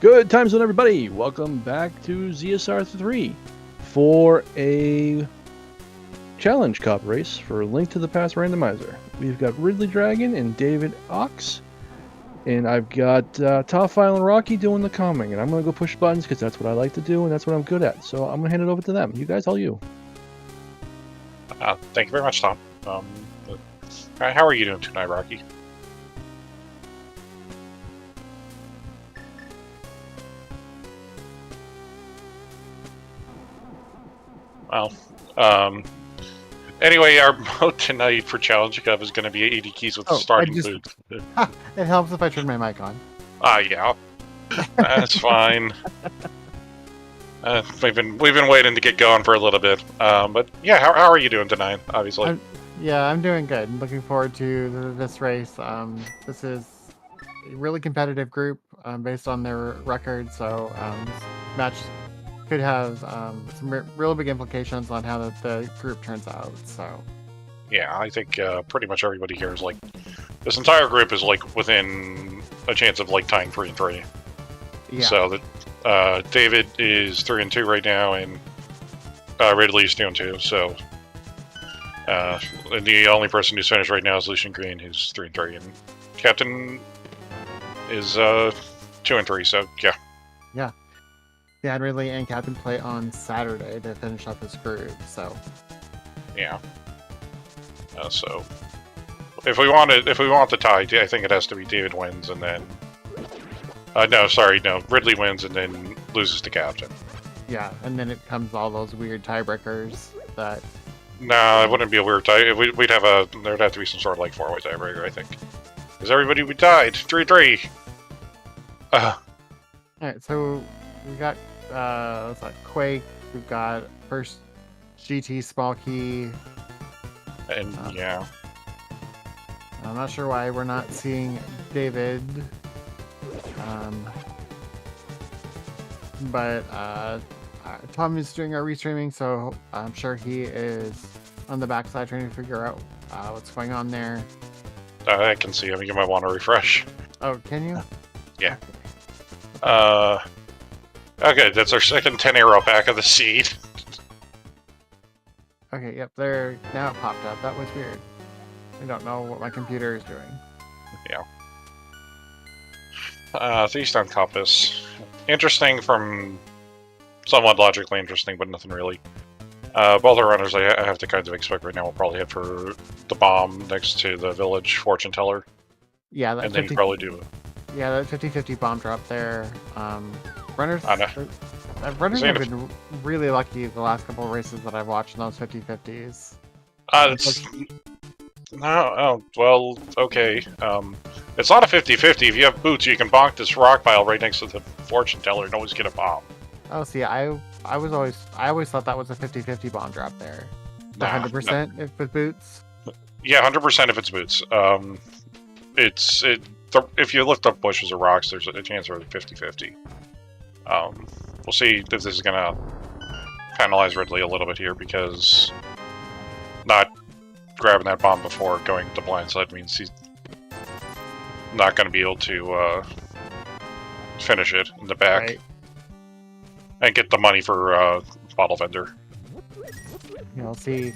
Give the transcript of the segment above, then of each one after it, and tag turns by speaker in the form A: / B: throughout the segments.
A: Good time zone, everybody. Welcome back to ZSR 3 for a challenge cop race for Link to the Past randomizer. We've got RidleyDragon and David Ox, and I've got Top File and Rocky doing the calming, and I'm going to go push buttons because that's what I like to do and that's what I'm good at. So I'm going to hand it over to them. You guys, all you.
B: Thank you very much, Tom. How are you doing tonight, Rocky? Well, anyway, our mode tonight for Challenge Cup is going to be 80 keys with the starting boots.
C: It helps if I turn my mic on.
B: Yeah. That's fine. We've been waiting to get going for a little bit. But yeah, how are you doing tonight, obviously?
C: I'm doing good. I'm looking forward to this race. This is a really competitive group based on their record, so this match could have some real big implications on how the group turns out. So
B: yeah, I think pretty much everybody here is like, this entire group is like within a chance of like tying 3-3.
C: yeah.
B: So that David is 3-2 right now, and Ridley is 2-2. So and the only person who's finished right now is Lucian Green, who's 3-3, and Captain is 2-3. So yeah.
C: Yeah, and Ridley and Captain play on Saturday to finish up this group. So
B: Yeah. So if we want the tie, I think it has to be David wins and then. No, Ridley wins and then loses to Captain.
C: yeah, and then it comes all those weird tiebreakers that.
B: No, it wouldn't be a weird tie. We'd have there'd have to be some sort of like 4-way tiebreaker, I think. Because everybody would tied 3-3.
C: All right, so we got what's that? Quake. We've got first GT small key.
B: And yeah.
C: I'm not sure why we're not seeing David. But Tom is doing our restreaming, so I'm sure he is on the backside trying to figure out what's going on there.
B: I can see him. You might want to refresh.
C: Oh, can you?
B: Yeah. Okay, that's our second 10-arrow pack of the seed.
C: Okay, yep, there. Now it popped up. That was weird. I don't know what my computer is doing.
B: Yeah. Three-stone compass. Interesting from... Somewhat logically interesting, but nothing really. Both our runners I have to kind of expect right now will probably head for the bomb next to the village fortune teller.
C: Yeah, that
B: and then probably do it.
C: Yeah, that 50-50 bomb drop there. Runners
B: I know.
C: Runners have been really lucky the last couple of races that I've watched in those 50-50s.
B: Well, okay. It's not a 50-50. If you have boots, you can bonk this rock pile right next to the fortune teller and always get a bomb.
C: Oh, see, I always thought that was a 50-50 bomb drop there. 100% if with boots.
B: Yeah, 100% if it's boots. If you lift up bushes or rocks, there's a chance of 50-50. We'll see if this is gonna penalize Ridley a little bit here, because not grabbing that bomb before going to blindside means he's not going to be able to finish it in the back.
C: Right.
B: And get the money for bottle vendor.
C: Yeah, we'll see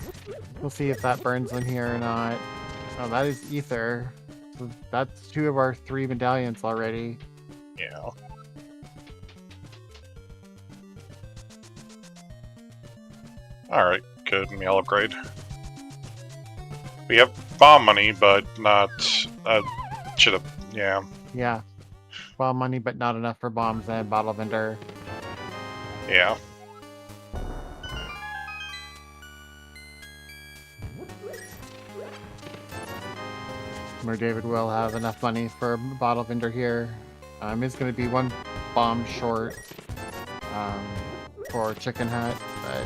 C: if that burns in here or not. Oh, that is ether. So that's 2 of our 3 medallions already.
B: Yeah. Alright, good. Meal upgrade. We have bomb money, but not... should have... Yeah.
C: Yeah. Bomb money, but not enough for bombs and bottle vendor.
B: Yeah.
C: Where David will have enough money for bottle vendor here. It's going to be 1 bomb short for Chicken Hut, but...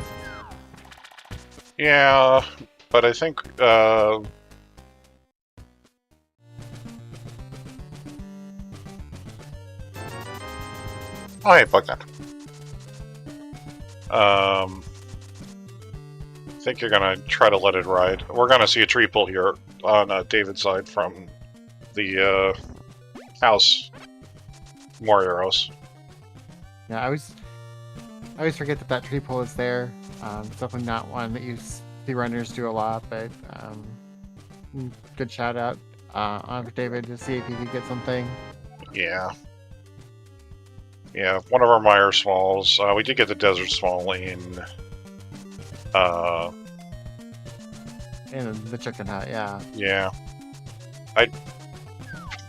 B: Yeah, but I think... Oh, hey, bug that. I think you're gonna try to let it ride. We're gonna see a tree pull here on David's side from the house. More arrows.
C: Yeah, I always forget that that tree pull is there. It's definitely not one that you see runners do a lot, but good shout out on for David to see if he could get something.
B: Yeah. Yeah, one of our Meyer Smalls. We did get the Desert Small in...
C: And the chicken hut, yeah.
B: Yeah.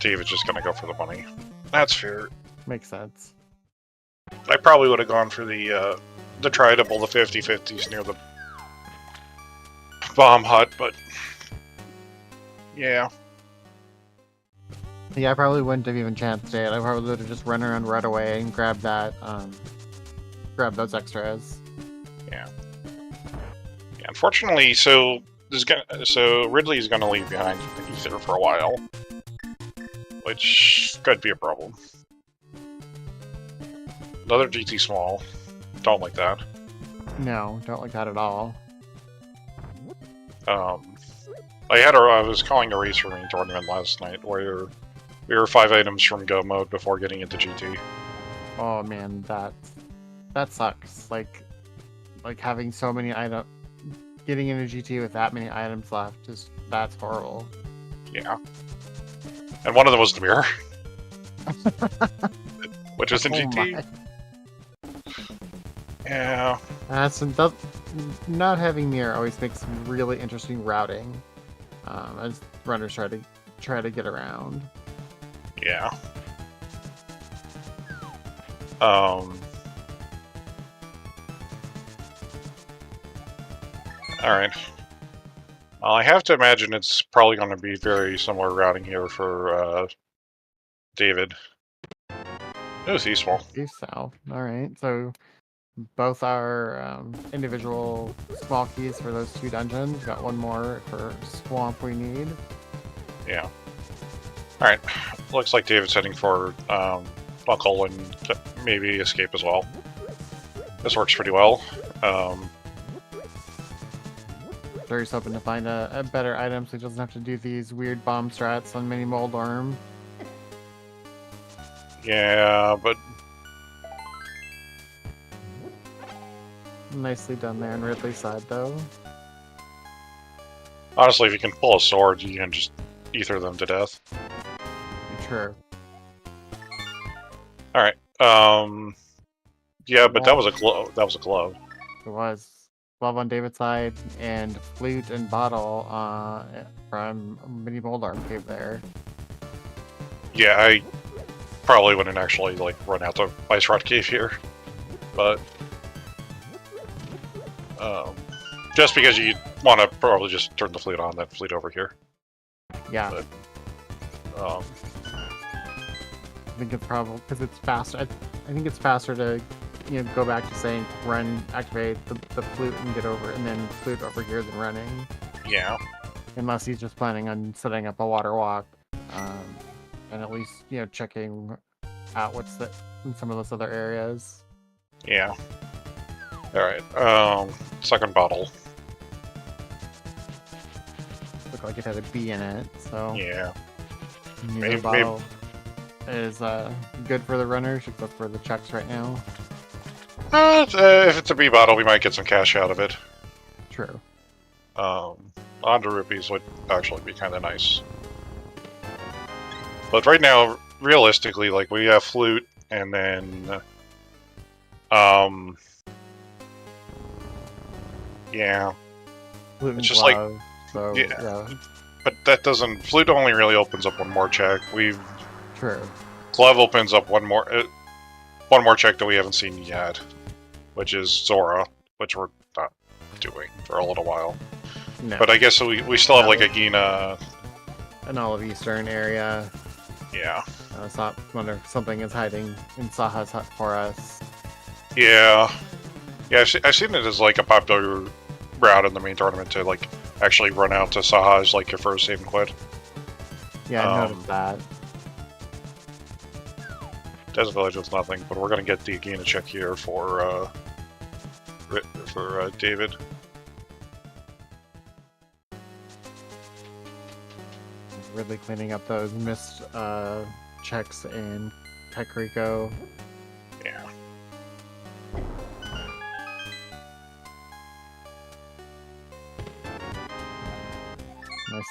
B: David's just gonna go for the money. That's fair.
C: Makes sense.
B: I probably would have gone for the tritable, the 50-50s near the bomb hut, but... Yeah.
C: Yeah, I probably wouldn't have even chanced it. I probably would have just run around right away and grabbed that, grab those extras.
B: Yeah. Yeah, unfortunately, so Ridley's gonna leave behind the ether for a while, which could be a problem. Another GT small. Don't like that.
C: No, don't like that at all.
B: I was calling a race for me tournament last night where we were 5 items from go mode before getting into GT.
C: Oh man, that sucks. Like having so many items, getting into GT with that many items left that's horrible.
B: Yeah. And one of them was the mirror. Which was in GT.
C: My.
B: Yeah.
C: Not having mirror always makes really interesting routing. As runners try to get around.
B: Yeah. Alright. I have to imagine it's probably going to be very similar routing here for David. It was East Wall.
C: East South. Alright, so both our individual small keys for those 2 dungeons. Got one more for Swamp we need.
B: Yeah. Alright. Looks like David's heading for Buckle and maybe Escape as well. This works pretty well.
C: Sure, he's hoping to find a better item so he doesn't have to do these weird bomb strats on Mini Mold Arm.
B: Yeah, but...
C: Nicely done there on Ridley's side, though.
B: Honestly, if you can pull a sword, you can just ether them to death.
C: True.
B: Alright, yeah, but that was a glove. That was a glove.
C: It was. Glove on David's side, and flute and bottle from Mini Mold Arm Cave there.
B: Yeah, I probably wouldn't actually, like, run out to Ice Rod Cave here. But... just because you want to probably just turn the flute on, then flute over here.
C: Yeah.
B: But,
C: I think it's probably because it's faster. I think it's faster to, go back to saying run, activate the flute and get over, and then flute over here than running.
B: yeah.
C: Unless he's just planning on setting up a water walk, and at least checking out what's in some of those other areas.
B: Yeah. Alright, second bottle.
C: Looked like it had a B in it, so
B: Yeah.
C: neither bottle is good for the runners except for the checks right now.
B: If it's a B bottle, we might get some cash out of it.
C: True.
B: Onto rupees would actually be kind of nice. But right now, realistically, like, we have flute, and then... yeah.
C: Flute and
B: It's just
C: glove, so, yeah.
B: But that doesn't... Flute only really opens up one more check.
C: True.
B: Glove opens up one more check that we haven't seen yet, which is Zora, which we're not doing for a little while.
C: No.
B: But I guess we still have, like, a Gina...
C: An olive eastern area.
B: Yeah.
C: Wonder if something is hiding in Saha's hut for us.
B: Yeah. Yeah, I've seen it as, like, a popular route in the main tournament to, like, actually run out to Saha's, like, your first save and quit.
C: Yeah, I noticed that.
B: Desert Village was nothing, but we're gonna get the Agina check here for David.
C: Really cleaning up those missed checks in Kakariko.
B: Yeah.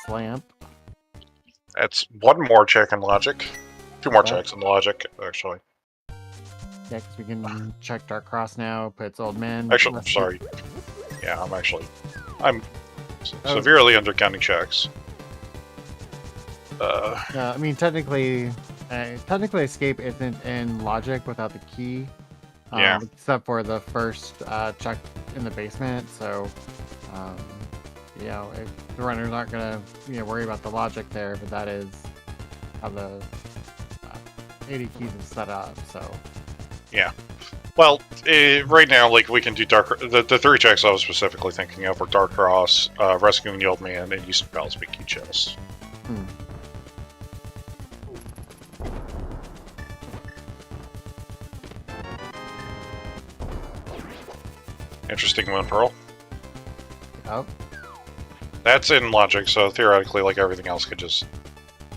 C: Slamp.
B: That's one more check in logic. Two more
C: Okay.
B: checks in logic, actually.
C: Yeah, because we can check Dark Cross now. Puts Old Man.
B: Actually,
C: recipe-
B: sorry. Yeah, I'm severely undercounting checks.
C: I mean, technically escape isn't in logic without the key.
B: Yeah.
C: Except for the first check in the basement. So, if the runners aren't gonna worry about the logic there, but that is how the 80 keys is set up. So.
B: Yeah. Well, right now, like, we can do the three checks I was specifically thinking of were Dark Cross, Rescuing the Old Man, and Eastern Palace Big Key Chest. Interesting Moon Pearl.
C: Yep.
B: That's in logic, so theoretically, like, everything else could just...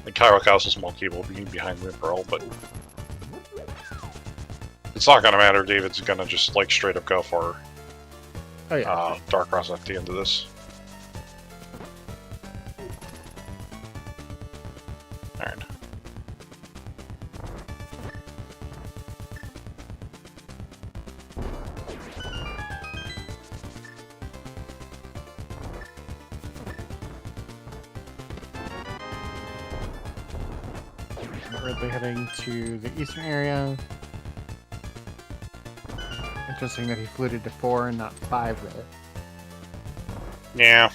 B: Like, Cairo Castle Small Key will be behind Moon Pearl, but... It's not gonna matter, David's gonna just, like, straight up go for Dark Cross at the end of this. Alright.
C: Ridley heading to the eastern area. Interesting that he fluted to 4 and not 5 there.
B: Yeah.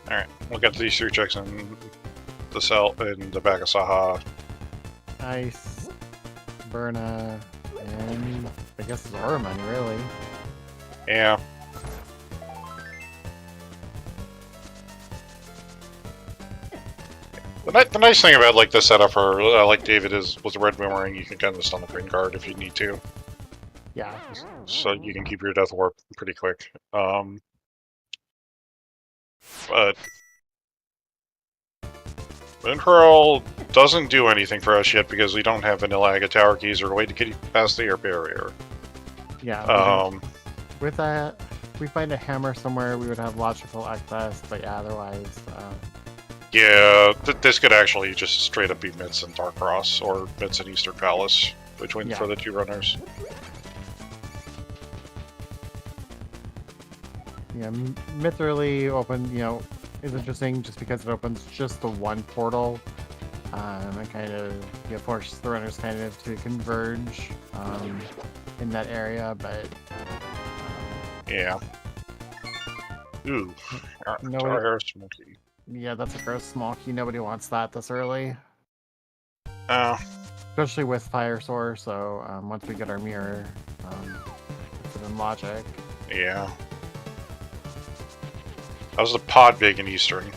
B: Alright, we'll get these three checks in the cell in the back of Saha.
C: Ice, Berna, and I guess Zora money, really.
B: Yeah. The nice thing about like the setup for like David is with the red boomerang, you can kind of stun the green guard if you need to.
C: Yeah.
B: So you can keep your death warp pretty quick. But Moon Pearl doesn't do anything for us yet because we don't have vanilla agate tower keys or a way to get past the air barrier.
C: Yeah. With that, if we find a hammer somewhere, we would have logical access, but yeah, otherwise...
B: Yeah, this could actually just straight up be Mitz and Dark Cross, or Mitz and Eastern Palace, between for the two runners.
C: Yeah, Mithrily open, is interesting just because it opens just the one portal. And kind of forces the runners kind of to converge in that area, but...
B: yeah. Ooh. Smoky.
C: Yeah, that's a gross small key. Nobody wants that this early.
B: Oh.
C: Especially with Fire Source, so once we get our mirror, it's in logic.
B: Yeah. How's the pod big in Eastern?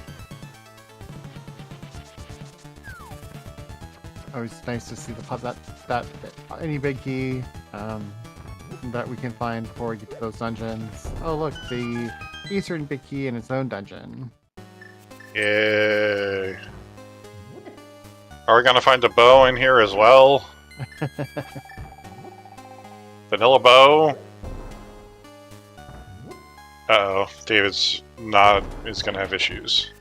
C: Always nice to see the pod that any big key that we can find before we get to those dungeons. Oh look, the Eastern big key in its own dungeon.
B: Yay. Are we gonna find a bow in here as well? Vanilla bow? Uh-oh, David's is gonna have issues.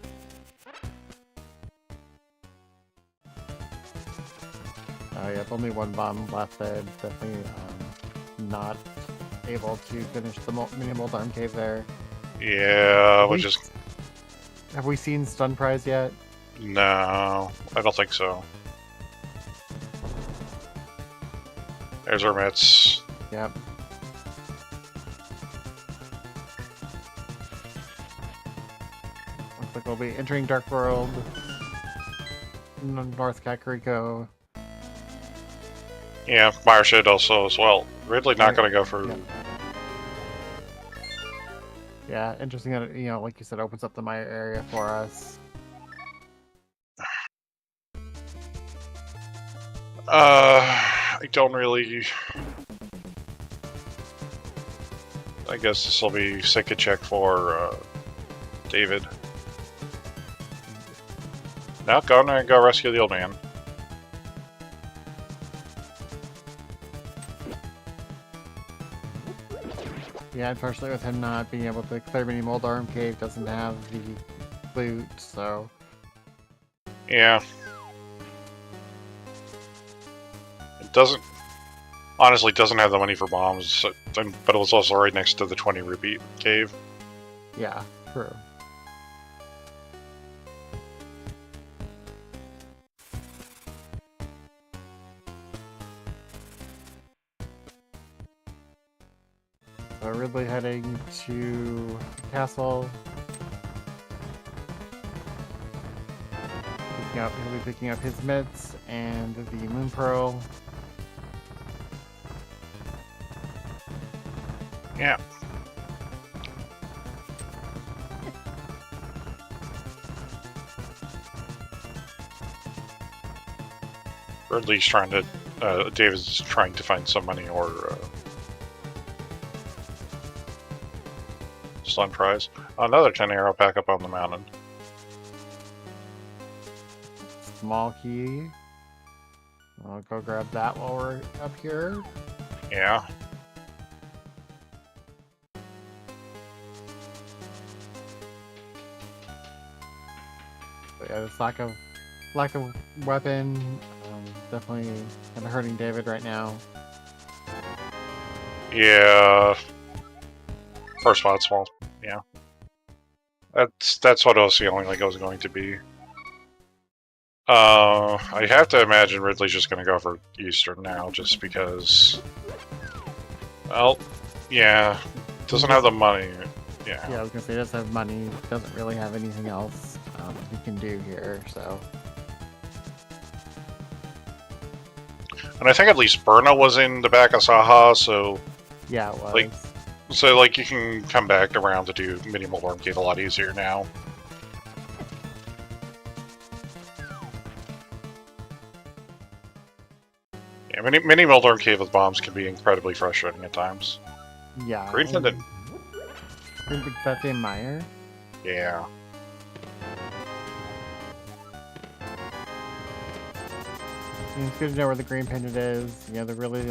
C: Yep, only one bomb left there. Definitely not able to finish the minimal arm cave there.
B: Yeah, which is...
C: Have we seen Stun Prize yet?
B: No, I don't think so. There's our Mitz.
C: Yep. Looks like we'll be entering Dark World. North Kakariko.
B: Yeah, Meyer should also as well. Ridley not gonna go for...
C: Yeah, interesting that it, like you said, opens up the Maya area for us.
B: I don't really... I guess this will be sick a check for David. Now go rescue the old man.
C: Yeah, unfortunately, with him not being able to clear Mini Moldarm Cave, doesn't have the loot, so.
B: Yeah. It doesn't. Honestly, doesn't have the money for bombs, but it was also right next to the 20 rupee cave.
C: Yeah, true. So Ridley heading to castle. He'll be picking up his mitts and the Moon Pearl.
B: Yeah. Ridley's trying to, David's trying to find some money or stun prize. Another 10 arrow pack up on the mountain.
C: Small key. I'll go grab that while we're up here.
B: Yeah.
C: But yeah, this lack of weapon, definitely kind of hurting David right now.
B: Yeah. First spot small. Yeah. That's what I was feeling like it was going to be. I have to imagine Ridley's just going to go for Eastern now, just because. Well, yeah, doesn't have the money. Yeah.
C: Yeah, I was gonna say he doesn't have money. Doesn't really have anything else he can do here. So.
B: And I think at least Burna was in the back of Saha, so
C: Yeah, it was.
B: like you can come back around to do Mini Moldarm Cave a lot easier now. Yeah, Mini Moldarm Cave with bombs can be incredibly frustrating at times.
C: Yeah.
B: Green Pendant.
C: That's in Meyer.
B: Yeah.
C: It's good to know where the green pendant is. You know, they're really the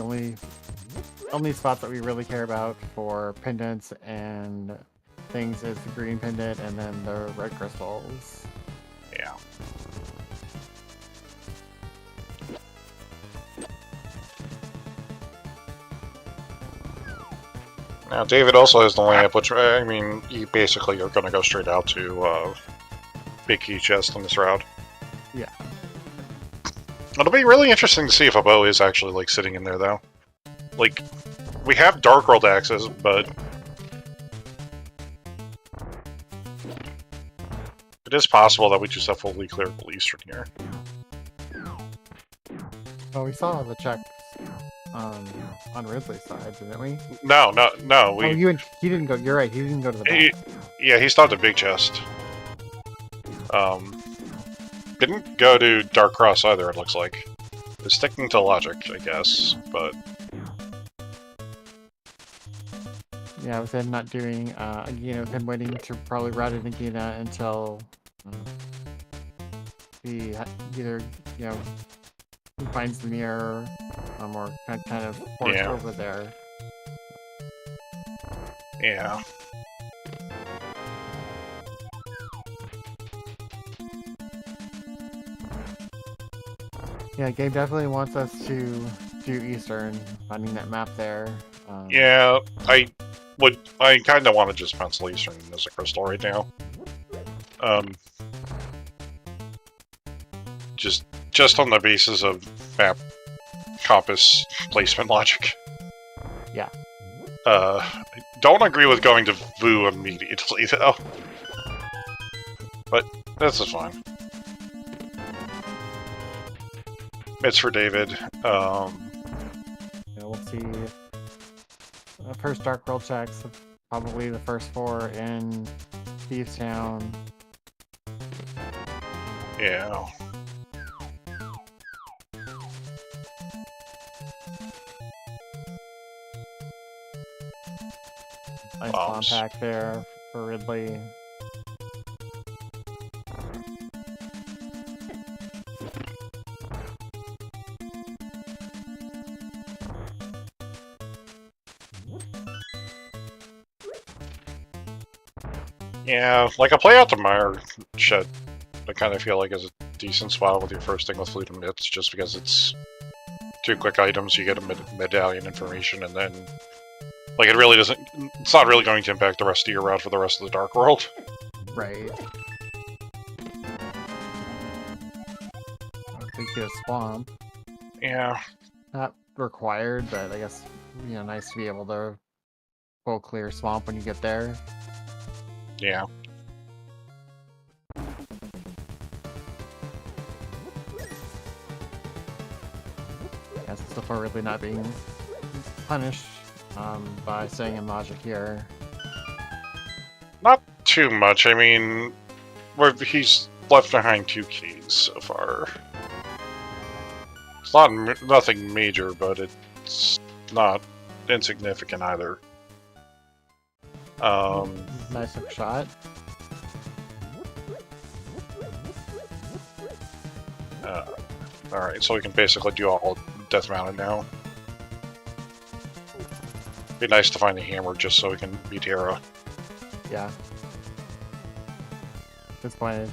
C: only spots that we really care about for pendants and things is the green pendant and then the red crystals.
B: Yeah. Now, David also has the lamp, which, I mean, you basically are going to go straight out to Big Key Chest on this route.
C: Yeah.
B: It'll be really interesting to see if a bow is actually, like, sitting in there, though. Like, we have Dark World access, but it is possible that we just have fully clearable Eastern here.
C: Oh, we saw the checks on Ridley's side, didn't we?
B: No.
C: He didn't go. You're right. He didn't go to the back.
B: Yeah, he stopped at Big Chest. Didn't go to Dark Cross either, it looks like. It's sticking to logic, I guess, but
C: Yeah, with him not doing with him waiting to probably route it Nagina until he either he finds the mirror or kind of forced over there.
B: yeah.
C: Yeah, game definitely wants us to do Eastern, finding that map there.
B: Yeah, I kind of want to just pencil Eastern as a crystal right now. Just on the basis of map compass placement logic.
C: Yeah.
B: I don't agree with going to Vu immediately, though. But this is fine. It's for David.
C: We'll see. First Dark World checks, probably the first 4 in Thieves Town.
B: Yeah.
C: Nice bomb pack there for Ridley.
B: Yeah, like a play out to Meyer shed, I kind of feel like is a decent spot with your first thing with Flute and Mitts, just because it's 2 quick items, you get a medallion information, and then like it really doesn't. It's not really going to impact the rest of your route for the rest of the Dark World.
C: Right. I think get a swamp.
B: Yeah.
C: Not required, but I guess nice to be able to full clear swamp when you get there.
B: Yeah.
C: Yes, so far really not being punished by staying in logic here.
B: Not too much. I mean, he's left behind 2 keys so far. It's nothing major, but it's not insignificant either.
C: Nice hook shot.
B: Alright, so we can basically do all Death Mountain now. Be nice to find the hammer just so we can beat Hera.
C: Yeah. At this point,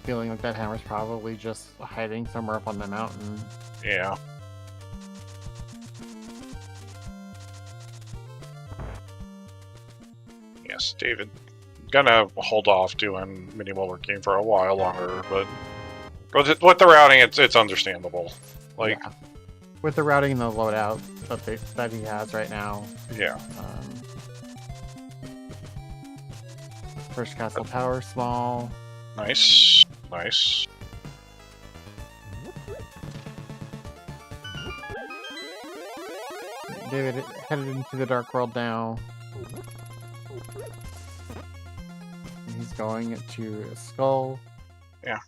C: feeling like that hammer's probably just hiding somewhere up on the mountain.
B: Yeah. Yes, David. Gonna hold off doing mini Work game for a while longer, but with the routing, it's understandable. Like,
C: yeah. With the routing and the loadout that he has right now.
B: Yeah.
C: First castle tower, small.
B: Nice. Nice.
C: David headed into the Dark World now. And he's going to a skull.
B: Yeah.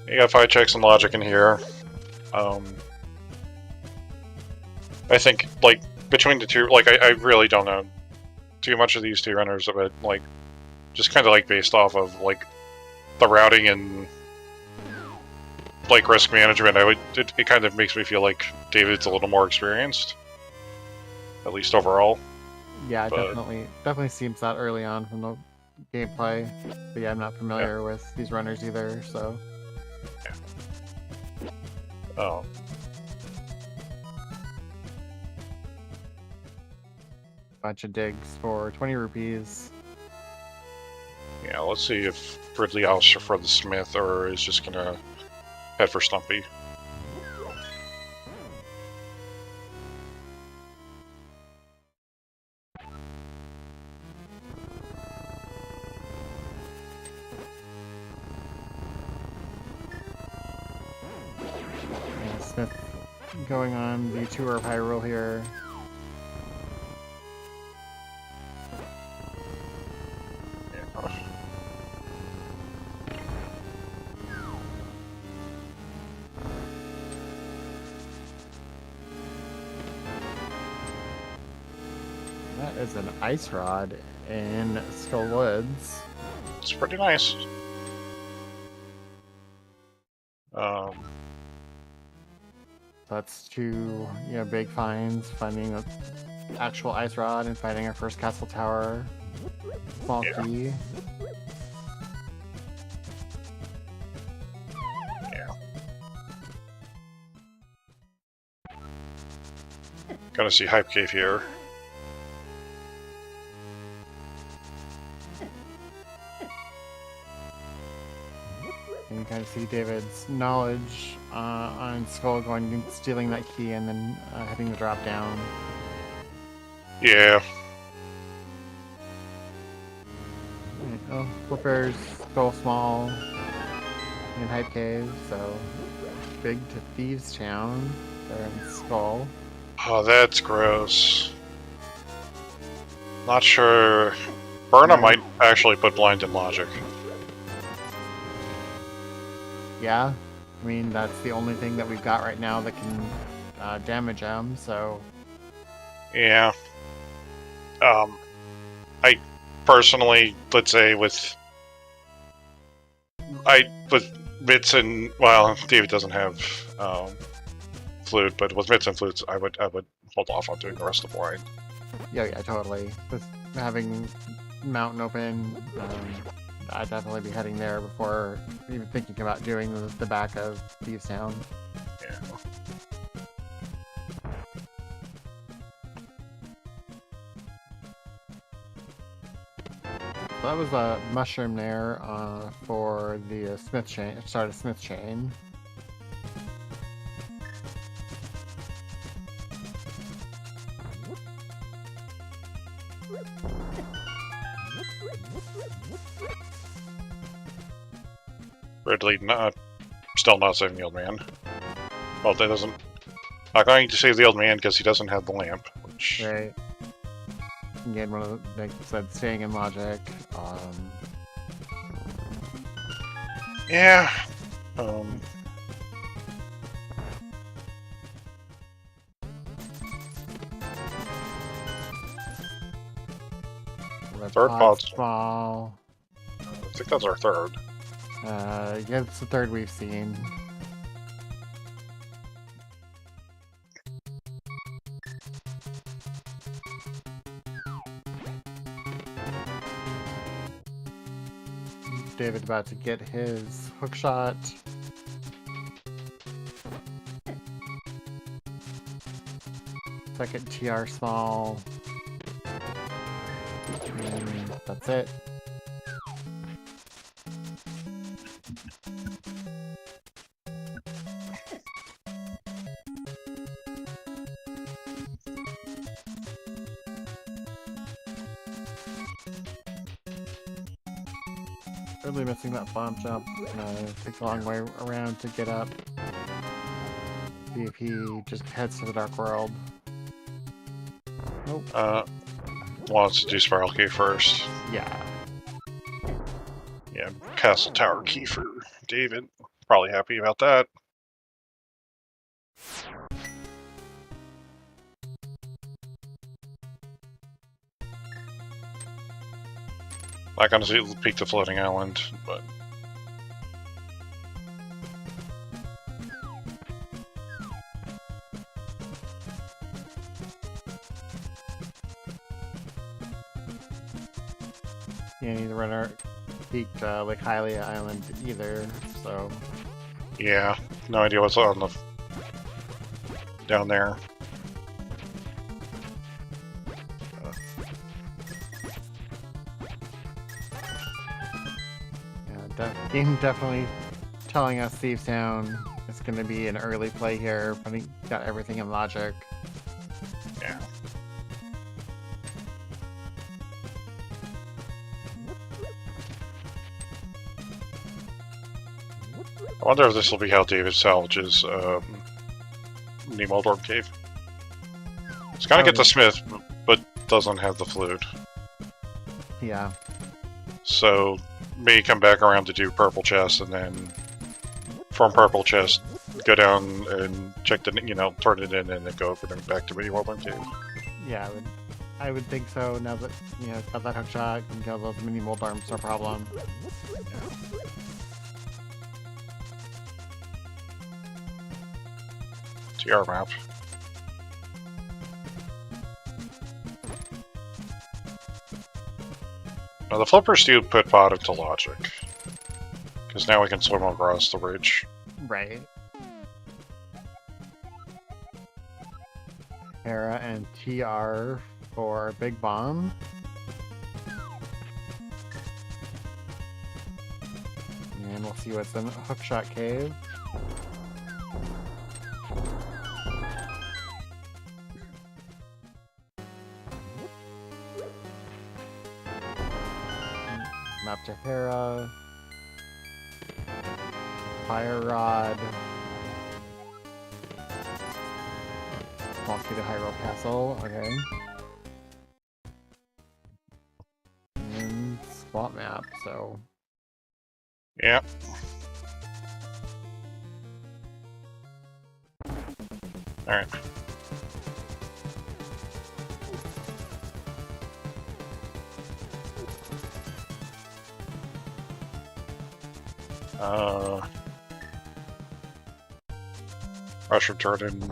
B: You got 5 checks and logic in here. I think, like, between the two, like, I really don't know too much of these 2 runners, but, like, just kind of, like, based off of, like, the routing and, like, risk management, it kind of makes me feel like David's a little more experienced. At least overall.
C: Yeah, definitely seems that early on from the gameplay. But yeah, I'm not familiar with these runners either, so...
B: Yeah. Oh.
C: Bunch of digs for 20 rupees.
B: Yeah, let's see if Ridley opts for the Smith or is just gonna head for Stumpy.
C: Yeah, Smith going on the tour of Hyrule here. That is an ice rod in Skull Woods.
B: It's pretty nice.
C: That's 2, big finds, finding an actual ice rod and finding our first castle tower. Small key.
B: Yeah. Gonna see Hype Cave here.
C: And you kind of see David's knowledge on Skull going and stealing that key and then heading the drop down.
B: Yeah.
C: Oh, Flipper's Skull small in Hype Cave, so big to Thieves Town there in Skull.
B: Oh, that's gross. Not sure. Burna might actually put blind in logic.
C: Yeah, I mean, that's the only thing that we've got right now that can damage him, so...
B: Yeah. I personally, let's say with Mitts and, well, David doesn't have flute, but with Mitts and flutes, I would hold off on doing the rest of the blind.
C: Yeah, totally. With having mountain open, I'd definitely be heading there before even thinking about doing the back of Thieves Town.
B: Yeah.
C: So that was a mushroom there for the Smith chain. Sorry, the Smith chain.
B: Ridley still not saving the old man. Well, that doesn't. Not going to save the old man because he doesn't have the lamp. Which,
C: Right. Again, one of the, like I said, staying in logic.
B: yeah.
C: The
B: Third
C: pod's
B: pod's-
C: small.
B: I think that's our third.
C: Yeah, it's the third we've seen. David about to get his hook shot. Second TR small. And that's it. Really missing that bomb jump. Takes a long way around to get up. See if he just heads to the Dark World. Nope.
B: Wants to do Spiral Key first.
C: Yeah.
B: Yeah, Castle Tower Key for David. Probably happy about that. Not gonna see peek the floating island, but
C: Yeah, neither runner peaked Lake Hylia Island either, so
B: yeah, no idea what's on the down there.
C: yeah, game definitely telling us Thieves Town is going to be an early play here. I think got everything in logic.
B: Yeah. I wonder if this will be how David salvages Nemoldorm Cave. It's gonna get the Smith, but doesn't have the flute.
C: Yeah.
B: So may come back around to do purple chest, and then from purple chest go down and check the turn it in, and then go over back to Nemoldorm Cave.
C: Yeah, I would think so. Now that got that hook shot, can kill those mini Moldarms, no problem.
B: TR map. Now the flippers do put Pod into logic, because now we can swim across the ridge.
C: Right. Hera and TR for Big Bomb. And we'll see what's in Hookshot Cave. Map to Hera. Fire Rod. Small City Hyrule Castle, okay. And Swamp Map, so...
B: Yeah. Alright. Rush turn in.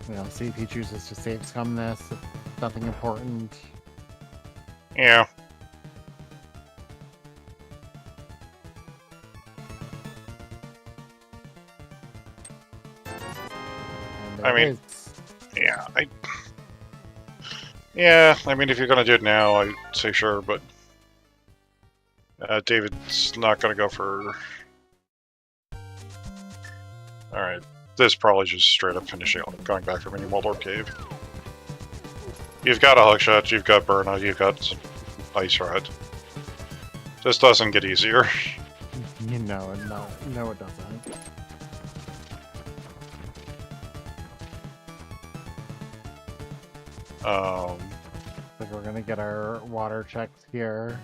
C: You know, see if he chooses to save scum this. If nothing important.
B: Yeah.
C: And there
B: I
C: it
B: mean,
C: is.
B: Yeah, I mean, if you're gonna do it now, I'd say sure, but David's not gonna go for. All right, this probably just straight up finishing, going back for Mini Waldorf Cave. You've got a hookshot, you've got Burna, you've got Ice Rod. This doesn't get easier.
C: You know it. No, it doesn't. Like we're gonna get our water checks here.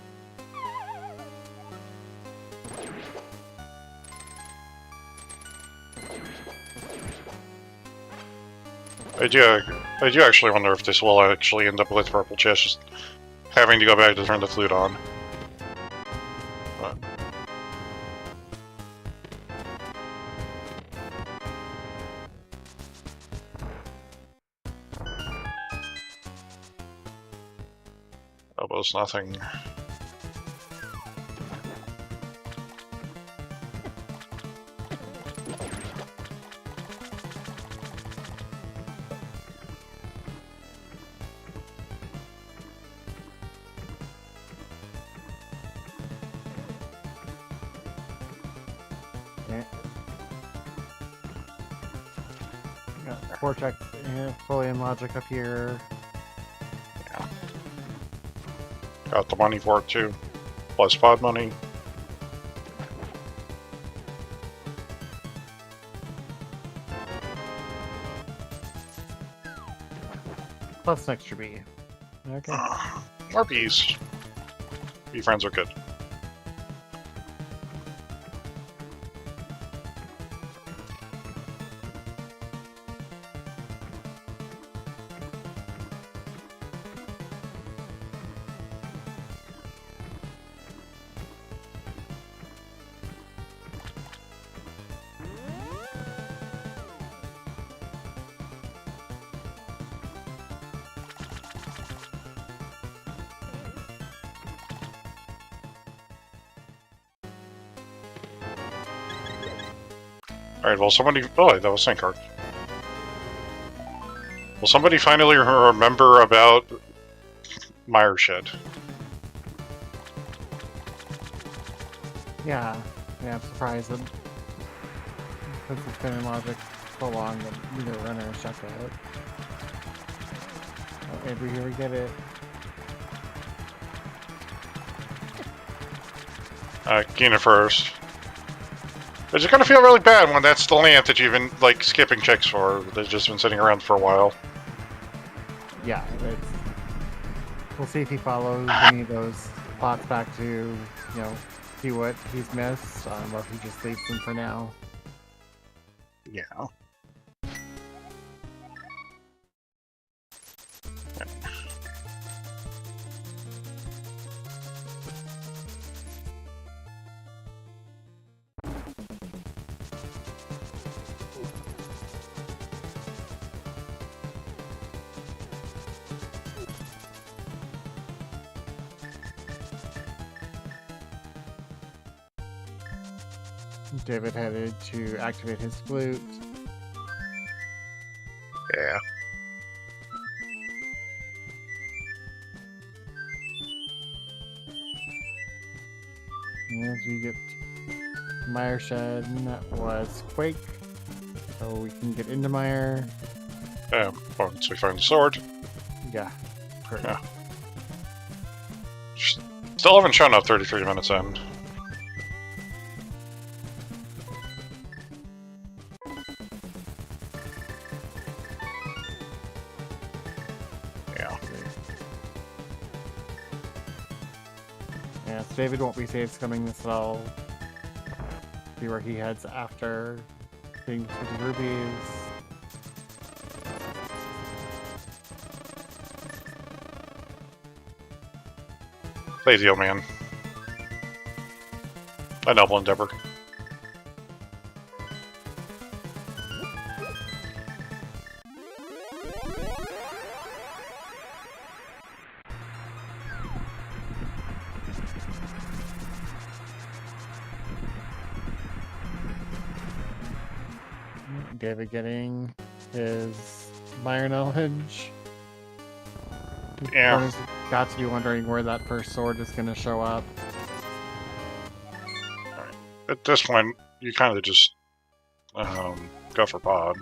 B: I do actually wonder if this will actually end up with Purple Chest just having to go back to turn the flute on. But. Almost nothing.
C: Yeah. Got 4 checks fully in logic up here.
B: Yeah. Got the money for it too. Plus pod money.
C: Plus an extra B. Okay.
B: More bees. Bee friends are good. Alright, well somebody... Oh, that was Sankard. Will somebody finally remember about Mire Shed?
C: Yeah. Yeah, I'm surprised that since it's been in logic so long that neither runner has checked it. Oh, Andrew, here we get it.
B: Gina first. It's gonna feel really bad when that's the land that you've been, like, skipping checks for. They've just been sitting around for a while.
C: Yeah, it's... We'll see if he follows any of those plots back to, you know, see what he's missed, or if he just leaves them for now.
B: Yeah.
C: David headed to activate his flute.
B: Yeah.
C: As we get Mire Shed, that was Quake. So we can get into Mire.
B: Once we find the sword.
C: Yeah. Great.
B: Yeah. Still haven't shown up 33 minutes in.
C: Yeah, so David won't be saves coming this all. See where he heads after getting 50 rubies.
B: Lazy old man. A noble endeavor.
C: David getting his Meyer knowledge.
B: Yeah.
C: Everyone's got to be wondering where that first sword is going to show up.
B: At this point, you kind of just go for pod.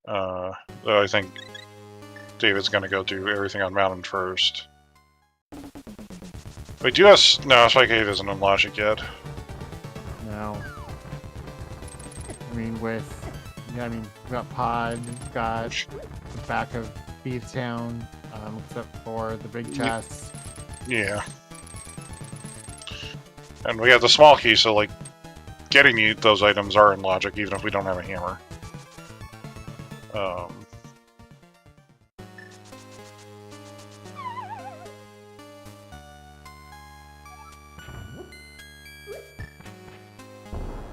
B: Though I think David's going to go do everything on Mountain first. Wait, do you have... No, Spike Cave isn't in Logic yet.
C: No. I mean, with... Yeah, I mean, we've got Pod, we've got the back of Beeftown, except for the big chest.
B: Yeah. And we have the small key, so, like, getting you those items are in Logic, even if we don't have a hammer.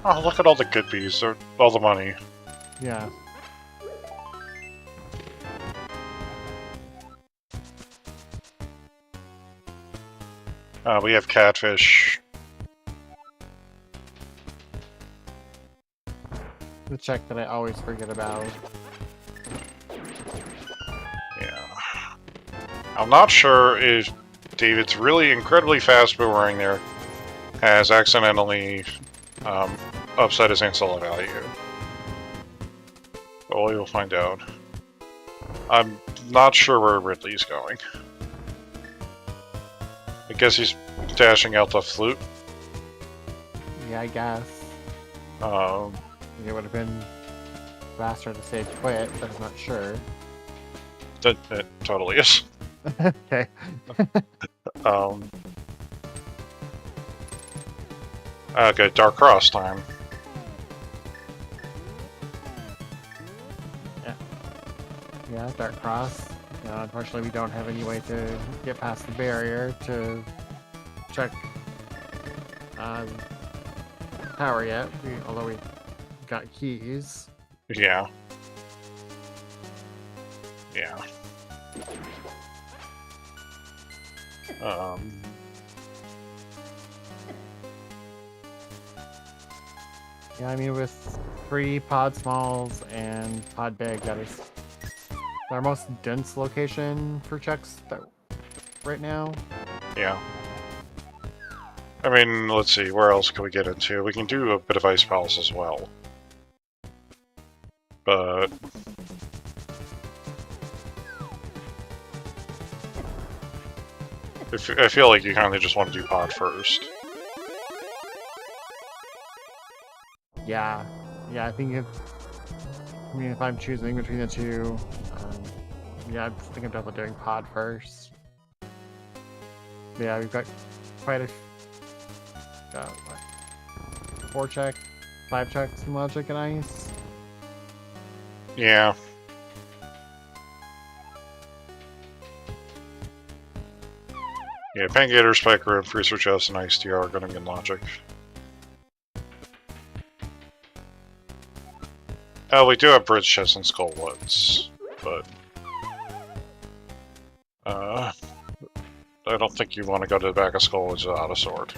B: Oh, look at all the good bees. They're all the money.
C: Yeah.
B: We have catfish.
C: The check that I always forget about.
B: Yeah. I'm not sure if David's really incredibly fast boomerang there has accidentally upset his install value. But we will find out. I'm not sure where Ridley's going. I guess he's dashing out the flute.
C: Yeah, I guess. It would have been faster to say quit, but I'm not sure.
B: It totally is.
C: Okay.
B: Okay, Dark Cross time.
C: Yeah, Dark Cross. Unfortunately, we don't have any way to get past the barrier to check power yet, although we got keys.
B: Yeah. Yeah.
C: Yeah, I mean, with 3 pod smalls and pod big, that is our most dense location for checks right now.
B: Yeah. I mean, let's see, where else can we get into? We can do a bit of Ice Palace as well. But... I feel like you kind of just want to do pod first.
C: Yeah. Yeah, I think if I'm choosing between the two, yeah, I think I'm definitely doing pod first. Yeah, we've got quite a... what? 4 check, 5 checks in Logic and Ice.
B: Yeah. Yeah, Pangator, Spike Room, Freezer Chest, and Ice TR are going to be in Logic. Oh, we do have Bridge Chest and Skull Woods, but... I don't think you want to go to the back of Skull Woods without a sword.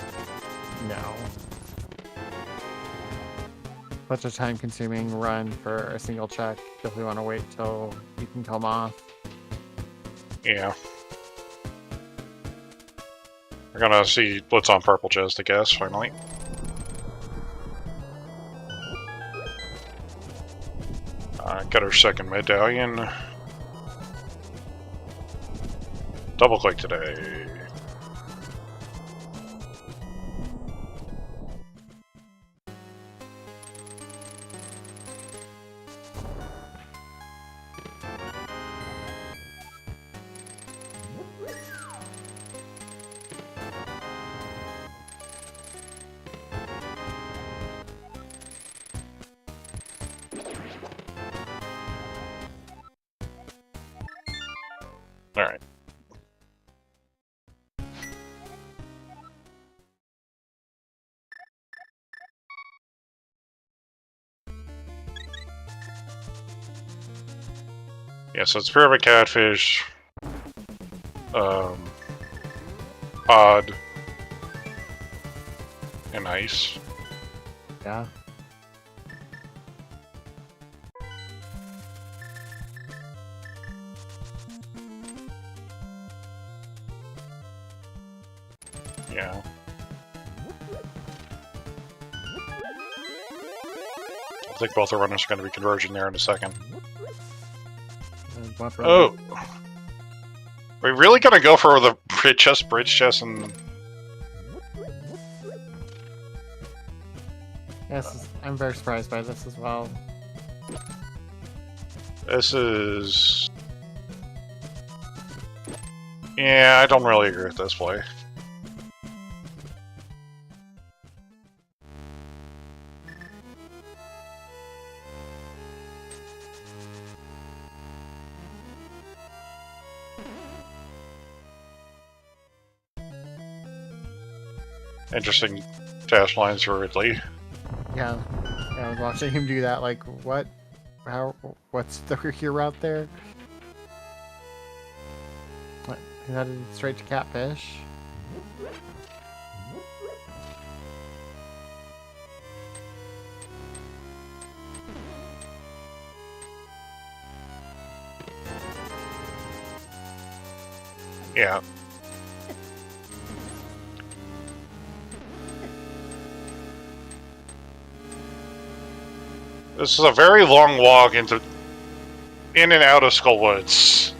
C: No. Such a time-consuming run for a single check. Definitely want to wait till you can come off.
B: Yeah. We're gonna see what's on Purple Chest, I guess, finally. Got our second medallion. Double click today. Alright. Yeah, so it's Pyramid Catfish, Pod, and Ice.
C: Yeah.
B: think both the runners are going to be converging there in a second.
C: Bump
B: Oh! We really gonna go for the bridge chest, and...
C: Yes, I'm very surprised by this as well.
B: This is... Yeah, I don't really agree with this play. Interesting dash lines for Ridley.
C: Yeah, I was watching him do that. Like, what? How? What's your route there? What? He headed straight to Catfish.
B: Yeah. This is a very long walk in and out of Skull Woods.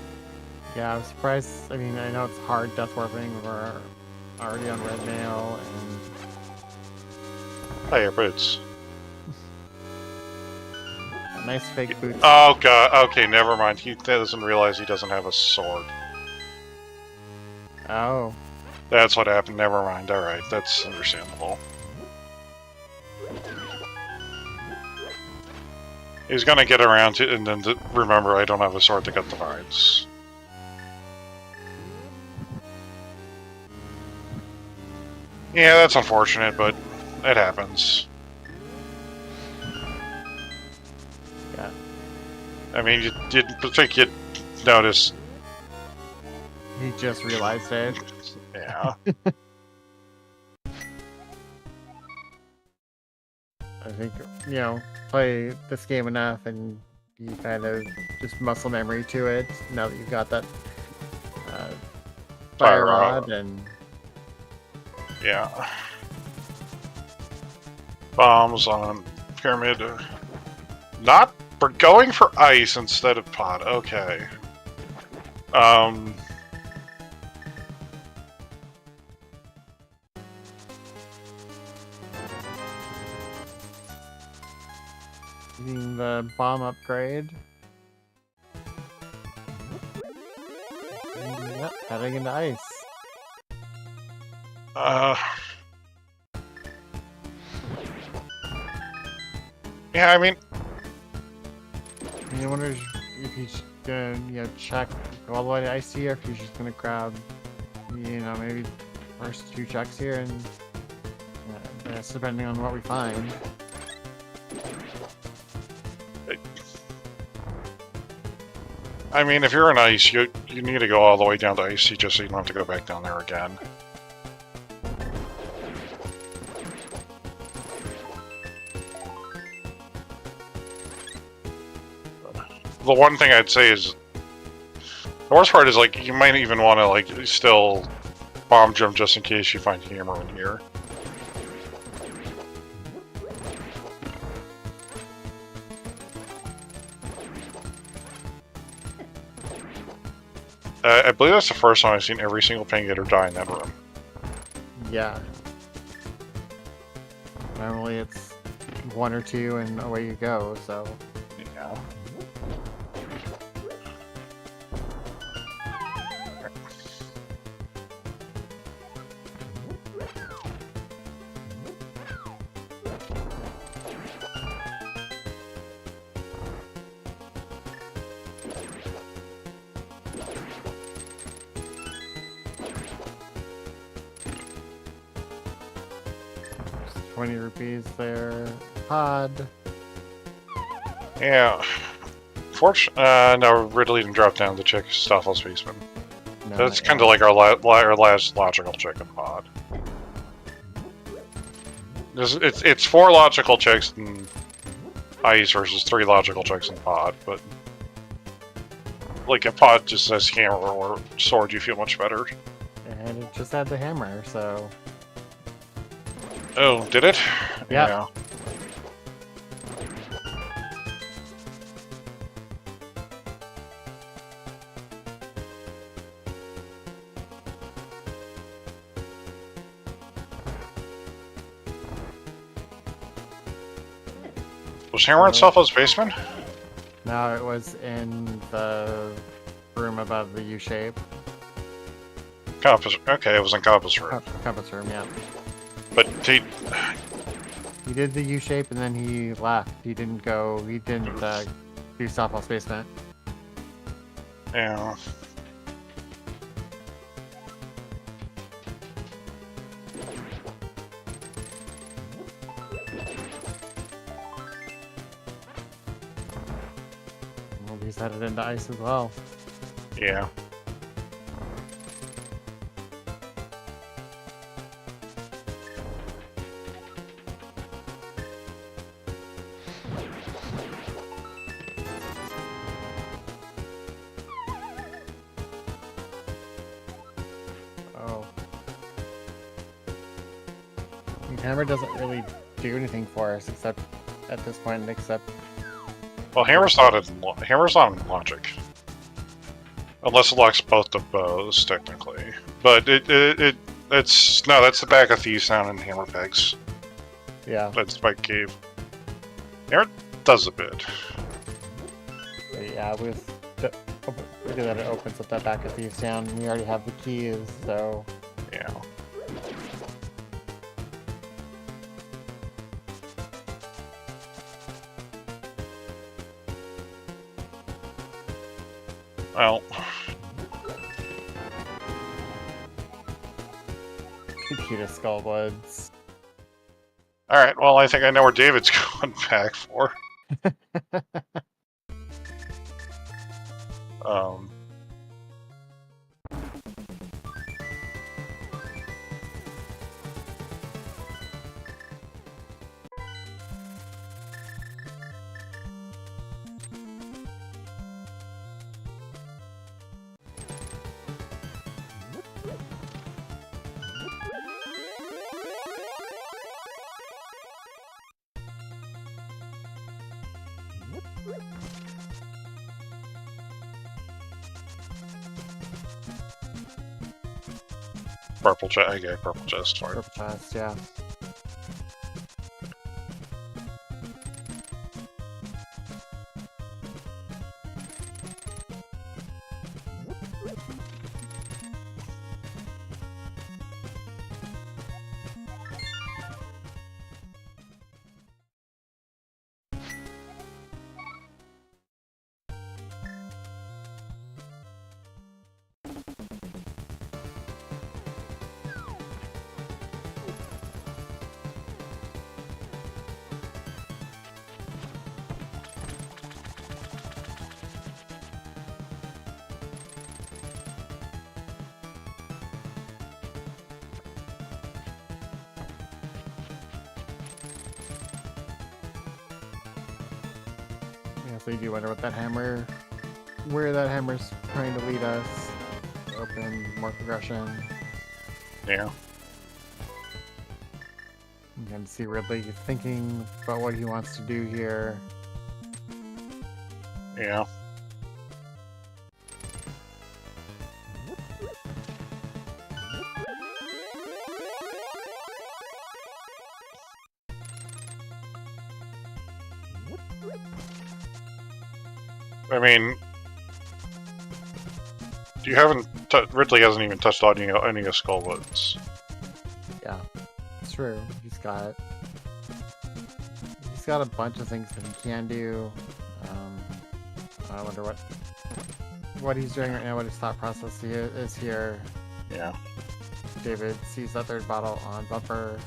C: Yeah, I'm surprised. I mean, I know it's hard death warping. We're already on red mail, and
B: Oh, your boots.
C: nice fake boots.
B: Oh god, okay, never mind. He doesn't realize he doesn't have a sword.
C: Oh,
B: That's what happened, never mind. Alright, that's understandable. He's gonna get around to and then remember I don't have a sword to cut the vines. Yeah, that's unfortunate, but it happens.
C: yeah.
B: I mean, you didn't think you'd notice.
C: He just realized it.
B: Yeah.
C: I think, you know, play this game enough and you kind of just muscle memory to it now that you've got that fire rod and...
B: Yeah. Bombs on pyramid. Not for going for ice instead of pot. Okay.
C: Using the bomb upgrade. And, yep, heading into ice.
B: Yeah, I mean,
C: I wonder if he's gonna, you know, check go all the way to ice here, if he's just gonna grab, you know, maybe first 2 checks here, and that's depending on what we find.
B: I mean, if you're in ice, you need to go all the way down to icy just so you don't have to go back down there again. The one thing I'd say is, the worst part is, like, you might even want to, like, still bomb jump just in case you find hammer in here. I believe that's the first time I've seen every single Pain Getter die in that room.
C: Yeah. Normally it's 1 or 2 and away you go, so...
B: Yeah.
C: There's 20 rupees there. Pod.
B: Yeah. No, Ridley didn't drop down the chick Stoffel Spaceman.
C: No,
B: That's
C: not
B: kind of
C: yet.
B: like our last logical chicken pod. It's 4 logical checks in ice versus 3 logical checks in pod, but like a pod just says hammer or sword, you feel much better.
C: And it just had the hammer, so...
B: Oh, did it?
C: Yeah.
B: Was Hammer in Selfo's basement?
C: No, it was in the room above the U shape.
B: Compass. Okay, it was in Compass Room.
C: Compass room, yeah.
B: But he
C: did the U shape and then he left. He didn't go. He didn't do Softball's basement.
B: yeah.
C: Well, he's headed into ice as well.
B: Yeah.
C: Oh. I mean, Hammer doesn't really do anything for us except at this point, except
B: Well, Hammer's not in logic, unless it locks both the bows technically. But it's no, that's the back of Thieves Sound and Hammer pegs.
C: yeah.
B: That's Spike Cave. Hammer does a bit.
C: But yeah, with that it opens up that back of Thieves Town. We already have the keys, so
B: Yeah. Well,
C: Computer Skullbloods.
B: alright, well, I think I know where David's going back for. Um, purple chest. Okay, purple chest. Sorry.
C: Purple chest, yeah. Yeah, so you do wonder what that hammer, where that hammer's trying to lead us. Open more progression.
B: Yeah.
C: You can see Ridley thinking about what he wants to do here.
B: Yeah. I mean, you haven't. Ridley hasn't even touched on any of Skullwoods.
C: Yeah, it's true. He's got a bunch of things that he can do. I wonder what he's doing right now. What his thought process is here.
B: Yeah.
C: David sees that third bottle on bumper.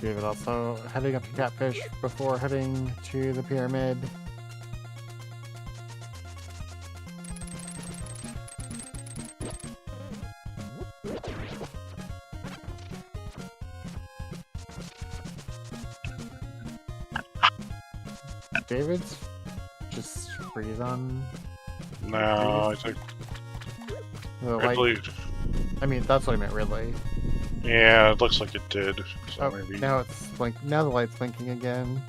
C: David also heading up to Catfish before heading to the pyramid. David's just freeze on
B: No, I think
C: the light.
B: Ridley.
C: I mean, that's what I meant, Ridley.
B: Yeah, it looks like it did. So
C: Oh,
B: maybe.
C: now it's blink. Now the light's blinking again,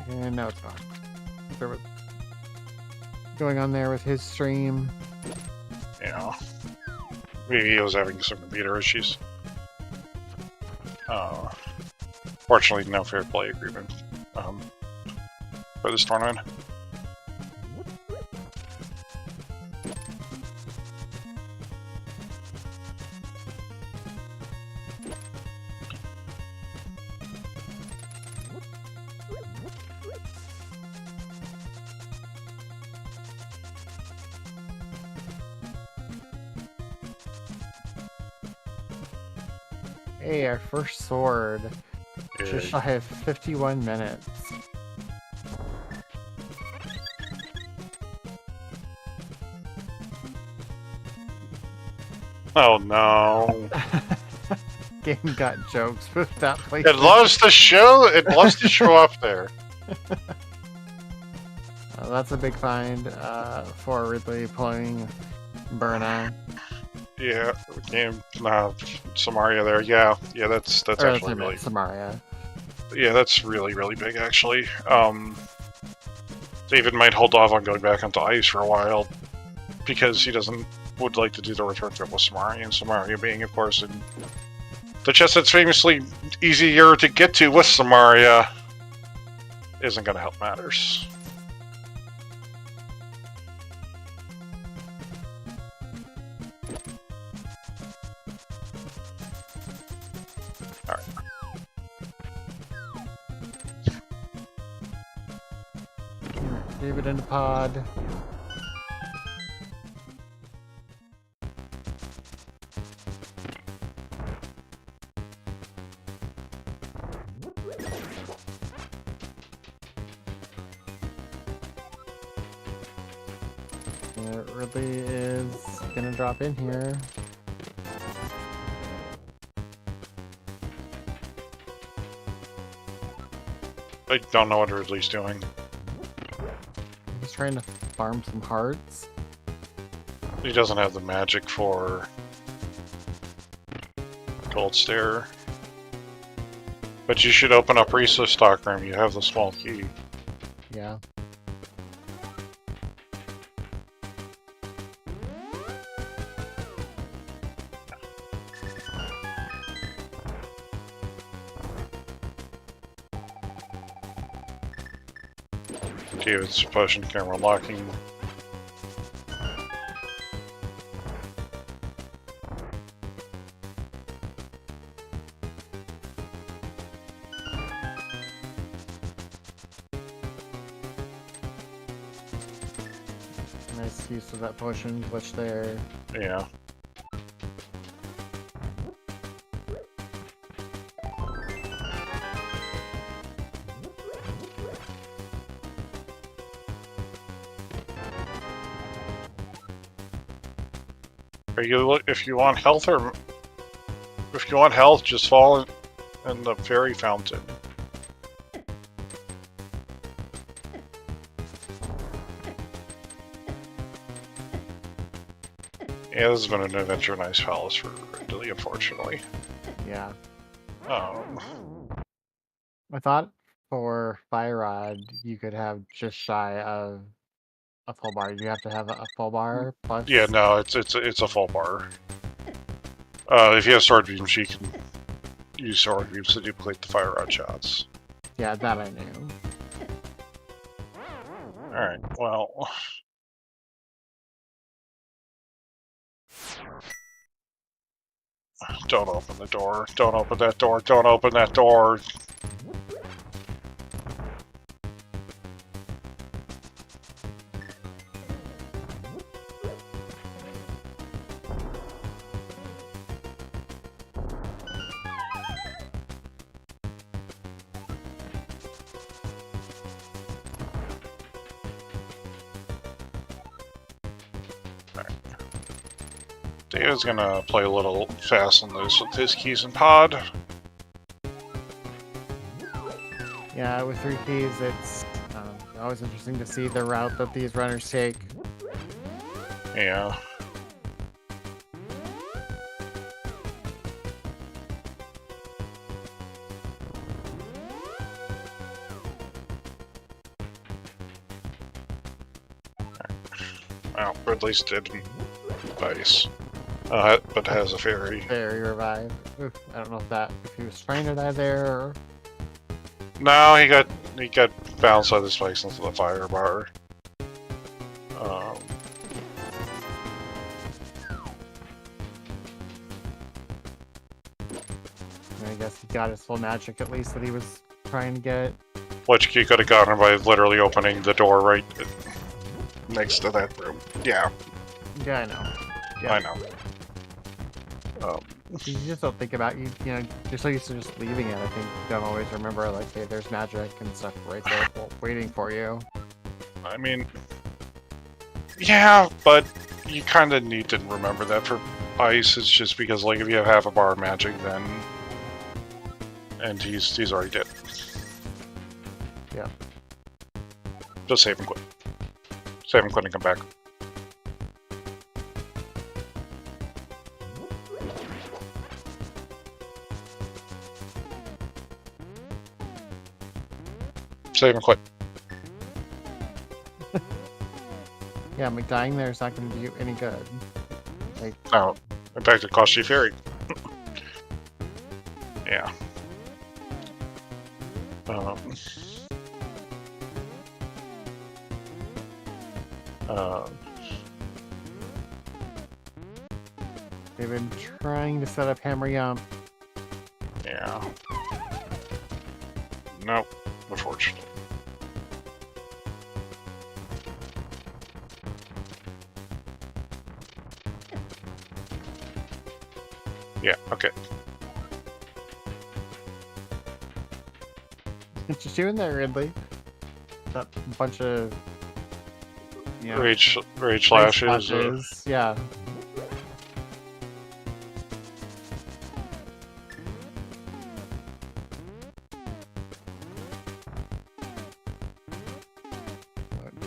C: and now it's gone. There was going on there with his stream.
B: Yeah. Maybe he was having some computer issues. Fortunately, no fair play agreement for this tournament.
C: Hey, our first sword.
B: Yeah.
C: Just shy of 51 minutes.
B: Oh no!
C: Game got jokes with that place.
B: It loves to show. It loves to show up there.
C: That's a big find for Ridley pulling Burna.
B: Yeah, game. Samaria there. Yeah, that's
C: Or
B: actually really.
C: Samaria.
B: Yeah, that's really big actually. David might hold off on going back onto ice for a while because he would like to do the return trip with Samaria, and Samaria being, of course, in the chest that's famously easier to get to with Samaria isn't going to help matters. Alright.
C: David in the pod. Ridley is gonna drop in here.
B: I don't know what Ridley's doing.
C: He's trying to farm some hearts.
B: He doesn't have the magic for Gold Stare. But you should open up Risa's stockroom. You have the small key.
C: Yeah.
B: David's potion camera locking.
C: Nice use of that potion glitch there.
B: Yeah. If you want health, just fall in the fairy fountain. Yeah, this has been an adventure in Ice Palace for Ridley, unfortunately.
C: Yeah.
B: I
C: thought for Fire Rod you could have just shy of a full bar. You have to have a full bar plus.
B: Yeah, no, it's a full bar. If you have sword beams, you can use sword beams to duplicate the fire rod shots.
C: Yeah, that I knew.
B: Alright, well... Don't open the door. Don't open that door. Don't open that door. David's gonna play a little fast and loose with his keys and pod.
C: Yeah, with 3 keys, it's always interesting to see the route that these runners take.
B: Yeah. Well, Ridley's dead in ice. But has a fairy.
C: Fairy revive. Oof, I don't know if he was trying to die there or...
B: No, he got bounced out of the spikes into the fire bar.
C: I guess he got his full magic at least that he was trying to get.
B: Which he could have gotten by literally opening the door right next to that room. Yeah.
C: Yeah, I know. Yeah.
B: I know.
C: You just don't think about you know, you're so used to just leaving it. I think you don't always remember like, hey, there's magic and stuff right there waiting for you.
B: I mean, yeah, but you kind of need to remember that for ice. It's just because, like, if you have half a bar of magic, then and he's already dead.
C: Yeah.
B: Just save him quick. Save him quick and come back. Save him quick.
C: Yeah, dying there is not going to do you any good. Like,
B: No, in fact, it costs you fairy. Yeah.
C: they've been trying to set up Hammer Yump.
B: Yeah. Nope, unfortunately. Yeah, okay.
C: What you doing there, Ridley? That bunch of... You know,
B: Rage
C: ice
B: slashes.
C: flashes, yeah.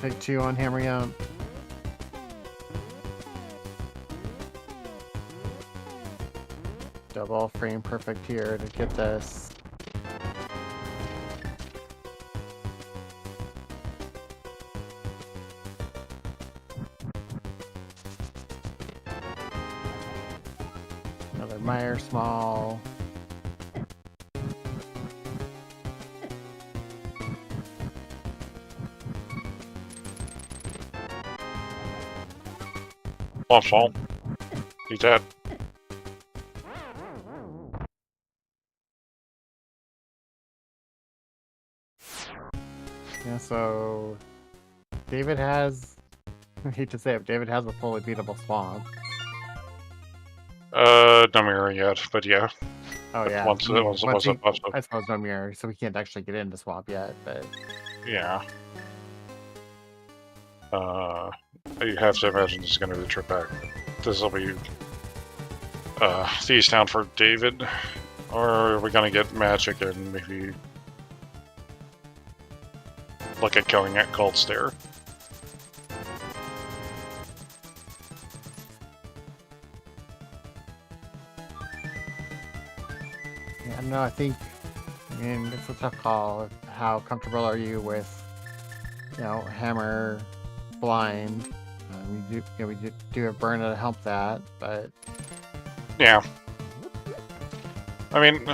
C: Take 2 on Hammer Yump. Double frame perfect here to get this. Another Meyer small.
B: Fall. He's dead.
C: Yeah, so David has, I hate to say it, David has a fully beatable swamp.
B: No mirror yet, but yeah.
C: Oh yeah,
B: Once
C: I suppose no mirror, so we can't actually get into swamp yet, but
B: yeah. You have to imagine this is going to be the trip back. This will be Thieves Town for David, or are we going to get magic and maybe look at going at Cold Stare?
C: yeah, I don't know. I mean, it's a tough call. How comfortable are you with, you know, hammer, blind? We do have burn to help that, but
B: Yeah. I mean,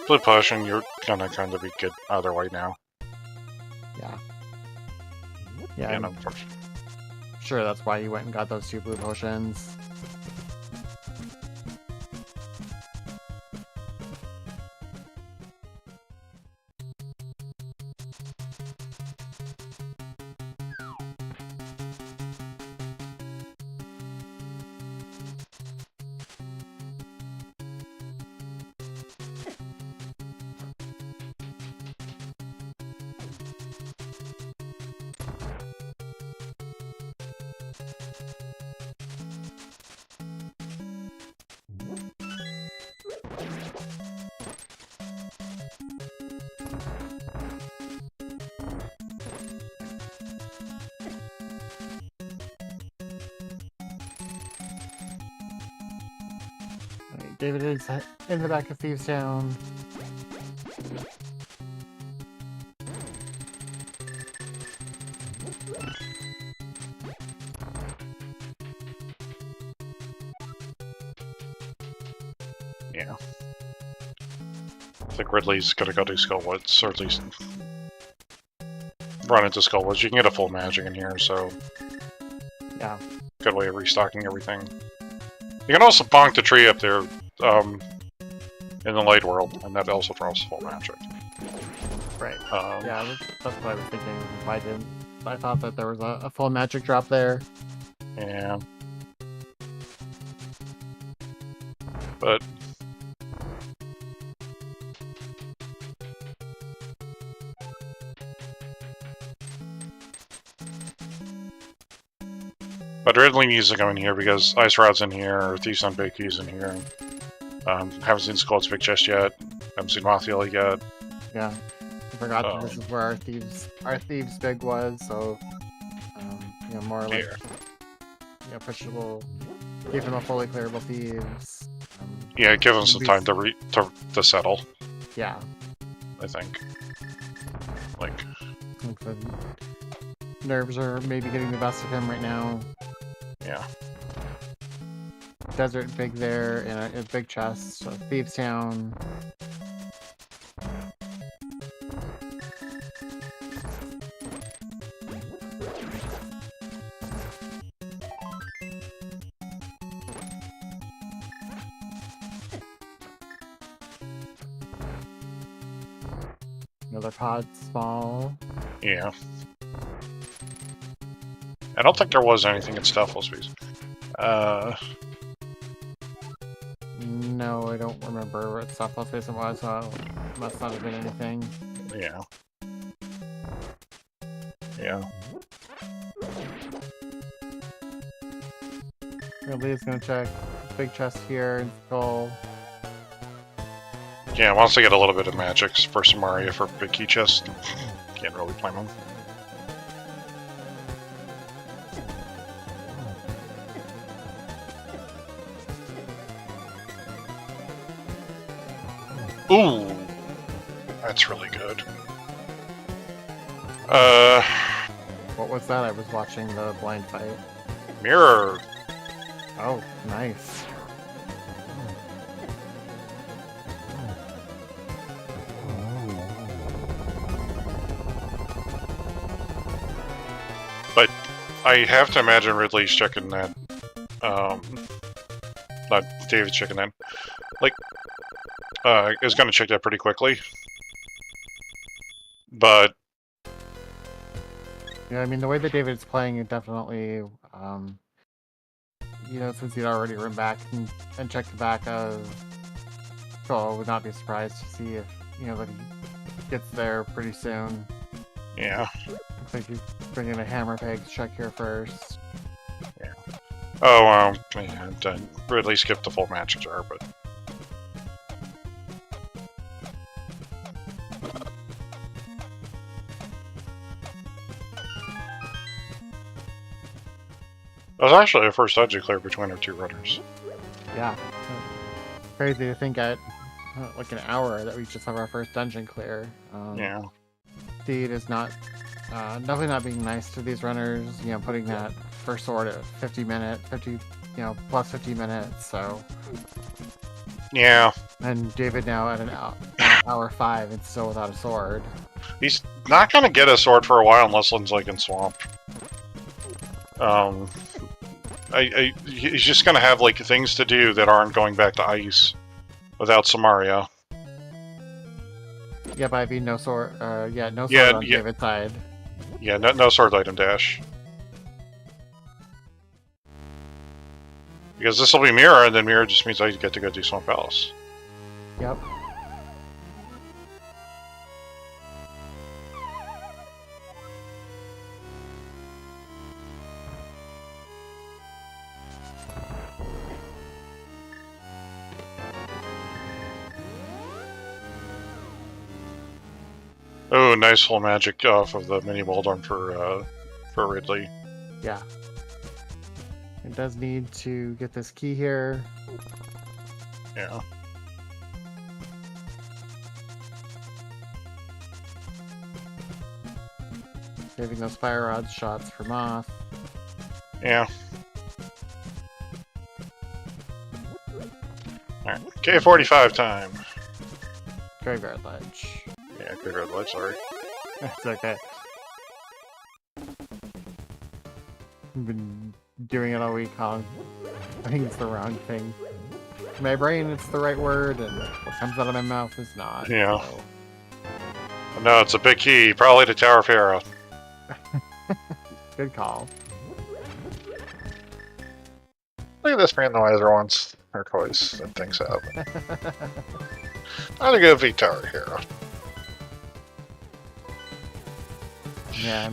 B: blue potion, you're gonna kind of be good either way now.
C: yeah, yeah.
B: And
C: I'm sure that's why you went and got those 2 blue potions. David is in the back of Thieves Town.
B: Yeah. I think Ridley's gonna go to Skullwoods, or at least run into Skullwoods. You can get a full magic in here, so
C: Yeah.
B: good way of restocking everything. You can also bonk the tree up there in the light world, and that also draws full magic.
C: Right.
B: Um,
C: Yeah, that's what I was thinking. If I didn't, I thought that there was a full magic drop there.
B: Yeah. But Ridley needs to come in here because Ice Rod's in here, or Thieves on Big Keys in here. Haven't seen Skull's Big Chest yet. Haven't seen Mathiel yet.
C: Yeah. I forgot that this is where our thieves big was, so you know, more like
B: Here.
C: pushable, give him a fully clearable thieves.
B: Yeah, give him some time to settle,
C: Yeah.
B: I think. Like,
C: The nerves are maybe getting the best of him right now.
B: yeah.
C: Desert big there, and a big chest. So Thieves Town. Another pod small.
B: Yeah. I don't think there was anything in Stealthful Speeds.
C: No, I don't remember what stuff else it was, so it must not have been anything.
B: Yeah. Yeah.
C: Ridley's gonna check big chest here and skull.
B: Yeah, once they get a little bit of magic for Samaria for big key chest, can't really blame them. Ooh, that's really good.
C: What was that? I was watching the blind fight.
B: Mirror.
C: Oh, nice.
B: But I have to imagine Ridley's checking that. Not David's checking that. Like, is going to check that pretty quickly. But
C: Yeah, I mean, the way that David's playing, it definitely, you know, since he'd already run back and checked the back of Skull, I would not be surprised to see if, you know, that he gets there pretty soon.
B: yeah.
C: Looks like he's bringing a hammer peg check here first.
B: Oh, yeah, Ridley skipped the full magic jar, but it was actually the first dungeon clear between our two runners.
C: Yeah. Crazy to think at like an hour that we just have our first dungeon clear.
B: Yeah.
C: Steed is not, definitely not being nice to these runners, you know, putting that first sword at 50, you know, plus 50 minutes, so.
B: Yeah.
C: And David now at an hour 5 and still without a sword.
B: He's not gonna get a sword for a while unless Lynn's like in Swamp. He's just gonna have like things to do that aren't going back to ice without Samaria.
C: Yeah, but I mean no sword, no sword
B: Yeah,
C: on
B: yeah.
C: David's side.
B: Yeah, no sword item dash. Because this will be Mirror, and then Mirror just means I get to go do Swamp Palace.
C: Yep.
B: Oh, nice full magic off of the mini Waldorn for Ridley.
C: Yeah. It does need to get this key here.
B: Yeah.
C: Saving those fire rod shots for Moth.
B: Yeah. Alright, K45 time.
C: Graveyard Ledge.
B: Yeah, Graveyard Ledge, sorry.
C: It's okay. I've been doing it all week, huh? I think it's the wrong thing. In my brain, it's the right word, and what comes out of my mouth is not.
B: Yeah.
C: So.
B: No, it's a big key. Probably the Tower of Hera.
C: Good call.
B: Look at this randomizer once or twice, and things happen. I'm gonna go V Tower of Hera.
C: Yeah.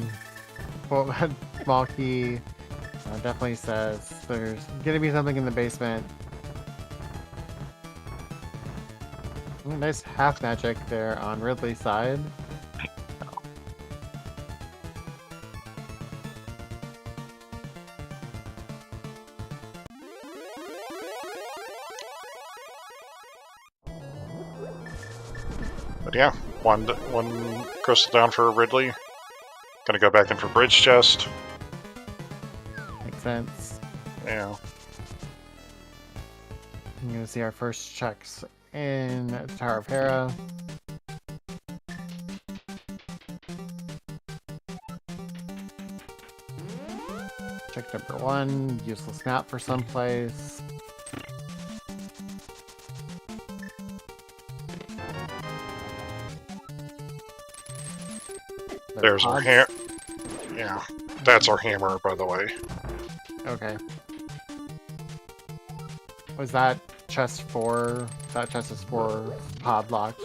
C: Well, that small key definitely says there's gonna be something in the basement. Ooh, nice half magic there on Ridley's side.
B: But yeah, one crystal down for Ridley. Gonna go back in for Bridge Chest.
C: Makes sense.
B: Yeah.
C: I'm gonna see our first checks in the Tower of Hera. Check number 1, useless map for someplace.
B: There's our hammer. Yeah, that's our hammer, by the way.
C: Okay. Was that chest 4? That chest is 4 pod locked.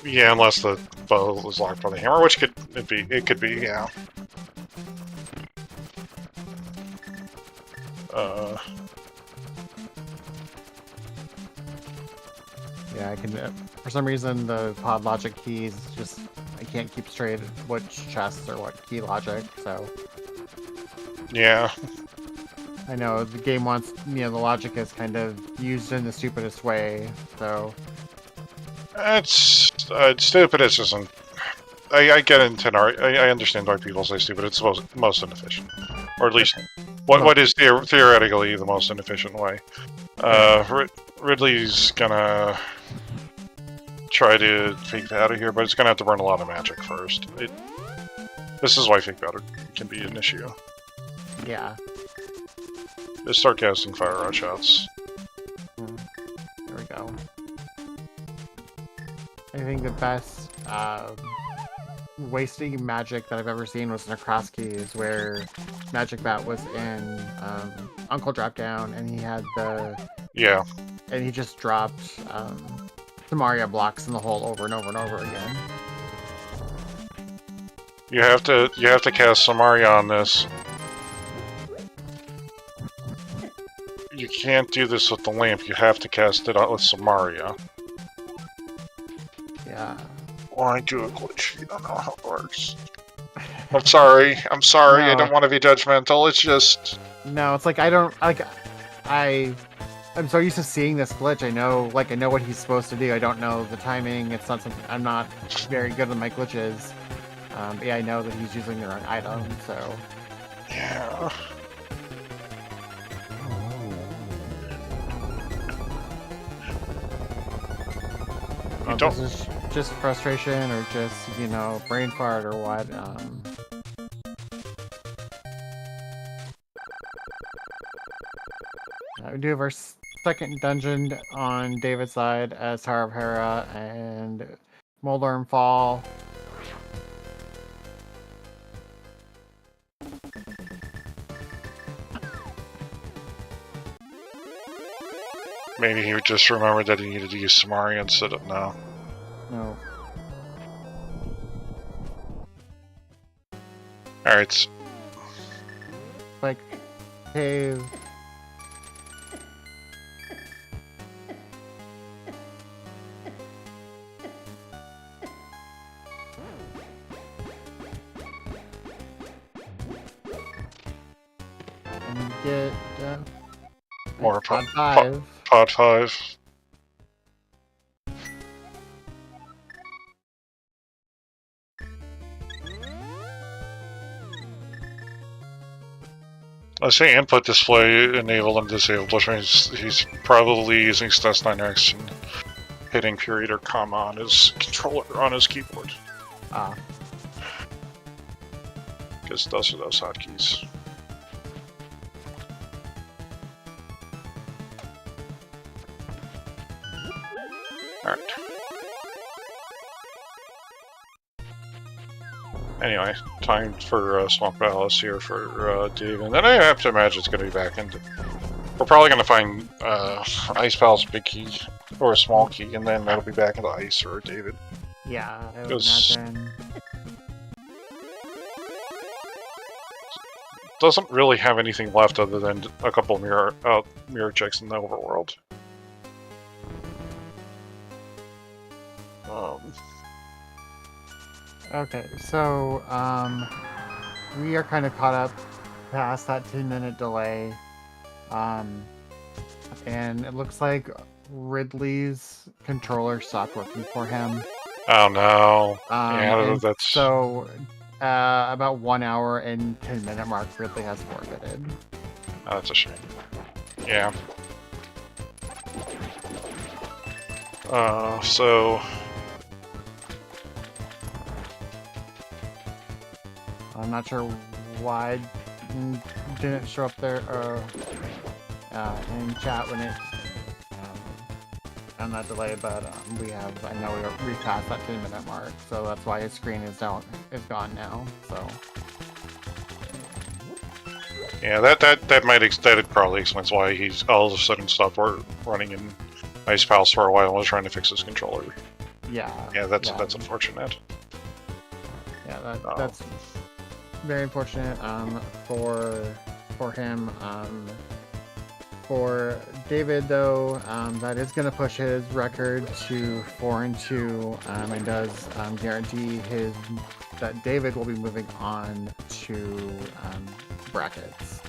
B: Yeah, unless the bow was locked by the hammer, which could it be? It could be, yeah.
C: Yeah, I can. For some reason, the pod logic keys just I can't keep straight which chests or what key logic. So
B: Yeah.
C: I know the game wants the logic is kind of used in the stupidest way. So
B: It's stupid. It's just I get into I understand why people say stupid. It's the most inefficient, or at least what is theoretically the most inefficient way. Ridley's gonna try to fake that out of here, but it's gonna have to burn a lot of magic first. This is why fake powder can be an issue.
C: yeah.
B: Just start casting fire rod shots.
C: There we go. I think the best wasting magic that I've ever seen was Necroski's, where Magic Bat was in Uncle Drop Down, and he had
B: Yeah.
C: and he just dropped Samaria blocks in the hole over and over and over again.
B: You have to cast Samaria on this. You can't do this with the lamp. You have to cast it out with Samaria.
C: Yeah.
B: Why do a glitch? You don't know how it works. I'm sorry. I'm sorry.
C: No.
B: I don't want to be judgmental. It's just.
C: No, it's like I'm so used to seeing this glitch. I know what he's supposed to do. I don't know the timing. It's not something I'm not very good with my glitches. But yeah, I know that he's using the wrong item. So
B: Yeah. You don't.
C: this is just frustration or just brain fart or what. We do have our second dungeon on David's side as Tower of Hera and Moldorm Fall.
B: Maybe he just remembered that he needed to use Samaria instead of no.
C: No.
B: Alright.
C: Like cave. And get
B: More
C: pod 5.
B: Pod 5. I say input display enabled and disabled, which means he's probably using SNES9X and hitting period or comma on his controller, on his keyboard.
C: Ah.
B: Because those are those hotkeys. Alright. Anyway, time for Swamp Palace here for Dave, and then I have to imagine it's going to be back into... We're probably going to find Ice Palace big key, or a small key, and then that'll be back into Ice or David.
C: Yeah, I would
B: Because-
C: imagine.
B: Doesn't really have anything left other than a couple of mirror checks in the overworld.
C: Okay, so we are kind of caught up past that 10-minute delay, and it looks like Ridley's controller stopped working for him.
B: Oh no! Yeah,
C: And
B: that's
C: so about 1 hour and 10-minute mark, Ridley has forfeited.
B: oh, that's a shame. Yeah. So
C: I'm not sure why it didn't show up there in chat when it on that delay, but I know we passed that 10-minute mark, so that's why his screen is gone now. So
B: yeah, that probably explains why he's all of a sudden stopped running in Ice Palace for a while while trying to fix his controller.
C: yeah,
B: That's unfortunate.
C: Yeah, that's very unfortunate for him. For David, though, that is going to push his record to 4-2, and does guarantee that David will be moving on to brackets.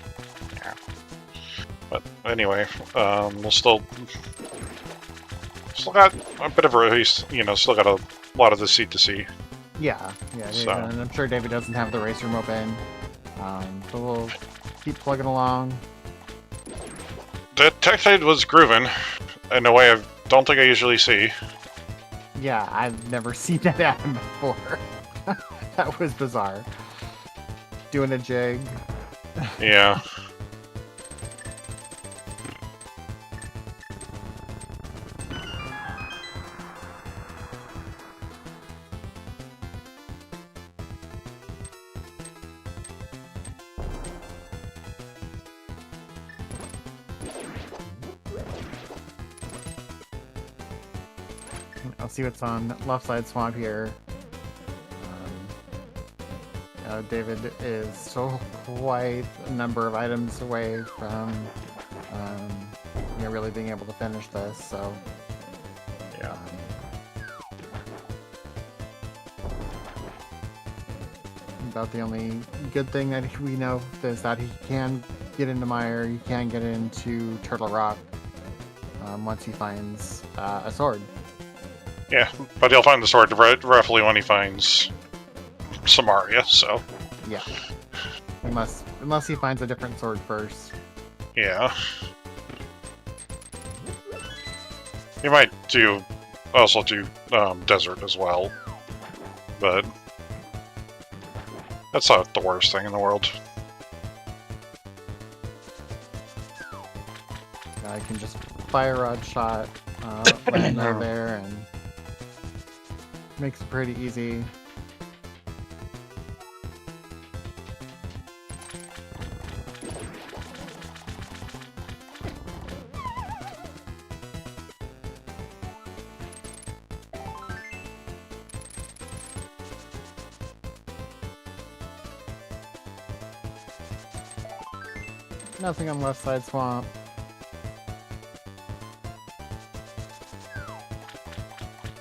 B: Yeah. But anyway, we'll still got a bit of a race, still got a lot of the seat to see.
C: Yeah,
B: So-
C: and I'm sure David doesn't have the race room open, so we'll keep plugging along.
B: The tech side was grooving in a way I don't think I usually see.
C: Yeah, I've never seen that happen before. That was bizarre. Doing a jig.
B: Yeah.
C: I'll see what's on left side swamp here. David is still quite a number of items away from really being able to finish this, so
B: Yeah.
C: about the only good thing that we know is that he can get into Mire, he can get into Turtle Rock once he finds a sword.
B: Yeah, but he'll find the sword roughly when he finds Samaria, so...
C: Yeah. Unless he finds a different sword first.
B: Yeah. He might also do desert as well, but that's not the worst thing in the world.
C: I can just fire rod shot land there and makes it pretty easy. Nothing on left side swamp.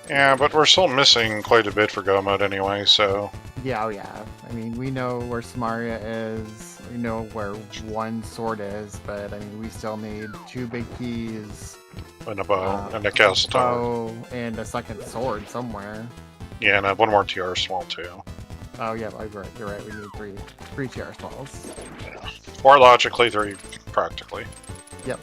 B: Yeah, but we're still missing quite a bit for Go Mode anyway, so...
C: Yeah, oh yeah. I mean, we know where Samaria is, we know where one sword is, but I mean, we still need 2 big keys,
B: And a bow, and a castle tower.
C: bow, and a second sword somewhere.
B: Yeah, and one more TR small too.
C: Oh yeah, you're right. We need three TR smalls.
B: Yeah. 4 logically, 3 practically.
C: Yep.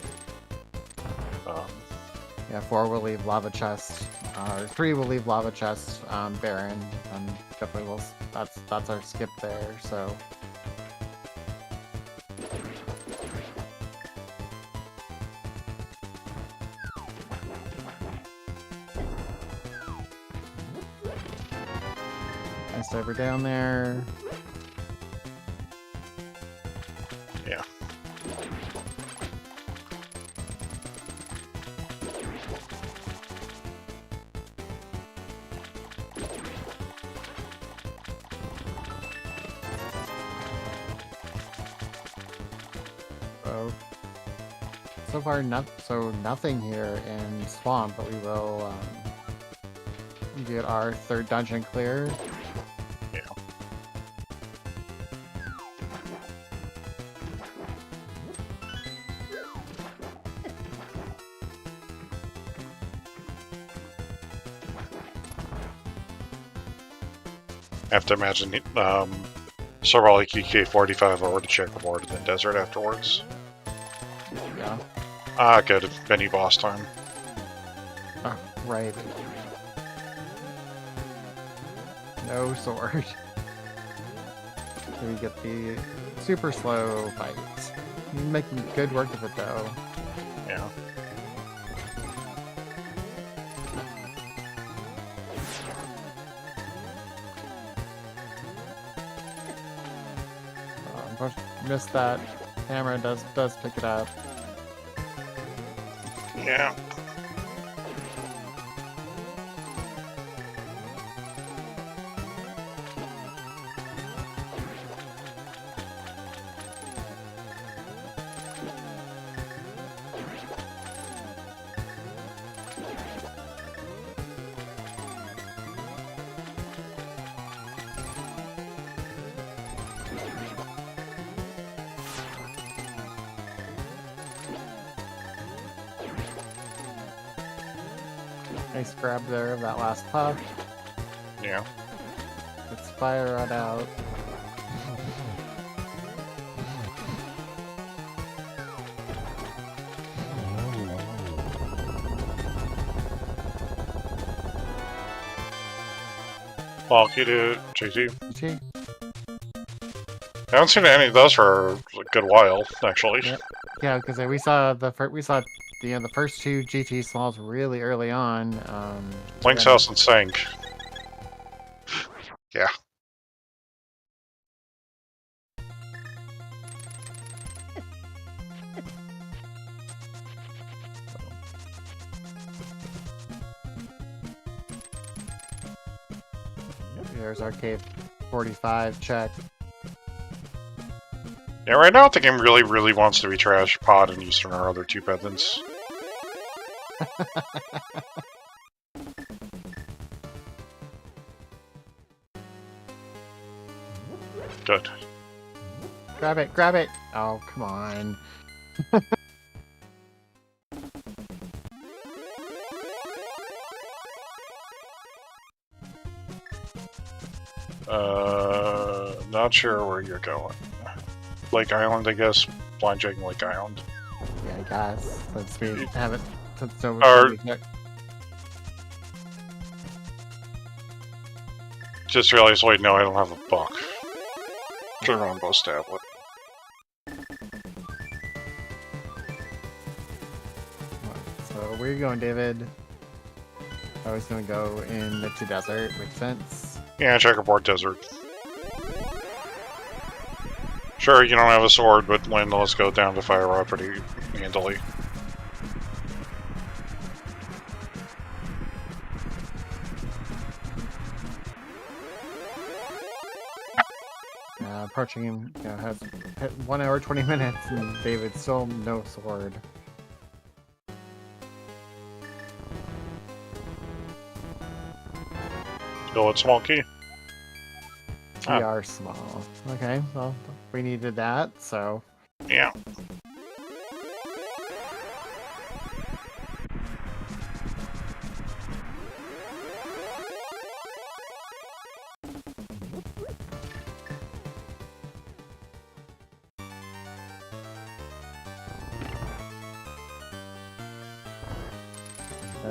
C: Yeah, 4 will leave lava chest, or 3 will leave lava chest, barren, and definitely will. That's our skip there. So. Nice over down there.
B: Yeah.
C: So far, nothing here in Swamp, but we will get our 3rd dungeon clear.
B: Yeah. I have to imagine several like EK45 over to checkerboard and then desert afterwards.
C: Yeah.
B: Ah, good. Mini boss time.
C: Oh, right. No sword. So we get the super slow fight. You're making good work of it though.
B: Yeah.
C: Missed that. Hammer does pick it up.
B: Yeah.
C: Nice grab there of that last puff.
B: Yeah.
C: Let's fire it out.
B: Well, you do, JT.
C: GT.
B: I haven't seen any of those for a good while, actually.
C: Yep. Yeah, because we saw the first 2 GT smalls really early on.
B: Link's House and Sank. Yeah.
C: There's our cave 45 check.
B: Yeah, right now the game really, really wants to be trash Pod and Eastern our other 2 peasants. Good.
C: Grab it, grab it! Oh, come on.
B: Not sure where you're going. Lake Island, I guess. Blind checking Lake Island.
C: Yeah, I guess. Since we haven't.
B: Just realized, wait, no, I don't have a buck. Turn on both tablet.
C: So where are you going, David? I was gonna go in the desert. Makes sense.
B: Yeah, checkerboard desert. Sure, you don't have a sword, but when let's go down to fire rod pretty handily.
C: Approaching him, has hit 1 hour 20 minutes, and David still no sword.
B: Go with small key.
C: We are small. Okay, well, we needed that, so.
B: Yeah.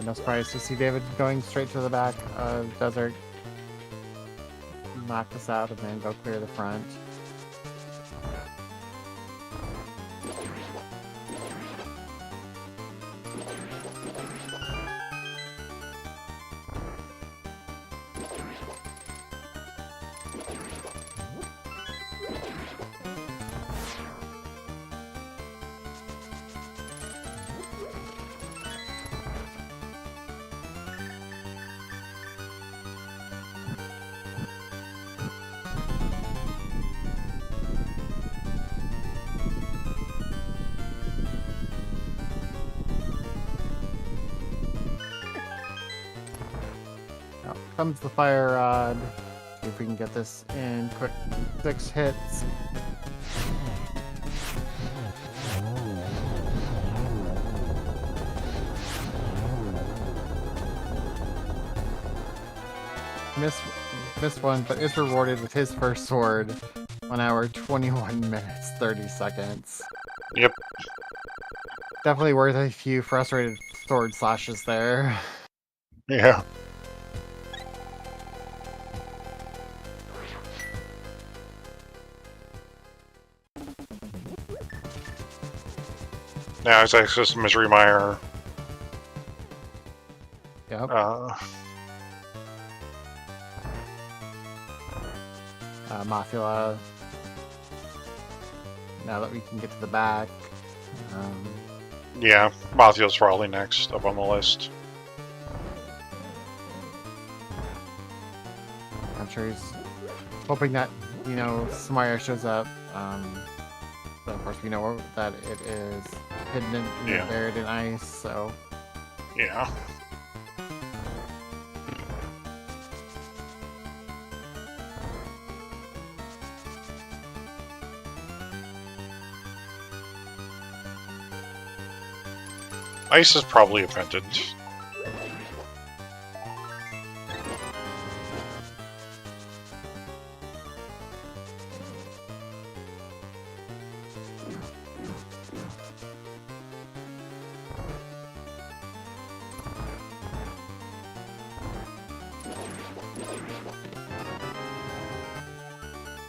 C: No surprise to see David going straight to the back of Desert. Knock this out and then go clear the front. Out comes the fire rod. See if we can get this in quick 6 hits. Missed one, but is rewarded with his first sword. 1 hour, 21 minutes, 30 seconds.
B: Yep.
C: Definitely worth a few frustrated sword slashes there.
B: Yeah. Now it's access to Misery Mire.
C: Yep. Mafia. Now that we can get to the back.
B: Yeah, Mathia's probably next up on the list.
C: I'm sure he's hoping that, Samaria shows up. But of course we know that it is hidden and buried in ice, so...
B: Yeah. Ice is probably a pendant.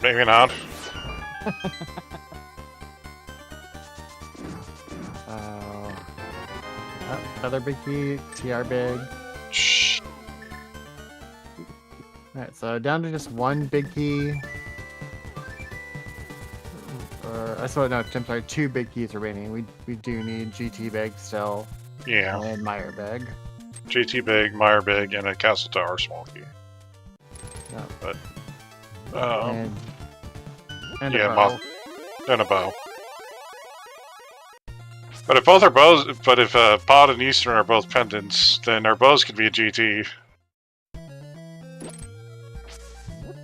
B: Maybe not.
C: Another big key, TR big.
B: Shh.
C: Alright, so down to just one big key. I'm sorry, 2 big keys remaining. We do need GT big still.
B: Yeah.
C: And Meyer big.
B: GT big, Meyer big, and a Castle Tower small key.
C: Yeah.
B: But
C: and
B: yeah,
C: a bow.
B: And a bow. But if both are bows, but if Pod and Eastern are both pendants, then our bows could be a GT.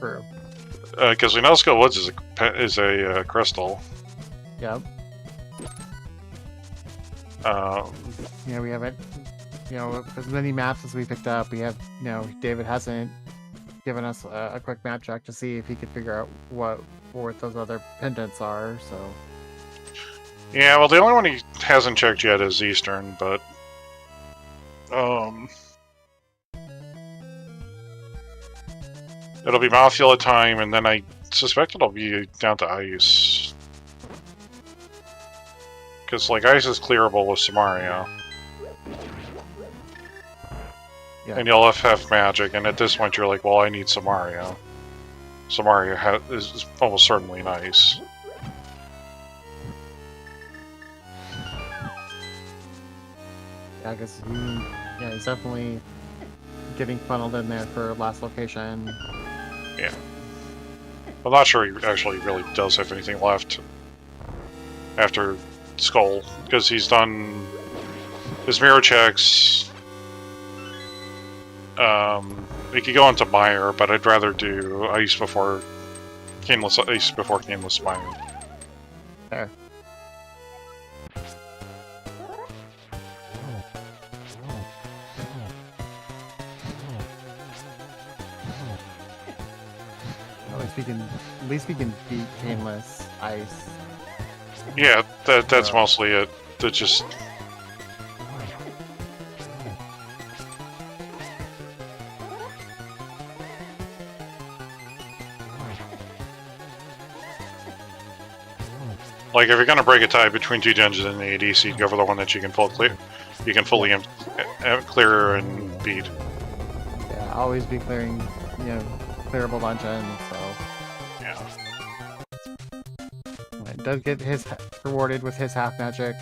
C: True.
B: Because we know Skull Woods is a crystal.
C: Yep. Yeah, we haven't. As many maps as we picked up, we have. David hasn't given us a quick map check to see if he could figure out what those other pendants are. So.
B: Yeah, well, the only one he hasn't checked yet is Eastern, but it'll be mouthfeel at time, and then I suspect it'll be down to ice. Because, ice is clearable with Samaria.
C: Yeah.
B: And you'll have magic, and at this point you're like, well, I need Samaria. Samaria is almost certainly nice.
C: Yeah, because he's definitely getting funneled in there for last location.
B: Yeah. I'm not sure he actually really does have anything left after Skull, because he's done his mirror checks. He could go into Mire, but I'd rather do Ice before Caneless Mire.
C: There. At least we can beat Caneless Ice.
B: Yeah, that's mostly it. That just Like, if you're gonna break a tie between two dungeons in the ADC, go for the one that you can clear. You can fully clear and beat.
C: Yeah, always be clearing, clearable dungeons. So
B: Yeah.
C: it does get rewarded with his half magic,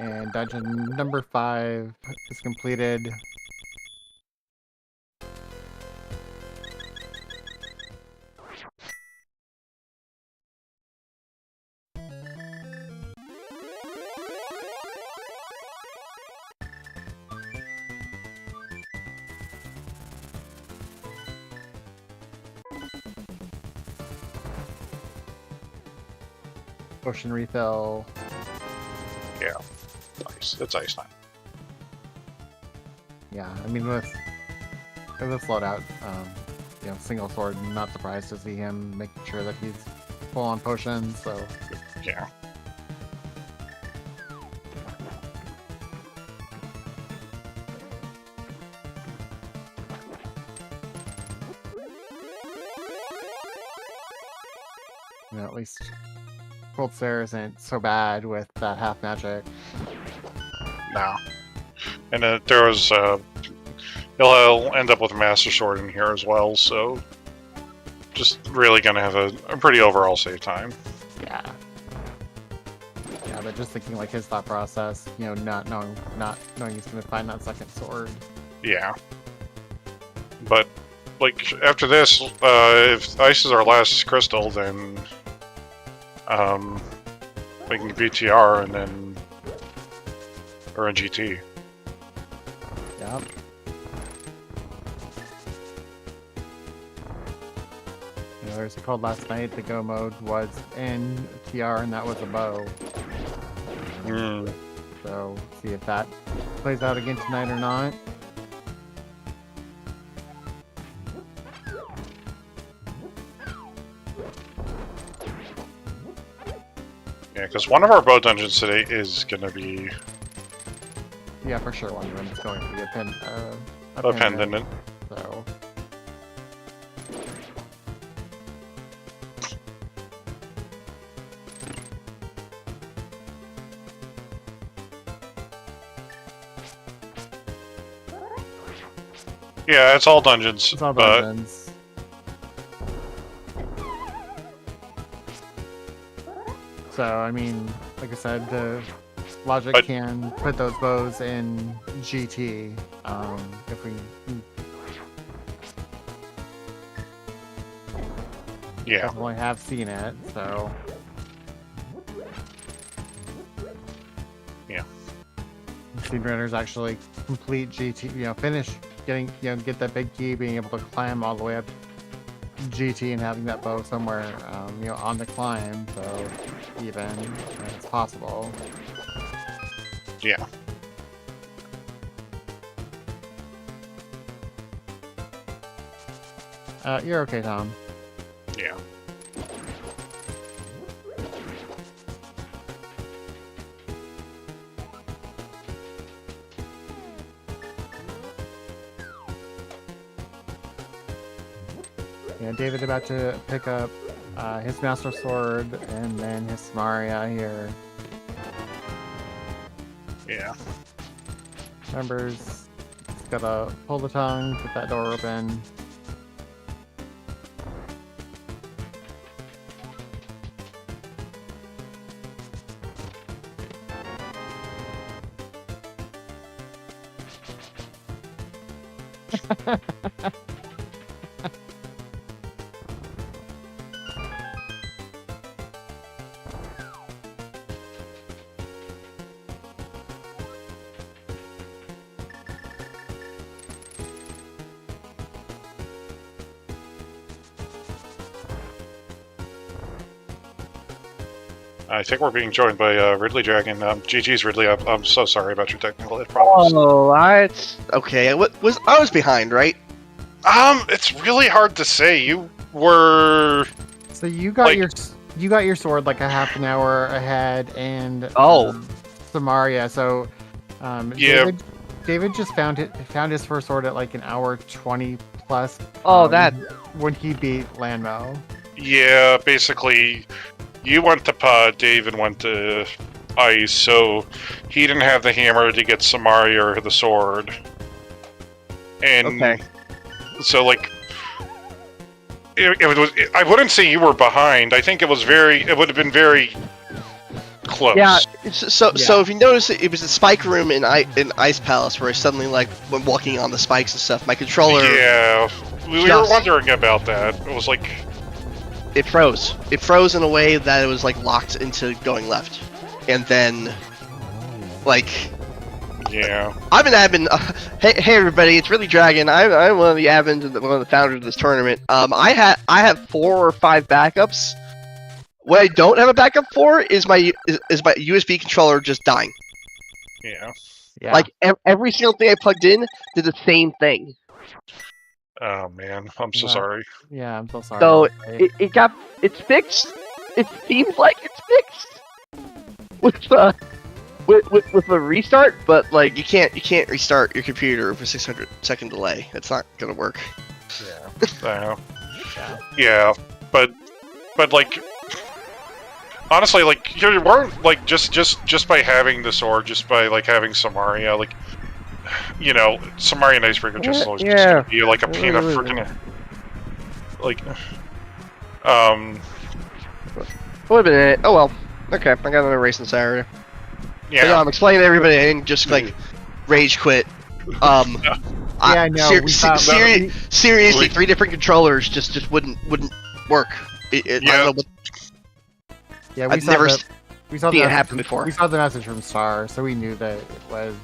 C: and dungeon number 5 is completed. Potion refill.
B: Yeah. Nice. It's ice time.
C: Yeah, I mean with this loadout, single sword, I'm not surprised to see him making sure that he's full on potions. So
B: Yeah.
C: at least Cold Stare isn't so bad with that half magic.
B: No. And there was, he'll end up with a Master Sword in here as well, so just really gonna have a pretty overall save time.
C: Yeah. Yeah, but just thinking like his thought process, not knowing he's gonna find that second sword.
B: Yeah. But, like, after this, if Ice is our last crystal, then we can BTR and then or a GT.
C: Yep. There's a called last night. The go mode was in TR, and that was a bow. So see if that plays out again tonight or not.
B: Yeah, because one of our bow dungeons today is gonna be
C: Yeah, for sure. One of them is going to be a
B: pendant.
C: So.
B: Yeah, it's all dungeons.
C: It's all dungeons. So, I mean, like I said, the Logic can put those bows in GT, if we...
B: Yeah.
C: Definitely have seen it, so...
B: Yeah.
C: Speedrunners actually complete GT, finish getting, get that big key, being able to climb all the way up GT and having that bow somewhere, on the climb, so even it's possible.
B: Yeah.
C: You're okay, Tom.
B: Yeah.
C: Yeah, David about to pick up his Master Sword and then his Samaria here.
B: Yeah.
C: Members, just gotta pull the tongue, get that door open.
B: I think we're being joined by RidleyDragon. GG's Ridley. I'm so sorry about your technical problems.
D: Oh, it's okay. I was behind, right?
B: It's really hard to say. You were.
C: So you got your sword like a half an hour ahead, and Samaria. So
B: yeah.
C: David just found his first sword at like an hour 20 plus.
D: Oh,
C: when he beat Landmo.
B: Yeah, basically, you went to Pod, David went to Ice, so he didn't have the hammer to get Samaria or the sword. And
D: Okay.
B: so, like, it was. I wouldn't say you were behind. I think it was it would have been very close.
D: Yeah. So if you notice, it was the spike room in Ice Palace where I suddenly like when walking on the spikes and stuff. My controller.
B: Yeah. We were wondering about that. It was like
D: It froze. It froze in a way that it was like locked into going left, and then like.
B: Yeah.
D: I'm an admin. Hey everybody, it's RidleyDragon. I'm one of the admins and one of the founders of this tournament. I have 4 or 5 backups. What I don't have a backup for is my USB controller just dying.
B: Yeah.
C: Yeah.
D: Like every single thing I plugged in did the same thing.
B: Oh man, I'm so
C: Yeah.
B: sorry.
C: Yeah, I'm so sorry.
D: So
C: Right.
D: it's fixed. It seems like it's fixed with a restart, but like you can't restart your computer with a 600-second delay. It's not gonna work.
B: Yeah. Yeah, but like honestly, like you weren't like just by having the sword, just by like having Samaria, like Samaria and Icebreaker just always just gonna be like a pain of freaking like
D: Would have been it. Oh well. Okay, I got another race on Saturday.
B: yeah.
D: So, I'm explaining to everybody. I didn't just like rage quit.
C: Yeah, no, we thought-
D: seriously, 3 different controllers just wouldn't work. I don't know what,
C: Yeah,
D: I've never
C: we saw
D: seen it
C: the
D: happen before.
C: We saw the message from Star, so we knew that it was,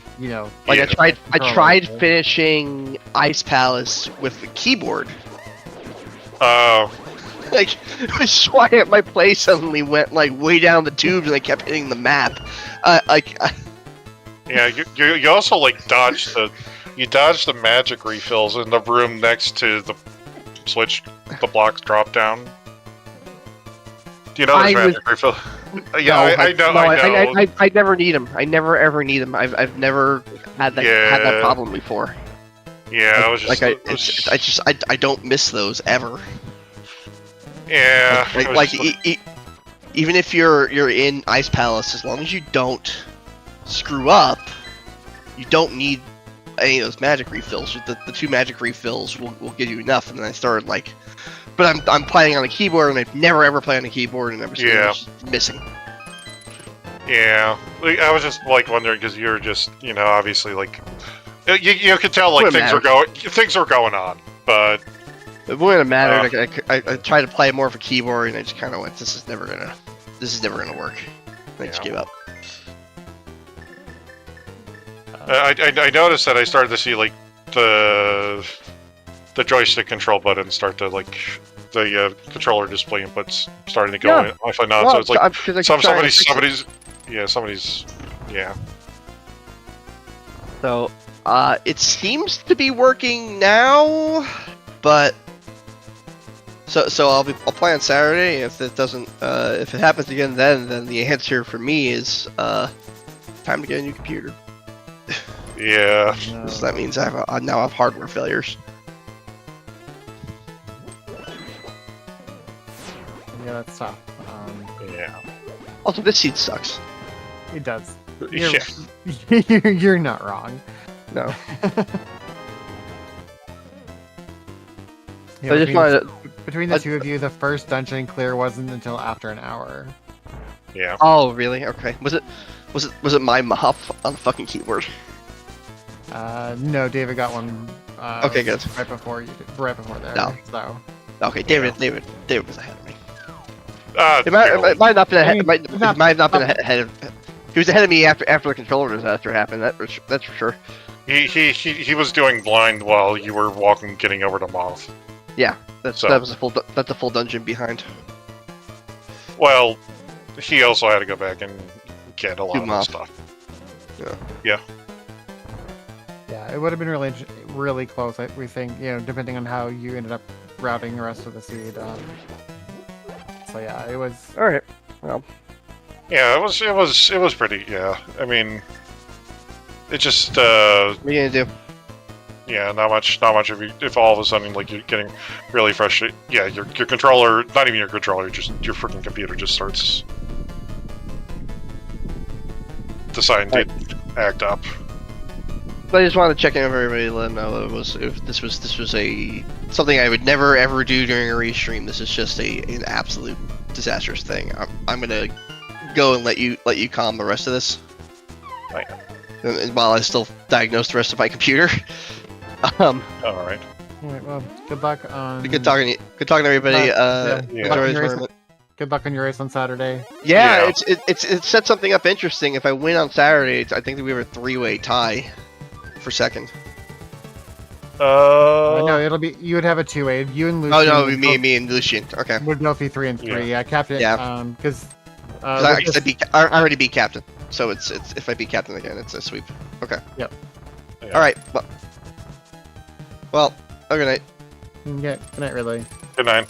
D: Like
B: Yeah.
D: I tried
C: Controller.
D: finishing Ice Palace with the keyboard.
B: Oh.
D: Like, which is why my play suddenly went like way down the tubes and I kept hitting the map.
B: Yeah, you also like dodged the magic refills in the room next to the switch, the blocks drop down. Do you know there's magic refill? Yeah, I know.
D: I never need them. I never ever need them. I've never had that problem before.
B: Yeah, I was just
D: Like I don't miss those ever.
B: yeah.
D: Even if you're in Ice Palace, as long as you don't screw up, you don't need any of those magic refills. The 2 magic refills will give you enough. And then I started like, but I'm playing on a keyboard and I've never ever played on a keyboard and never seen it missing.
B: Yeah, like, I was just like wondering because you're just obviously like you could tell like things were going on, but
D: It wouldn't have mattered. I tried to play more of a keyboard and I just kind of went, this is never gonna work. And I just gave up.
B: I noticed that I started to see like the joystick control button start to like the controller display inputs starting to go off and on. So it's like somebody's yeah.
D: So it seems to be working now, but so I'll play on Saturday. If it doesn't, if it happens again, then the answer for me is time to get a new computer.
B: Yeah.
D: So that means I now have hardware failures.
C: Yeah, that's tough.
B: Yeah.
D: Also, this seat sucks.
C: It does.
B: Yeah.
C: You're not wrong.
D: No.
C: Yeah,
D: I just wanted to.
C: between the 2 of you, the first dungeon clear wasn't until after an hour.
B: Yeah.
D: Oh, really? Okay. Was it my muff on the fucking keyboard?
C: No, David got one.
D: Okay, good.
C: Right before there.
D: No.
C: So.
D: Okay, David was ahead of me. It
B: Barely.
D: might not been ahead.
C: I mean,
D: It might not been ahead of. He was ahead of me after the controller disaster happened. That's for sure.
B: He was doing blind while you were getting over to Moth.
D: Yeah, that's a full dungeon behind.
B: Well, he also had to go back and get a lot
D: Do
B: of
D: Moth.
B: stuff.
C: Yeah, it would have been really close. We think, depending on how you ended up routing the rest of the seed. So yeah, it was.
D: All right. Well,
B: Yeah, it was pretty. Yeah, I mean, it just
D: what are you gonna do?
B: Yeah, not much if all of a sudden like you're getting really frustrated. Yeah, your controller, not even your controller, just your freaking computer just starts deciding to act up.
D: But I just wanted to check in with everybody, let them know if this was something I would never ever do during a restream. This is just an absolute disastrous thing. I'm gonna go and let you calm the rest of this.
B: Right.
D: And while I still diagnose the rest of my computer.
B: All right.
C: Alright, well, good luck on...
D: Good talking to you. Good talking to everybody.
C: Yeah.
D: Enjoy the tournament.
C: Good luck on your race on Saturday.
D: Yeah, it set something up interesting. If I win on Saturday, I think that we have a 3-way tie for second.
C: No, it'll be... You would have a 2-way. You and Lucian...
D: Oh, no, it'd be me and Lucian. Okay.
C: Would both be 3 and 3. Yeah, Captain...
D: Yeah.
C: Because...
D: I already beat Captain. So it's if I beat Captain again, it's a sweep. Okay.
C: Yep.
B: Yeah.
D: Alright, well, good night.
C: Yeah, good night, Ridley.
B: Good night.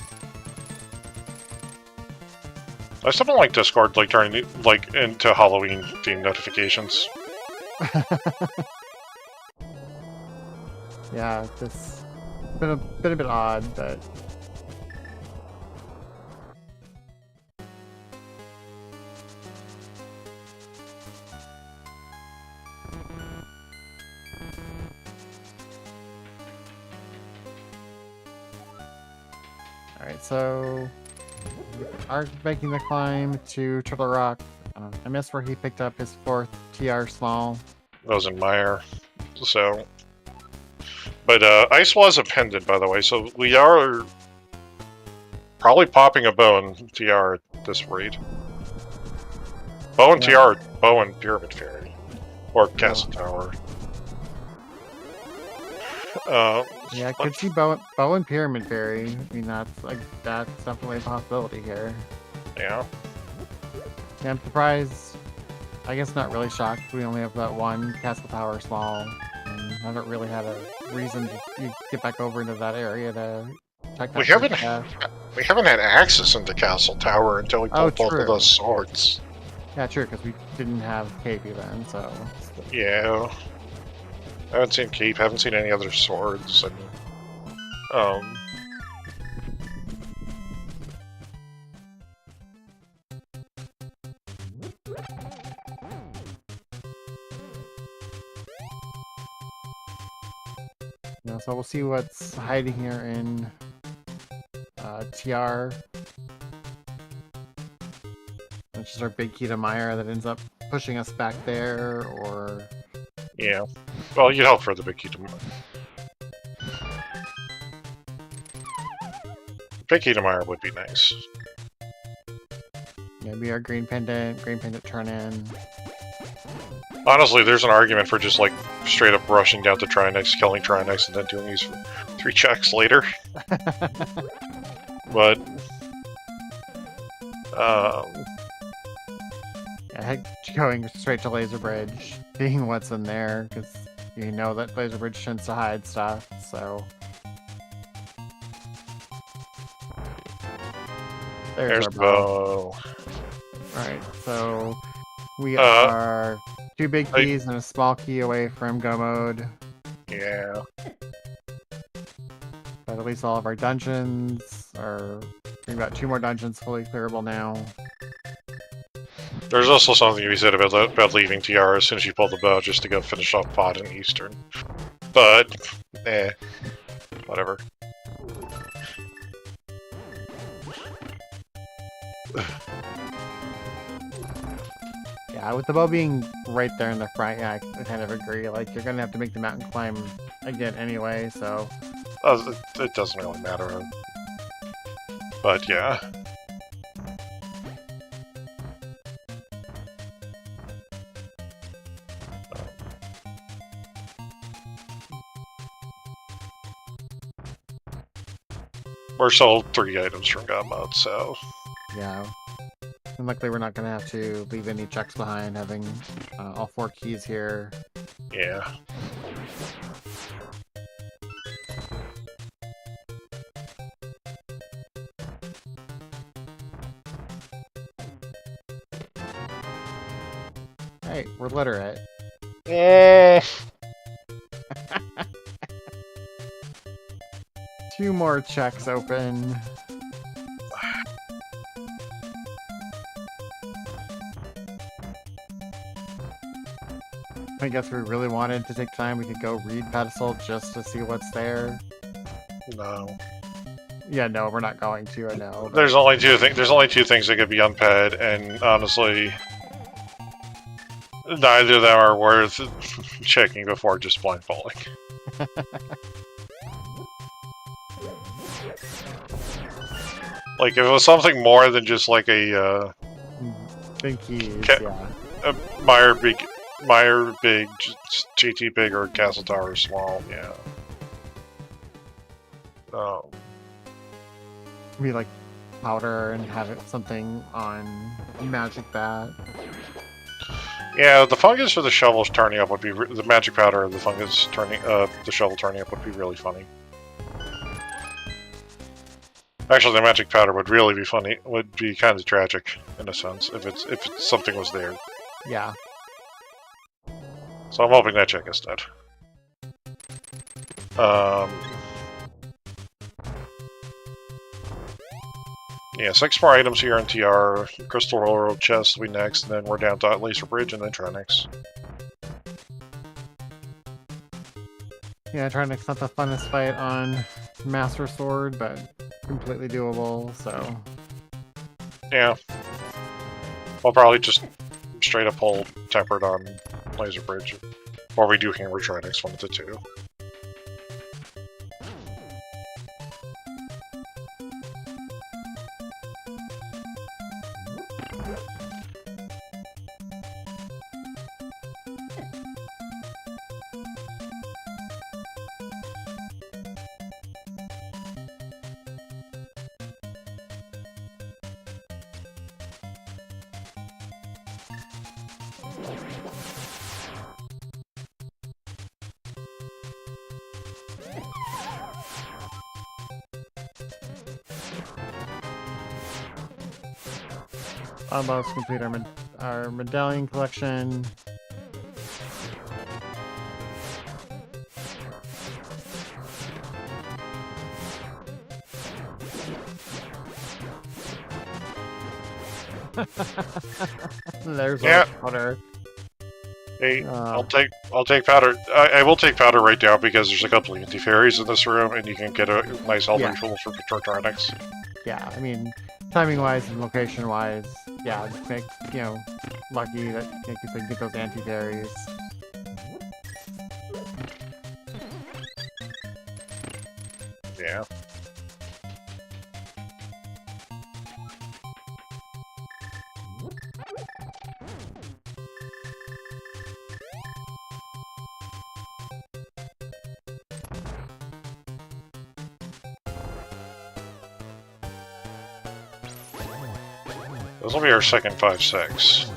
B: I still don't like Discord like turning like into Halloween theme notifications.
C: Yeah, this been a bit odd, but alright, so we are making the climb to Turtle Rock. I missed where he picked up his 4th TR small.
B: That was in Meyer. So, but Ice was appended, by the way, so we are probably popping a bow and TR at this rate. Bow and TR, bow and Pyramid Fairy, or Castle Tower.
C: Yeah, I could see bow and Pyramid Fairy. I mean, that's definitely a possibility here.
B: Yeah.
C: Yeah, I'm surprised. I guess not really shocked. We only have that one Castle Tower small, and haven't really had a reason to get back over into that area to check that.
B: We haven't had access into Castle Tower until we pulled both of those swords.
C: Yeah, true, because we didn't have Cape then, so...
B: Yeah. I haven't seen Cape, haven't seen any other swords, and...
C: Yeah, so we'll see what's hiding here in TR. Which is our big key to Meyer that ends up pushing us back there, or...
B: Yeah. Well, you'd hope for the big key to Meyer. Big key to Meyer would be nice.
C: Maybe our green pendant turn in.
B: Honestly, there's an argument for just, like, straight up rushing down to Trinex, killing Trinex, and then doing these 3 checks later. But...
C: Yeah, going straight to Laser Bridge, seeing what's in there, because you know that Laser Bridge tends to hide stuff, so... There's our bow. Alright, so we are 2 big keys and a small key away from Go Mode.
B: Yeah.
C: But at least all of our dungeons are... We've got 2 more dungeons fully clearable now.
B: There's also something to be said about leaving TR as soon as you pull the bow just to go finish off Pod in Eastern. But, whatever.
C: Yeah, with the bow being right there in the front, yeah, I kind of agree. Like, you're gonna have to make the mountain climb again anyway, so...
B: It doesn't really matter. But, yeah. We're still 3 items from God Mode, so...
C: Yeah. And luckily we're not going to have to leave any checks behind, having all 4 keys here.
B: Yeah.
C: Hey, we're literate. 2 more checks open. I guess we really wanted to take time. We could go read Pedestal just to see what's there.
B: No.
C: Yeah, no, we're not going to. I know. But...
B: There's only two things. There's only two things that could be unped, and honestly, neither of them are worth checking before just blindfolding. Like, if it was something more than just like a
C: Big keys, yeah.
B: a Meyer big, GT big, or Castle Tower small, yeah.
C: We like powder and have it something on Magic Bat.
B: Yeah, the fungus or the shovels turning up would be the magic powder or the fungus turning the shovel turning up would be really funny. Actually, the magic powder would really be funny. Would be kind of tragic in a sense if something was there.
C: Yeah.
B: So I'm hoping that check is dead. Yeah, 6 more items here in TR. Crystal Roller Chest will be next, and then we're down to Laser Bridge and then Trinix.
C: Yeah, Trinix not the funnest fight on Master Sword, but completely doable, so...
B: Yeah. I'll probably just straight up hold Tempered on Laser Bridge. Or we do Hammer Trinix, one of the two.
C: Almost complete our medallion collection. There's our powder.
B: Hey, I'll take powder. I will take powder right now because there's a couple of anti-fairies in this room, and you can get a nice health refill for Trinix.
C: Yeah, I mean, timing-wise and location-wise, yeah, make, you know, lucky that you can get those anti-fairies.
B: Yeah. This will be our second 5-6.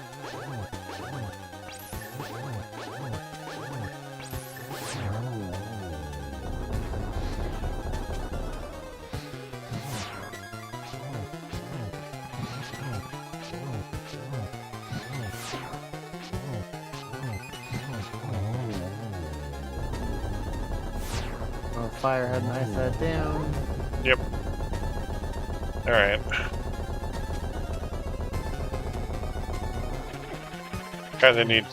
C: Oh, Firehead and Ice Head down.
B: Yep. Alright. Kinda need...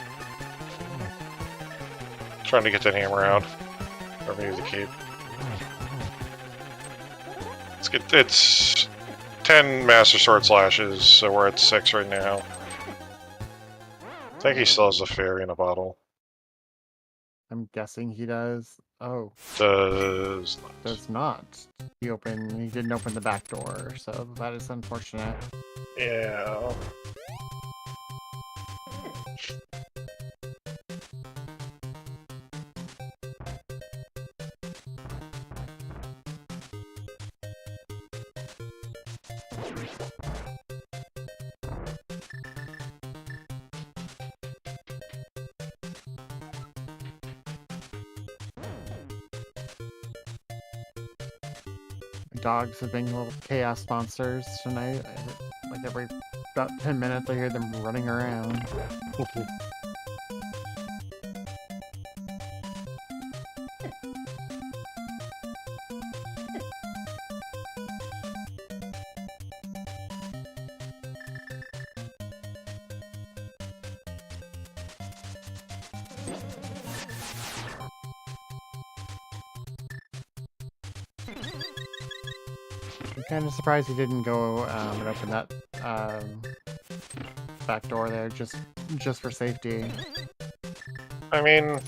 B: Trying to get that hammer out. Or maybe the cape. It's 10 Master Sword Slashes, so we're at 6 right now. I think he still has a fairy in a bottle.
C: I'm guessing he does. Oh.
B: Does
C: not. He didn't open the back door, so that is unfortunate.
B: Yeah.
C: Dogs have been little chaos monsters tonight. Like every about 10 minutes I hear them running around. Kind of surprised he didn't go and open that back door there just for safety.
B: I mean,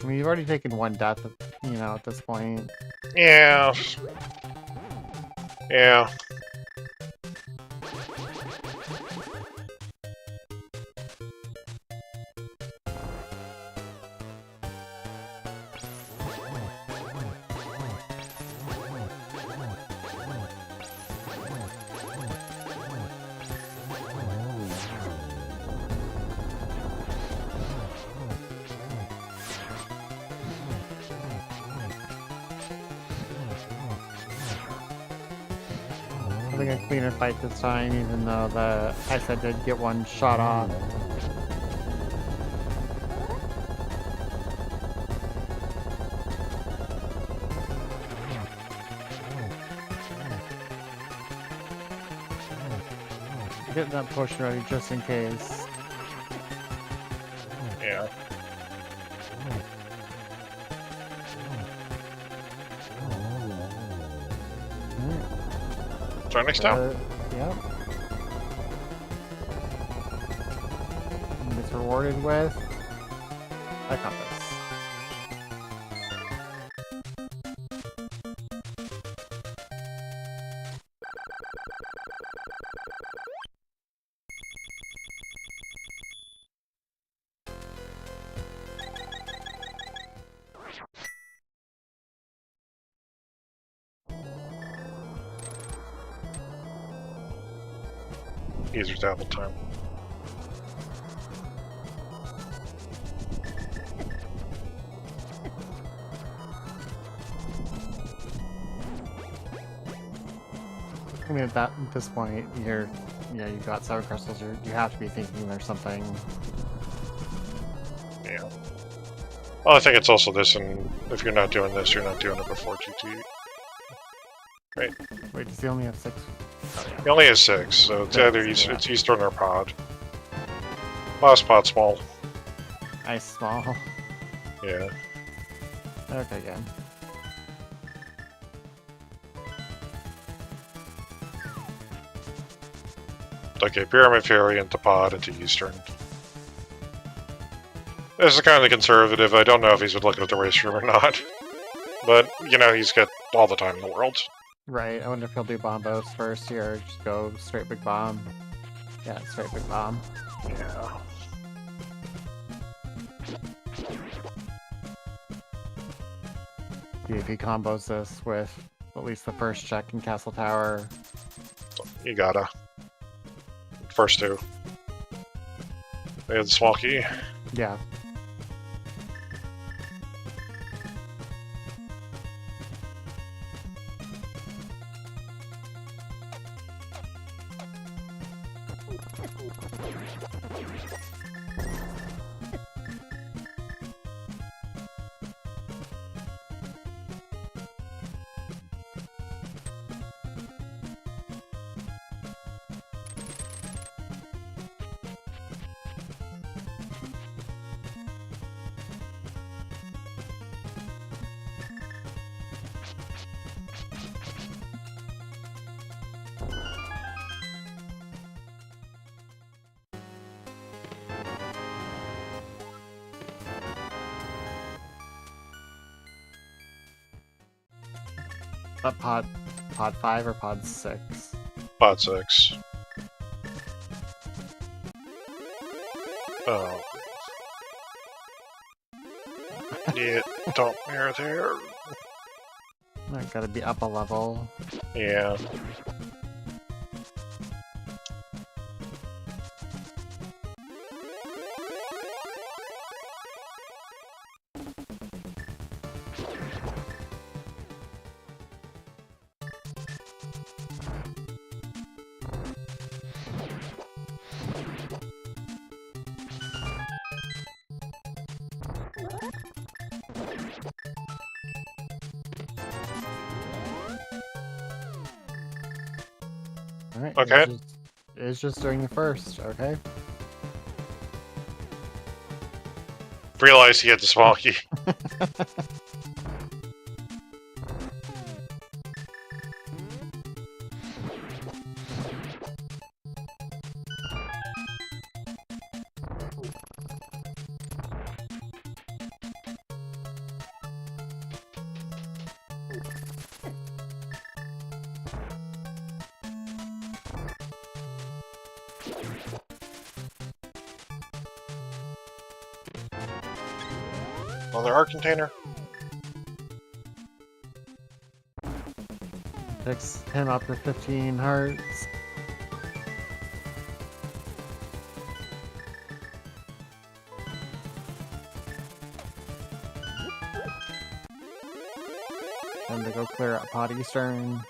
C: I mean, you've already taken one death, you know, at this point.
B: yeah. Yeah.
C: I think a cleaner fight this time, even though the ice head did get one shot off. Getting that potion ready just in case.
B: Yeah. Try next time.
C: Yep. And gets rewarded with a compass.
B: Easier travel time.
C: I mean, at this point, you've got 7 crystals. You have to be thinking there's something.
B: Yeah. Well, I think it's also this, and if you're not doing this, you're not doing it before GT. Right.
C: Wait, does he only have 6? Oh, yeah.
B: He only has 6, so it's either it's Eastern or Pod. Last Pod small.
C: Ice small.
B: Yeah.
C: Okay, good.
B: Okay, Pyramid Fairy into Pod into Eastern. This is kind of conservative. I don't know if he's been looking at the race room or not. But, you know, he's got all the time in the world.
C: Right, I wonder if he'll do bombos first here, or just go straight big bomb. Yeah, straight big bomb.
B: Yeah.
C: See if he combos this with at least the first check in Castle Tower.
B: You gotta. First 2. They have the small key.
C: Yeah. But pod 5 or pod 6?
B: Pod 6. Oh. Yeah, don't mirror there.
C: I gotta be up a level.
B: Yeah.
C: Alright.
B: Okay.
C: It's just doing the first, okay?
B: Realized he had the small key. Another art container.
C: Takes him up to 15 hearts. Time to go clear out Potty Stern.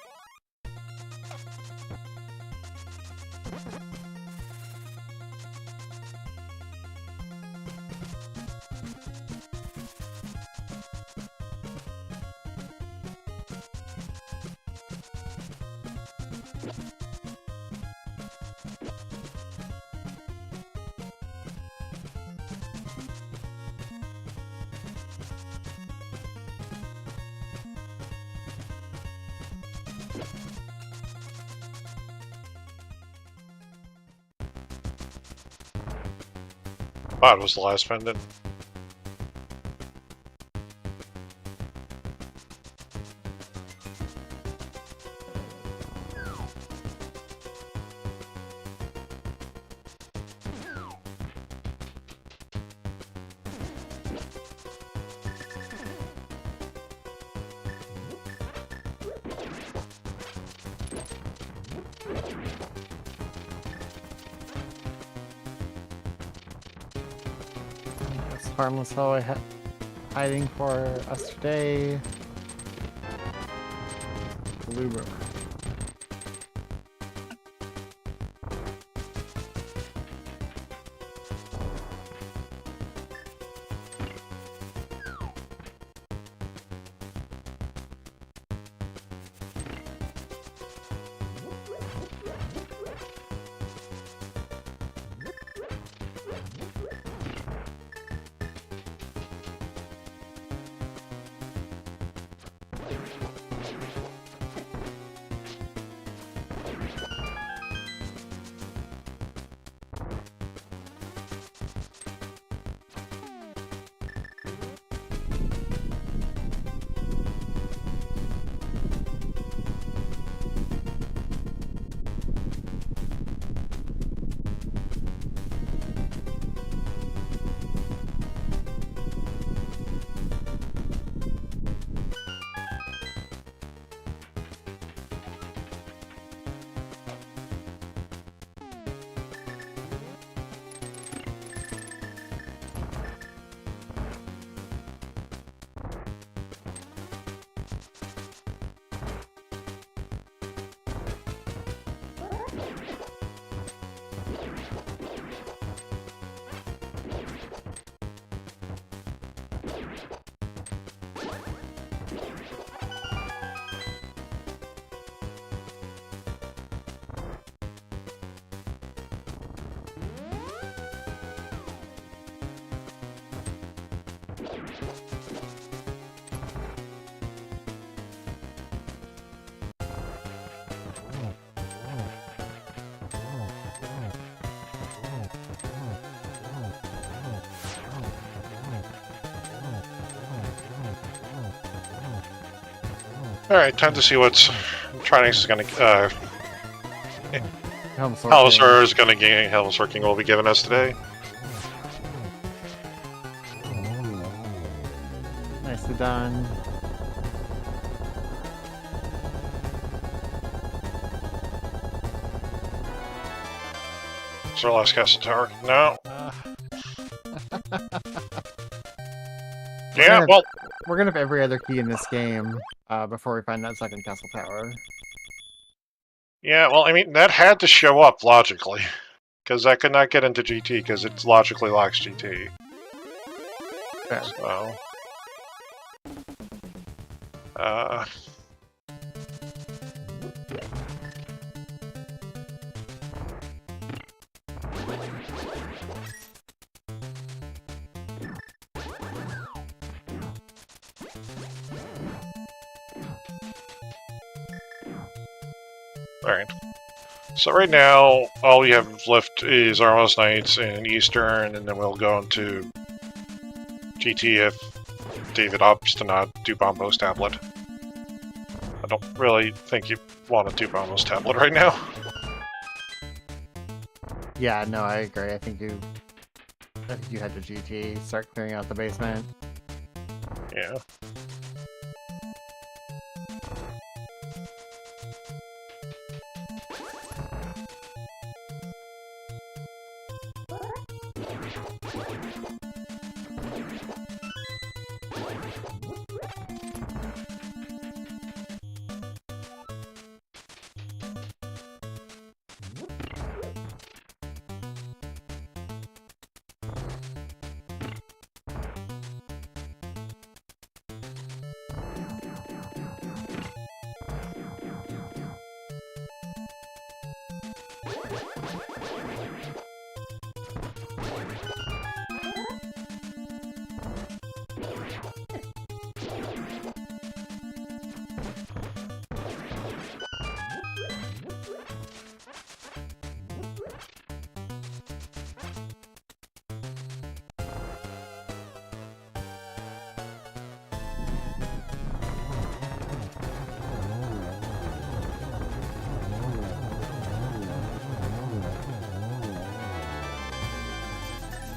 B: Bod was the last pendant.
C: Harmless fellow hiding for us today. Blue room.
B: Alright, time to see what Trinix is gonna
C: Helmsor
B: Helmsor is gonna gain Helmsor King will be giving us today.
C: Nicely done.
B: Is our last castle tower? No. Yeah, well,
C: We're gonna have every other key in this game before we find that second castle tower.
B: yeah, well, I mean, that had to show up logically. Because I could not get into GT because it logically locks GT.
C: Fair.
B: So. Alright. So right now, all we have left is Armless Knights and Eastern, and then we'll go into GT if David opts to not do Bombo's tablet. I don't really think you want to do Bombo's tablet right now.
C: Yeah, no, I agree. I think you head to GT, start clearing out the basement.
B: Yeah.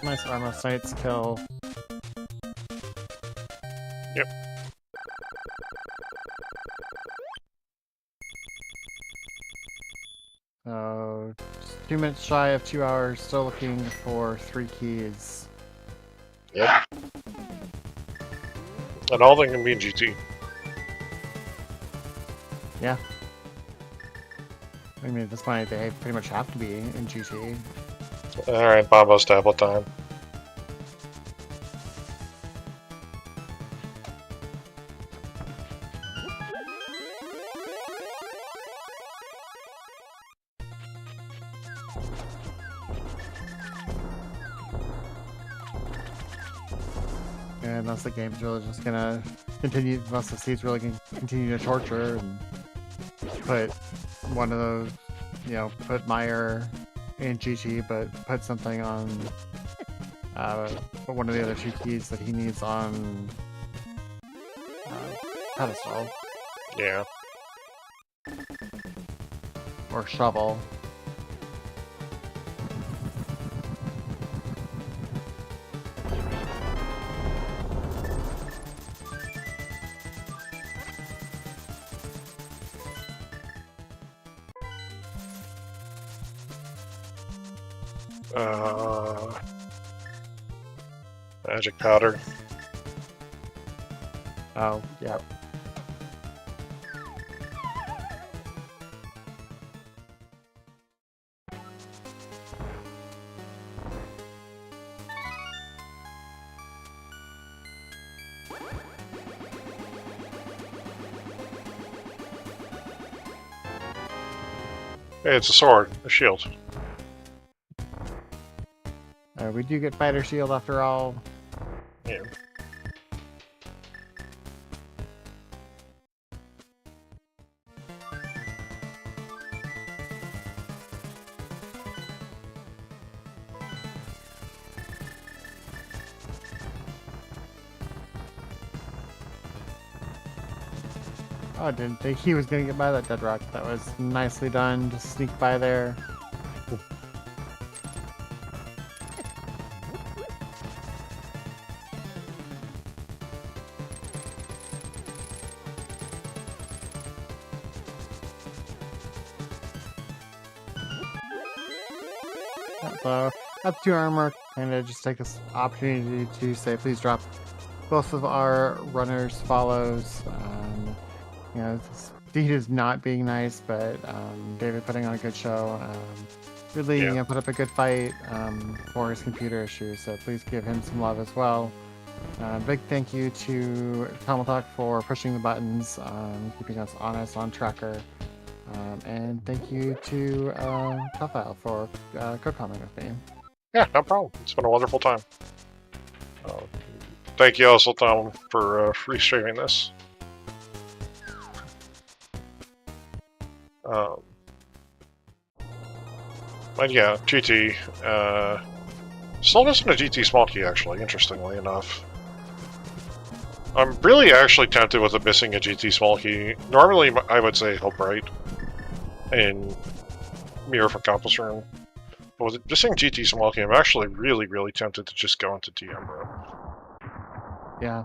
C: Nice Armor Sights kill.
B: Yep.
C: So, just 2 minutes shy of 2 hours, still looking for 3 keys.
B: Yep. And all of them can be in GT.
C: Yeah. I mean, at this point, they pretty much have to be in GT.
B: Alright, Bombo's tablet time.
C: And that's the game's really just gonna continue, unless the seed's really gonna continue to torture and put one of those, you know, put Meyer in GT, but put something on, put one of the other 2 keys that he needs on pedestal
B: Yeah.
C: or shovel.
B: Magic powder.
C: Oh, yeah.
B: Hey, it's a sword, a shield.
C: We do get fighter shield after all.
B: Yeah.
C: Oh, I didn't think he was gonna get by that dead rock. That was nicely done. Just sneak by there. So, up to armor, kind of just take this opportunity to say, please drop both of our runners' follows. You know, Steve is not being nice, but David putting on a good show. Really,
B: Yeah.
C: you know, put up a good fight for his computer issues. So please give him some love as well. Big thank you to Tomaltalk for pushing the buttons, keeping us honest on tracker. And thank you to Tufile for co-commenting with me.
B: Yeah, no problem. It's been a wonderful time. Thank you also, Tom, for restreaming this. But yeah, GT. Still missing a GT small key, actually, interestingly enough. I'm really actually tempted with it missing a GT small key. Normally, I would say Hope Right in Mirror for Compass Room. But with it missing GT small key, I'm actually really tempted to just go into TM, bro.
C: Yeah.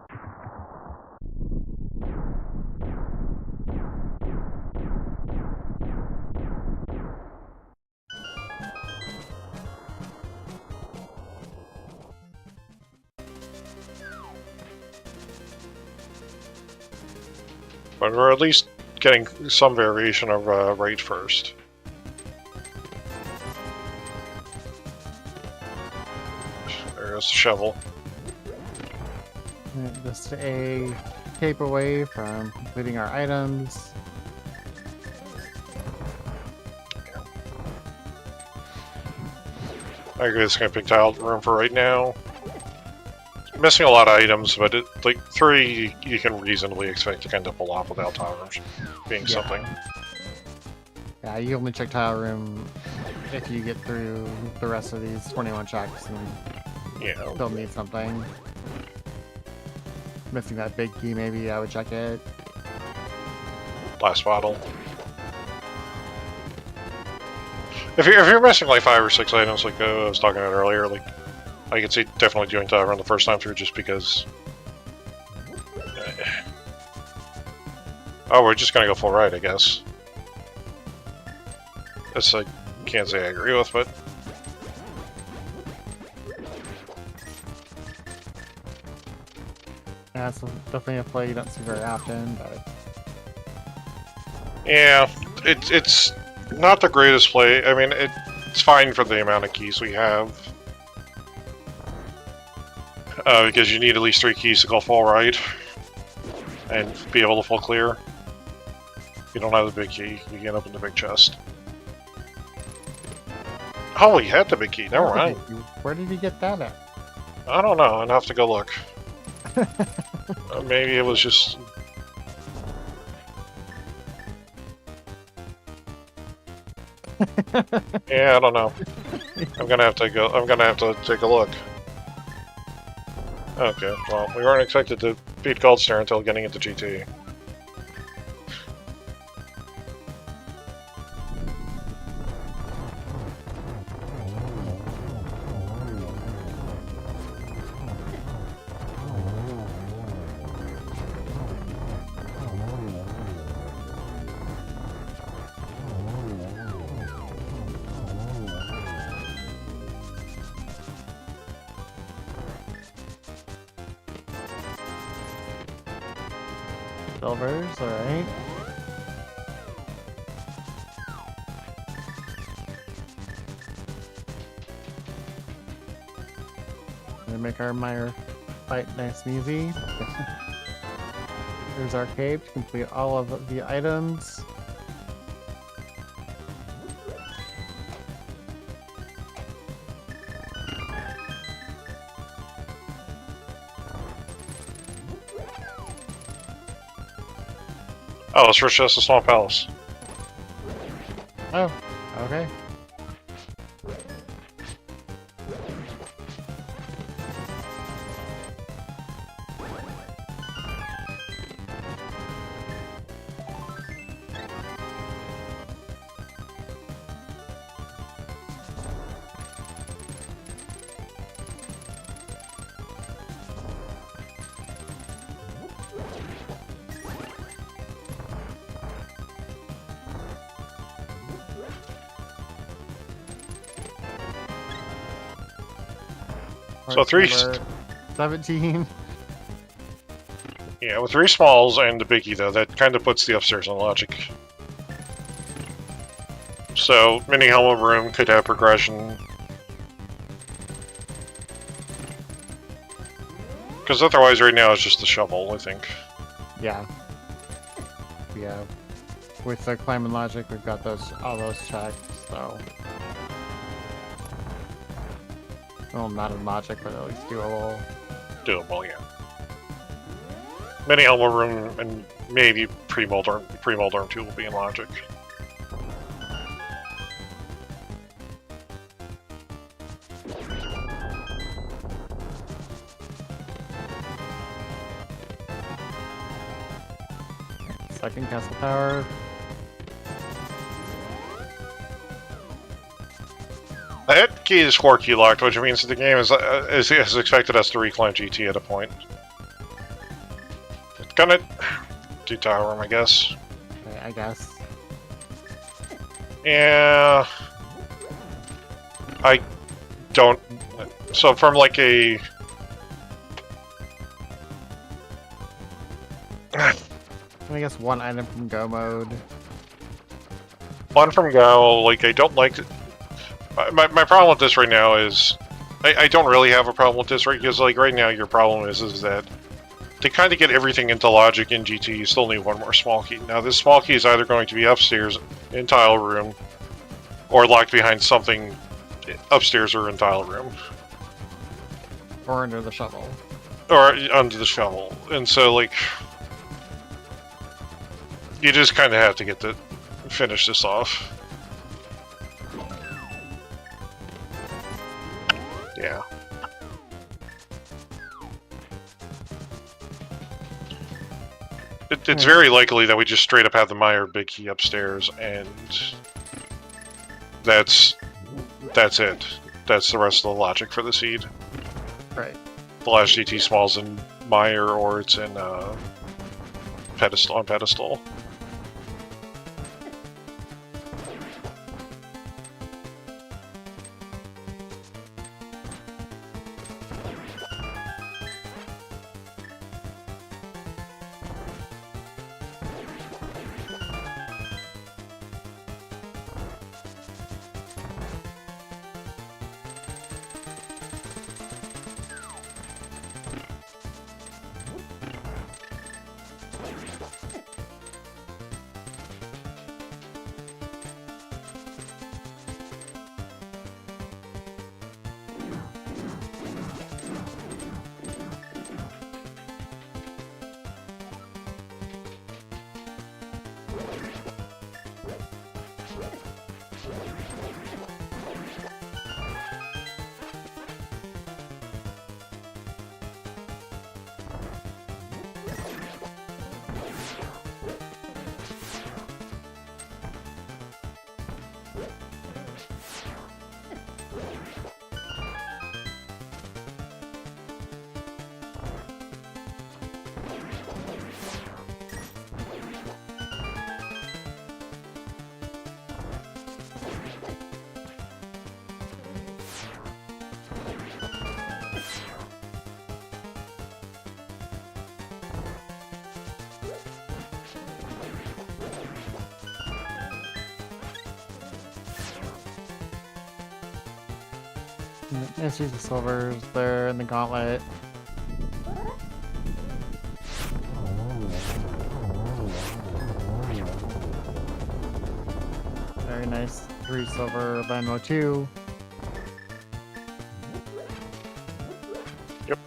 B: But we're at least getting some variation of rate first. There goes the shovel.
C: Just a tape away from completing our items.
B: I agree, it's gonna pick tile room for right now. Missing a lot of items, but like 3 you can reasonably expect to kind of pull off without tile rooms being something.
C: Yeah, you only check tile room if you get through the rest of these 21 checks and
B: Yeah.
C: still need something. Missing that big key, maybe I would check it.
B: Last bottle. If you're missing like 5 or 6 items, like I was talking about earlier, like I could see definitely doing tile run the first time through, just because. Oh, we're just gonna go full right, I guess. That's I can't say I agree with, but
C: Yeah, it's definitely a play you don't see very often, but
B: yeah, it's not the greatest play. I mean, it's fine for the amount of keys we have. Because you need at least 3 keys to go full right and be able to full clear. If you don't have the big key, you can open the big chest. Oh, he had the big key. Never mind.
C: Where did you get that at?
B: I don't know. I'd have to go look. Maybe it was just. Yeah, I don't know. I'm gonna have to go. I'm gonna have to take a look. Okay, well, we weren't expected to beat Goldstar until getting into GT.
C: Silvers, alright. Gonna make our Meyer fight nice and easy. There's our cape to complete all of the items.
B: Oh, it's for just a small palace.
C: Oh, okay.
B: So 3.
C: Number 17.
B: Yeah, with 3 smalls and the biggie though, that kind of puts the upstairs on logic. So mini helmet room could have progression. Because otherwise, right now it's just the shovel. I think.
C: Yeah. Yeah. With the climbing logic, we've got all those checked, so. Well, not in logic, but at least doable.
B: Doable, yeah. Mini helmet room and maybe pre-molder room 2 will be in logic.
C: Second castle tower.
B: That key is 4 key locked, which means that the game is expected us to reclaim GT at a point. It's gonna do tower room, I guess.
C: I guess.
B: Yeah. I don't. So from like a.
C: I I guess one item from Go mode.
B: One from Go, like, I don't like... My problem with this right now is... I don't really have a problem with this, right? Because, like, right now your problem is that to kind of get everything into logic in GT, you still need one more small key. Now, this small key is either going to be upstairs in Tile Room, or locked behind something upstairs or in Tile Room.
C: Or under the shovel.
B: Or under the shovel. And so, like... You just kind of have to get to finish this off. Yeah. It's very likely that we just straight up have the Meyer big key upstairs, and that's it. That's the rest of the logic for the seed.
C: Right.
B: The last GT small's in Meyer, or it's in pedestal on pedestal.
C: Let's use the silvers there in the gauntlet. Very nice. 3 silver, Venmo 2.
B: Yep.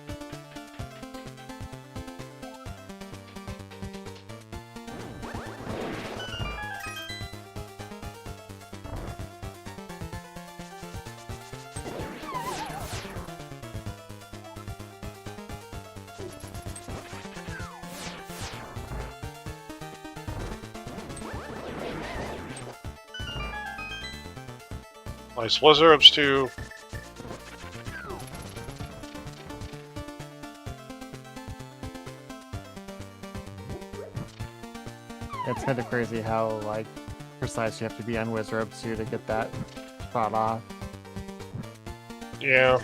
B: Nice blizzards too.
C: It's kind of crazy how like precise you have to be on Wizrobes too to get that shot off.
B: Yeah.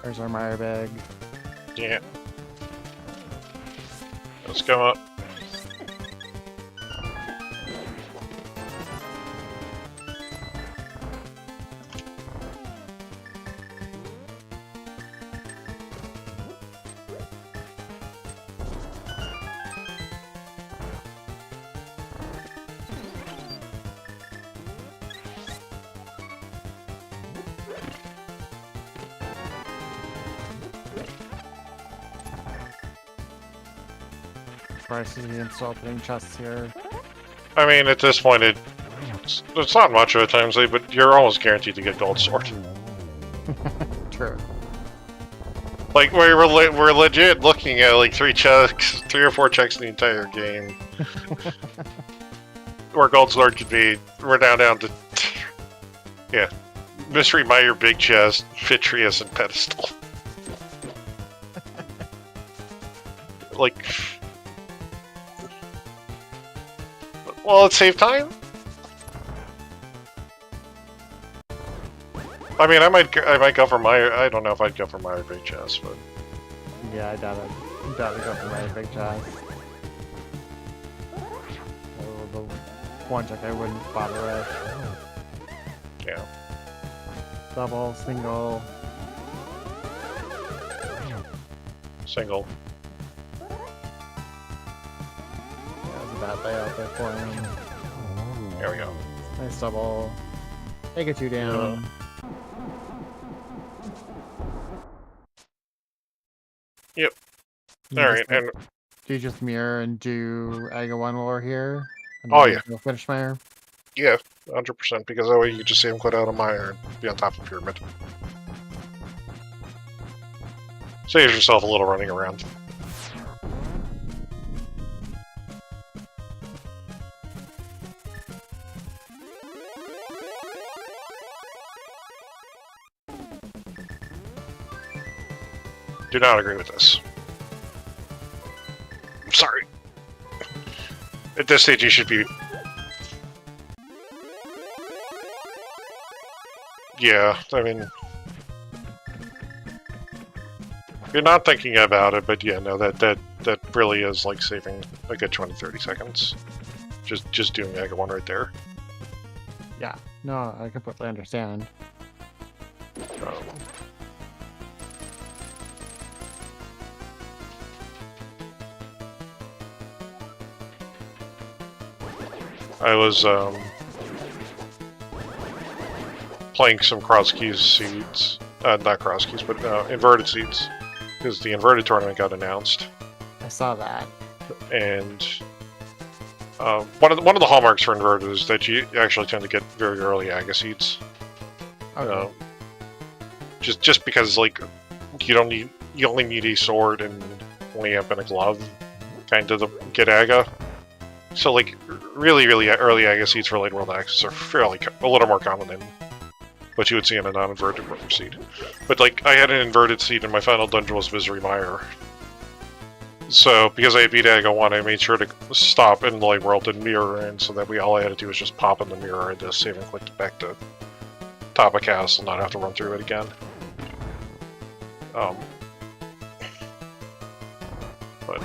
C: There's our Meyer bag.
B: Yeah. Let's come up.
C: Prices against opening chests here.
B: I mean, at this point, it's not much of a time save, but you're almost guaranteed to get gold sword.
C: True.
B: Like, we're legit looking at like 3 or 4 checks in the entire game. Where gold sword could be. We're down to yeah. Mystery Meyer, big chest, Fitrius, and pedestal. like... Well, it saved time? I mean, I might go for my... I don't know if I'd go for my big chest, but...
C: Yeah, I doubt it. Go for my big chest. Oh, the one check I wouldn't bother with.
B: Yeah.
C: Double, single.
B: Single.
C: Yeah, it's a bad layout there for him.
B: There we go.
C: Nice double. Take a 2 down.
B: Yep.
C: You
B: Alright,
C: just-
B: and...
C: Do you just mirror and do Aga 1 while we're here? And
B: Oh,
C: then
B: yeah.
C: Go finish Meyer?
B: Yeah, 100%, because that way you can just see him quit out of Meyer and be on top of the pyramid. Saves yourself a little running around. Do not agree with this. I'm sorry. At this stage, you should be... Yeah, I mean... You're not thinking about it, but yeah, no, that really is like saving a good 20-30 seconds. Just doing Mega 1 right there.
C: Yeah. No, I completely understand.
B: I was playing some cross keys seeds, not cross keys, but inverted seeds, because the inverted tournament got announced,
C: I saw that.
B: and one of the hallmarks for inverted is that you actually tend to get very early Aga seeds.
C: Okay.
B: Just because like you only need a sword and lamp and a glove, kind of to get Aga. So like really early Aga seeds for late world access are a little more common than what you would see in a non-inverted seed. But like I had an inverted seed and my final dungeon was Misery Mire. So because I beat Aga 1, I made sure to stop in the late world and mirror in, so that all I had to do was just pop in the mirror and just save and click back to top of castle, not have to run through it again. But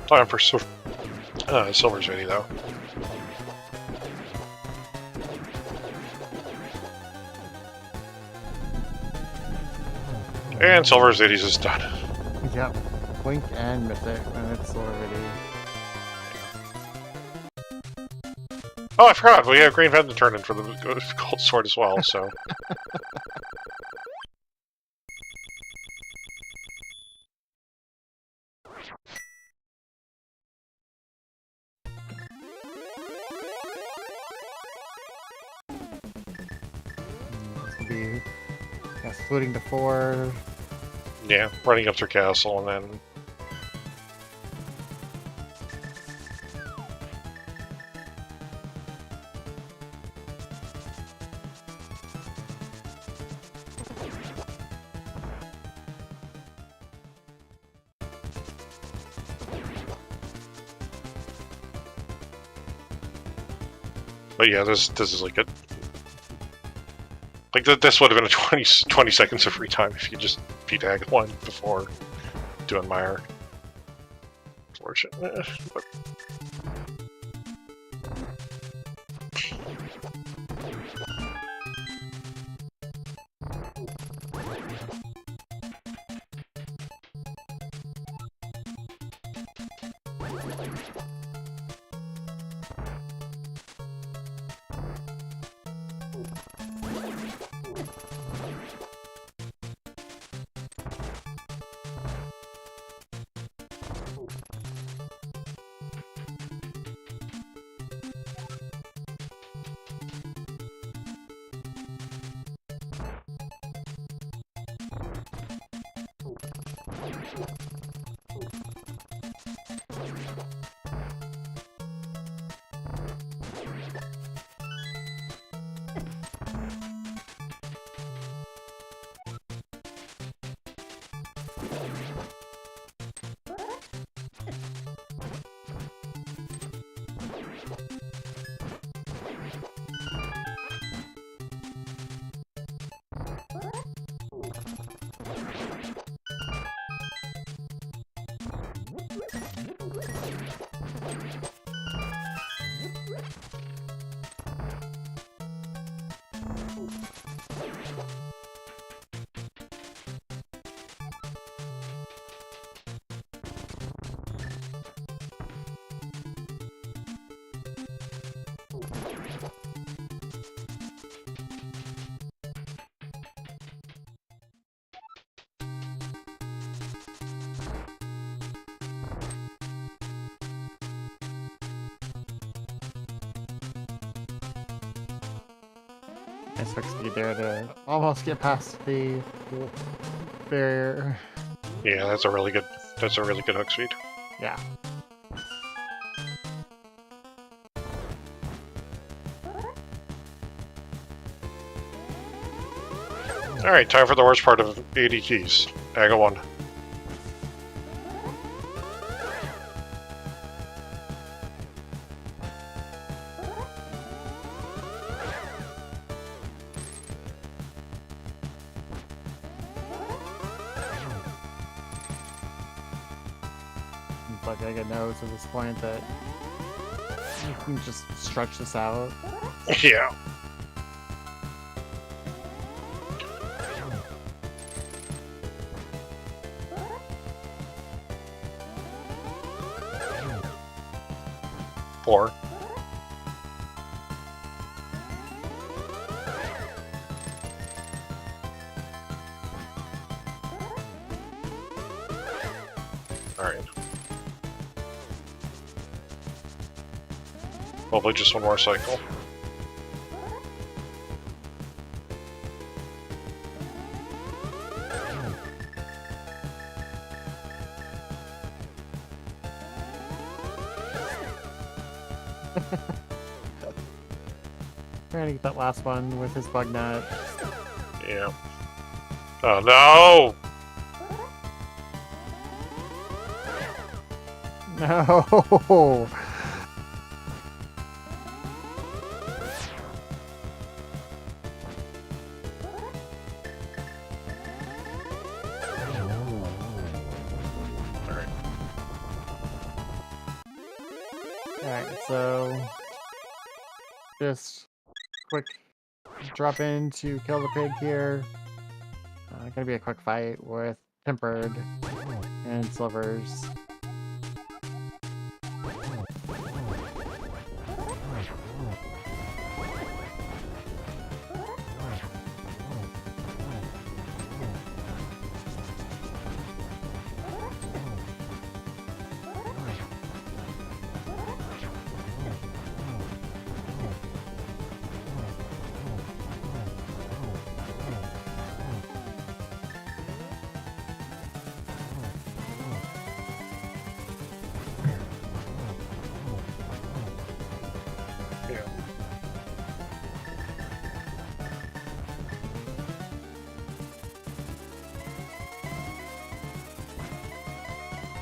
B: time for Silver's video, though. And Silver's videos is done.
C: Yep. Blink and miss it, and it's already.
B: Oh, I forgot, we have Green Ven to turn in for the Gold Sword as well, so...
C: This will be splitting to 4.
B: Yeah, running up through castle, and then... But yeah, this is like a... Like, this would have been a 20 seconds of free time if you just beat Aga 1 before doing Mire. Unfortunate, but...
C: Nice quick speed there to almost get past the barrier.
B: Yeah, that's a really good hook speed.
C: Yeah.
B: Alright, time for the worst part of 80 keys. Angle 1.
C: But I get knows at this point that you can just stretch this out.
B: Yeah. Four. Alright. Hopefully just one more cycle.
C: Trying to get that last one with his bug nut.
B: Yeah. Oh no!
C: No!
B: Alright.
C: Alright, so just quick drop in to kill the pig here. Gonna be a quick fight with Tempered and Silvers.
B: Yeah.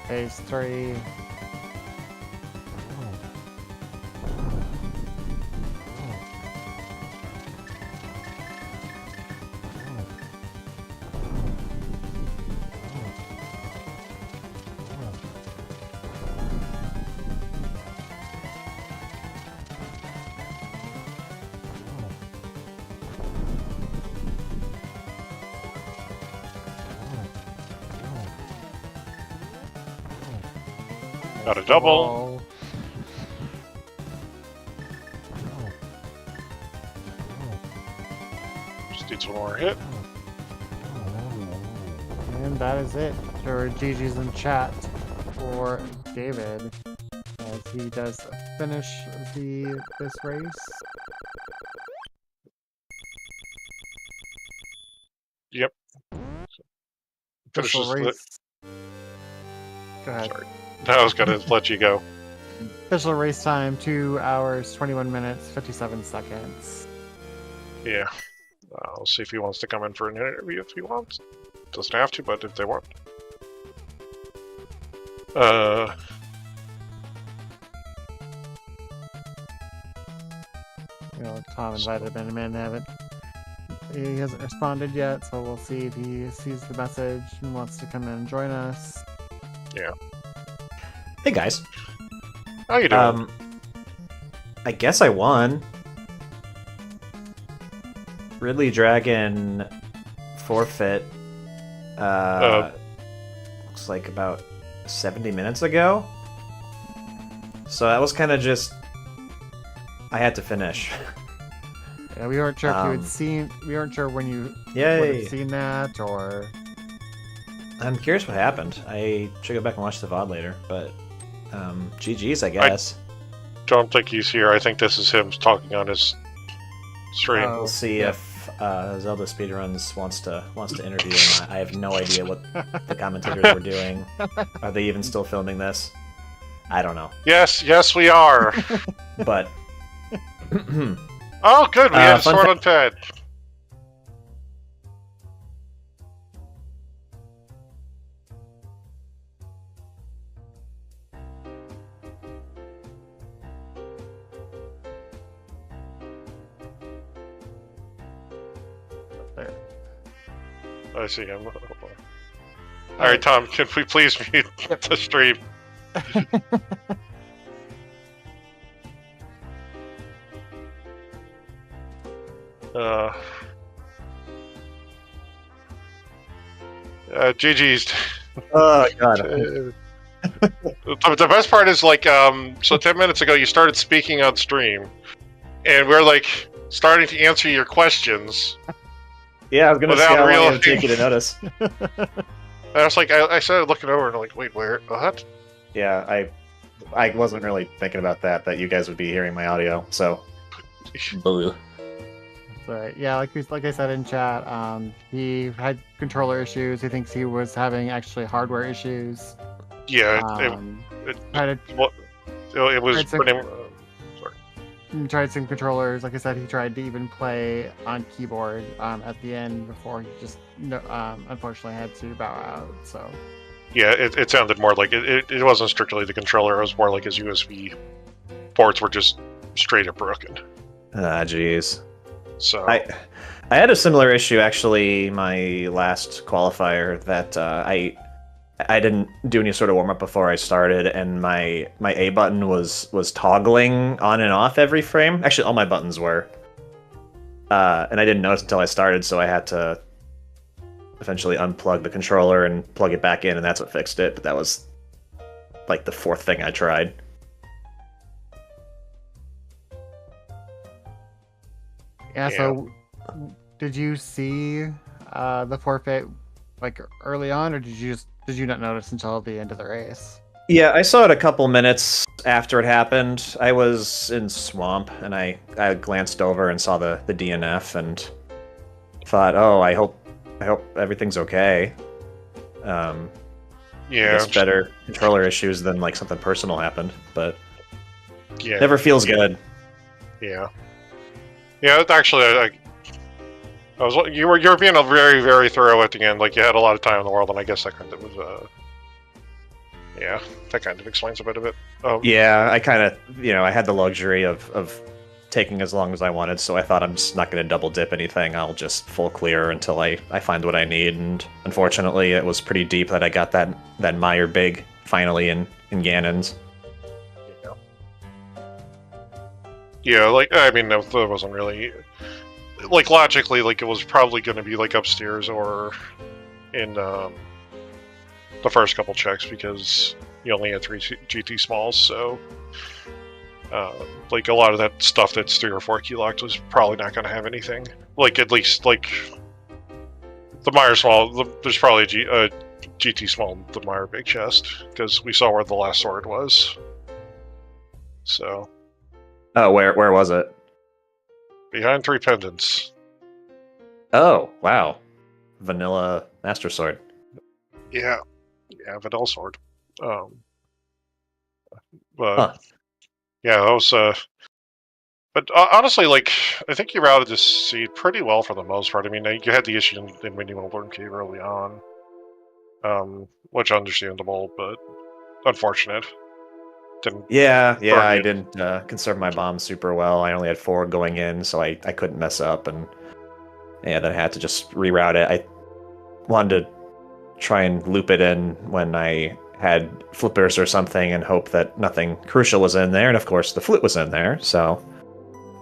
C: Phase 3.
B: Got a double. Just needs one more hit.
C: And that is it for GG's in chat for David as he does finish this race.
B: Yep.
C: Official
B: Finishes
C: race. Go ahead.
B: Sorry. I was gonna let you go.
C: Official race time 2 hours 21 minutes 57 seconds.
B: Yeah. I'll see if he wants to come in for an interview if he wants. Doesn't have to, but if they want.
C: Tom invited him in, man. He hasn't responded yet, so we'll see if he sees the message and wants to come in and join us.
B: Yeah.
E: Hey guys.
B: How you doing?
E: I guess I won. RidleyDragon forfeit. Looks like about 70 minutes ago. So that was kind of just. I had to finish.
C: Yeah, we weren't sure if you had seen. We weren't sure when you would
E: Yay!
C: have seen that, or.
E: I'm curious what happened. I should go back and watch the VOD later, but GG's, I guess.
B: Don't think he's here. I think this is him talking on his stream.
C: Oh,
E: We'll see
C: yeah.
E: if Zelda Speedruns wants to interview him. I have no idea what the commentators were doing. Are they even still filming this? I don't know.
B: Yes, we are.
E: But
B: Oh, good. We had a
E: fun
B: sword on pad.
C: There.
B: I see him. All right, Tom. Can we please mute the stream? GG's.
E: oh god,
B: The best part is like, so 10 minutes ago you started speaking on stream, and we're like starting to answer your questions.
E: yeah, I was gonna say
B: Without
E: how long it
B: real-
E: would take you to notice.
B: And I was like, I started looking over and I'm like, wait, where? What?
E: Yeah, I wasn't really thinking about that you guys would be hearing my audio. So, boo.
C: But yeah, like I said in chat, he had controller issues. He thinks he was having actually hardware issues.
B: Yeah,
C: Tried
B: it was
C: It's a-
B: pretty. Sorry.
C: tried some controllers. Like I said, he tried to even play on keyboard at the end before he just unfortunately had to bow out. So
B: Yeah, it sounded more like it wasn't strictly the controller. It was more like his USB ports were just straight up broken.
E: Ah, jeez.
B: So
E: I had a similar issue actually my last qualifier that I didn't do any sort of warm up before I started, and my A button was toggling on and off every frame. Actually, all my buttons were, and I didn't notice until I started, so I had to eventually unplug the controller and plug it back in, and that's what fixed it. But that was like the fourth thing I tried.
C: yeah. So did you see the forfeit like early on, or did you not notice until the end of the race?
E: Yeah, I saw it a couple minutes after it happened. I was in Swamp, and I glanced over and saw the DNF and thought, oh, I hope everything's okay. I
B: yeah,
E: guess better controller issues than like something personal happened, but
B: yeah,
E: never feels good.
B: yeah. It actually, you were being a very, very thorough at the end. Like you had a lot of time in the world, and I guess that kind of was yeah, that kind of explains a bit of it.
E: Yeah, I kind of, I had the luxury of taking as long as I wanted, so I thought I'm just not going to double dip anything. I'll just full clear until I find what I need, and unfortunately it was pretty deep that I got that Meyer Big finally in Ganon's.
B: Yeah, like I mean, there wasn't really like logically, like it was probably going to be like upstairs or in the first couple checks because you only had 3 GT smalls, so like a lot of that stuff that's 3 or 4 key locked was probably not going to have anything. Like at least like the Meyer small, there's probably a GT small, the Meyer big chest because we saw where the last sword was. So.
E: Oh, where was it?
B: Behind 3 pendants.
E: Oh, wow. Vanilla Master Sword.
B: Yeah, Vanilla sword. But yeah, that was. But honestly, like I think you routed this seed pretty well for the most part. I mean, you had the issue in Windy Melbourne Cave early on, which understandable, but unfortunate.
E: Yeah, I
B: you.
E: didn't conserve my bombs super well. I only had 4 going in, so I couldn't mess up, and yeah, then I had to just reroute it. I wanted to try and loop it in when I had flippers or something and hope that nothing crucial was in there, and of course the flute was in there, so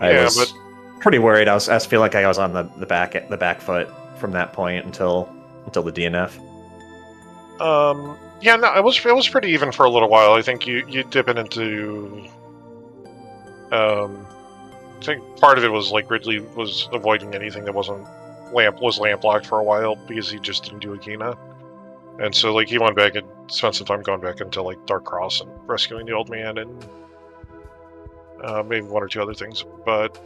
E: I was pretty worried. I was feeling like I was on the back foot from that point until the DNF.
B: Yeah, no, it was pretty even for a little while. I think you dipping into. I think part of it was like Ridley was avoiding anything that wasn't lamp locked for a while because he just didn't do Agina, and so like he went back and spent some time going back into like Dark Cross and rescuing the old man and maybe 1 or 2 other things. But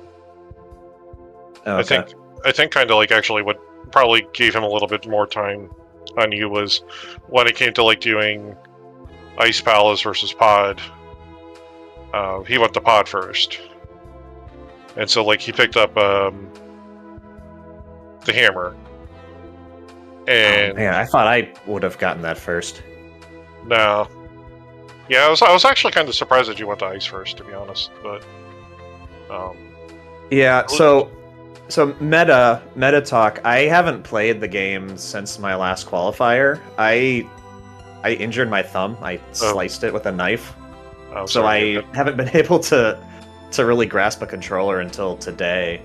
E: Okay.
B: I think kind of like actually what probably gave him a little bit more time on you was when it came to like doing Ice Palace versus Pod. He went to Pod first, and so like he picked up the hammer. And
E: Man, I thought I would have gotten that first.
B: no, yeah, I was actually kind of surprised that you went to Ice first, to be honest. But
E: Yeah, so meta talk. I haven't played the game since my last qualifier. I injured my thumb. I sliced it with a knife. So I haven't been able to really grasp a controller until today.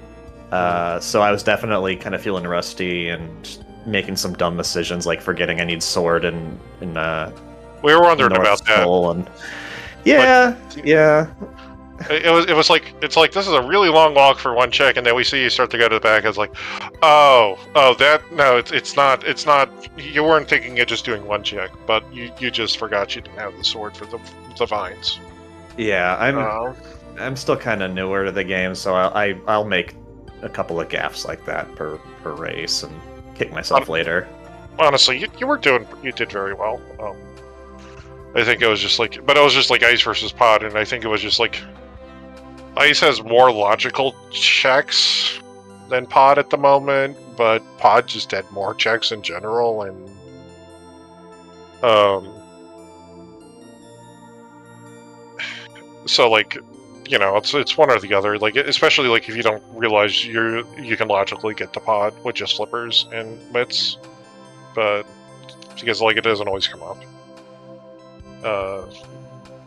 E: So I was definitely kind of feeling rusty and making some dumb decisions, like forgetting I need sword and
B: we were wondering
E: North
B: about that.
E: Pole and yeah.
B: It was like, it's like this is a really long walk for one check, and then we see you start to go to the back. It's like, no, it's not. You weren't thinking of just doing one check, but you just forgot you didn't have the sword for the vines.
E: Yeah, I'm still kind of newer to the game, so I'll make a couple of gaffes like that per race and kick myself later.
B: Honestly, you did very well. I think it was just like, but it was just like Ice versus Pod, and I think it was just like Ice has more logical checks than Pod at the moment, but Pod just had more checks in general, and so like, you know, it's one or the other. Like, especially like if you don't realize you can logically get to Pod with just flippers and mitts, but because like it doesn't always come up.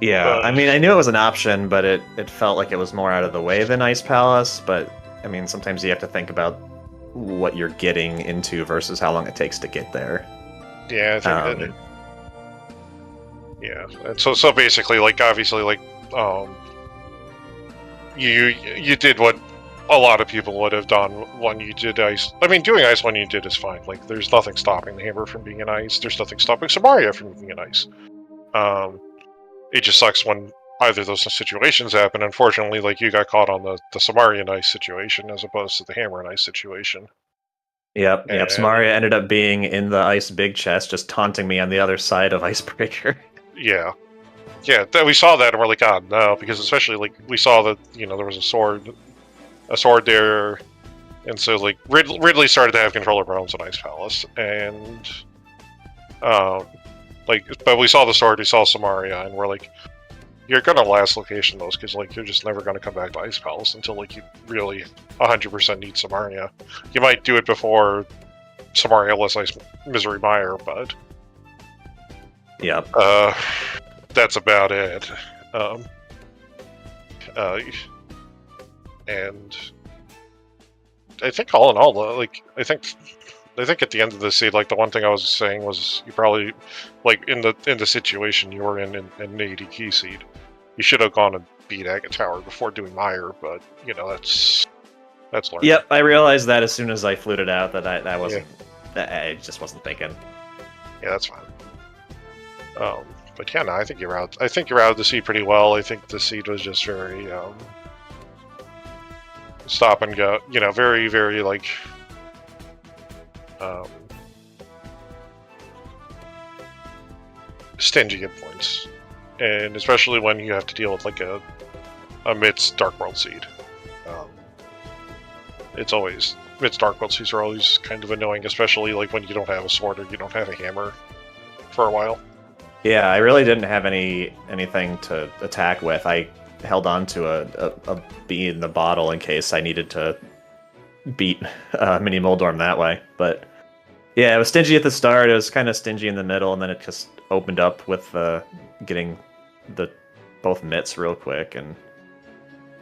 E: Yeah, I mean, I knew it was an option, but it felt like it was more out of the way than Ice Palace. But I mean, sometimes you have to think about what you're getting into versus how long it takes to get there.
B: Yeah, I think yeah. And so basically, like, obviously, like, you did what a lot of people would have done when you did Ice. I mean, doing Ice when you did is fine. Like, there's nothing stopping the hammer from being an Ice. There's nothing stopping Samaria from being an Ice. It just sucks when either of those situations happen. Unfortunately, like, you got caught on the Samarian Ice situation as opposed to the hammer and Ice situation.
E: Yep. Samaria ended up being in the Ice Big Chest, just taunting me on the other side of Icebreaker.
B: Yeah, we saw that and we're like, oh no, because especially like we saw that, you know, there was a sword there, and so like Ridley started to have controller problems in Ice Palace, and but we saw the sword, we saw Samaria, and we're like, you're gonna last location those, because like you're just never gonna come back to Ice Palace until like you really 100% need Samaria. You might do it before Samaria less Ice Misery Mire, but
E: yep.
B: That's about it. And I think all in all, like I think at the end of the seed, like the one thing I was saying was you probably, like in the situation you were in an 80 key seed, you should have gone and beat Agate Tower before doing Mire, but you know that's learning.
E: Yep, I realized that as soon as I fluted out that I wasn't, that I just wasn't thinking.
B: Yeah, that's fine. But yeah, no, I think you're out. I think you're out of the seed pretty well. I think the seed was just very stop and go. You know, very, very like stingy at points, and especially when you have to deal with like a midst Dark World seed. It's always midst Dark World seeds are always kind of annoying, especially like when you don't have a sword or you don't have a hammer for a while.
E: Yeah, I really didn't have anything to attack with. I held on to a bee in the bottle in case I needed to beat Mini Moldorm that way. But yeah, it was stingy at the start. It was kind of stingy in the middle, and then it just opened up with getting both mitts real quick. And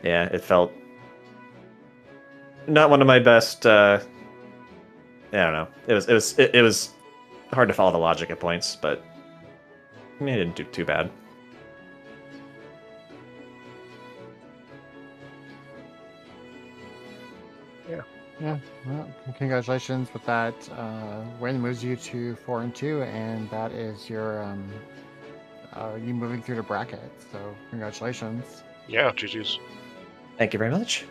E: yeah, it felt not one of my best. I don't know. It was hard to follow the logic at points, but I mean, it didn't do too bad.
C: Yeah, well, congratulations with that. Win moves you to 4-2, and that is your you moving through the bracket. So congratulations.
B: Yeah, GG's.
E: Thank you very much.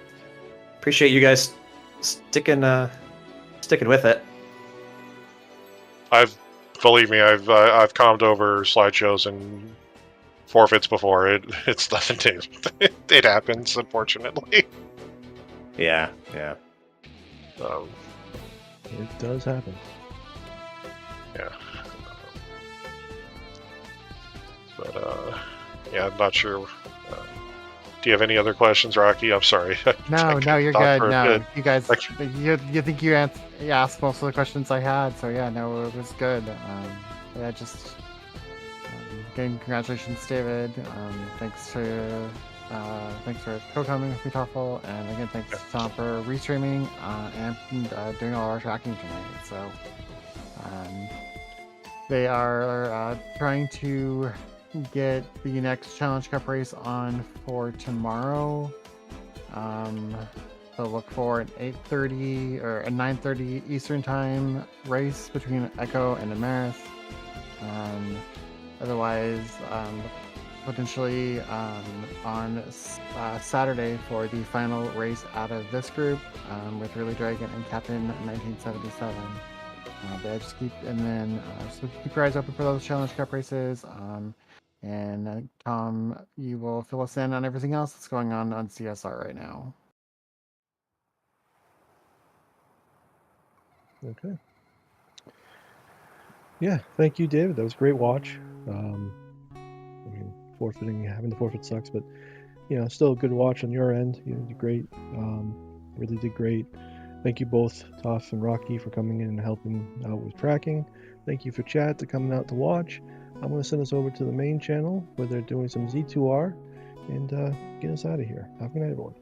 E: Appreciate you guys sticking with it.
B: Believe me, I've calmed over slideshows and forfeits before. It's nothing to. It happens, unfortunately.
E: Yeah.
A: It does happen.
B: Yeah. But yeah, I'm not sure. Do you have any other questions, Rocky? I'm sorry.
C: No, you're
B: talk
C: good.
B: for a
C: No,
B: bit.
C: you guys, you think you asked most of the questions I had, so yeah, no, it was good. Yeah, just again, congratulations, David. Thanks for co-coming with me, Toffel, and again, thanks to Tom for restreaming and doing all our tracking tonight. So, they are trying to get the next Challenge Cup race on for tomorrow. So look for an 8:30 or a 9:30 Eastern time race between Echo and Amaris. Otherwise, potentially on Saturday for the final race out of this group with RidleyDragon and Captain 1977. But just keep your eyes open for those Challenge Cup races. And Tom, you will fill us in on everything else that's going on CSR right now.
A: Okay. Yeah, thank you, David. That was a great watch. I mean, having the forfeit sucks, but still a good watch on your end. You did great. Really did great. Thank you both, Toph and Rocky, for coming in and helping out with tracking. Thank you for chat to coming out to watch. I'm going to send us over to the main channel where they're doing some Z2R and get us out of here. Have a good night, everyone.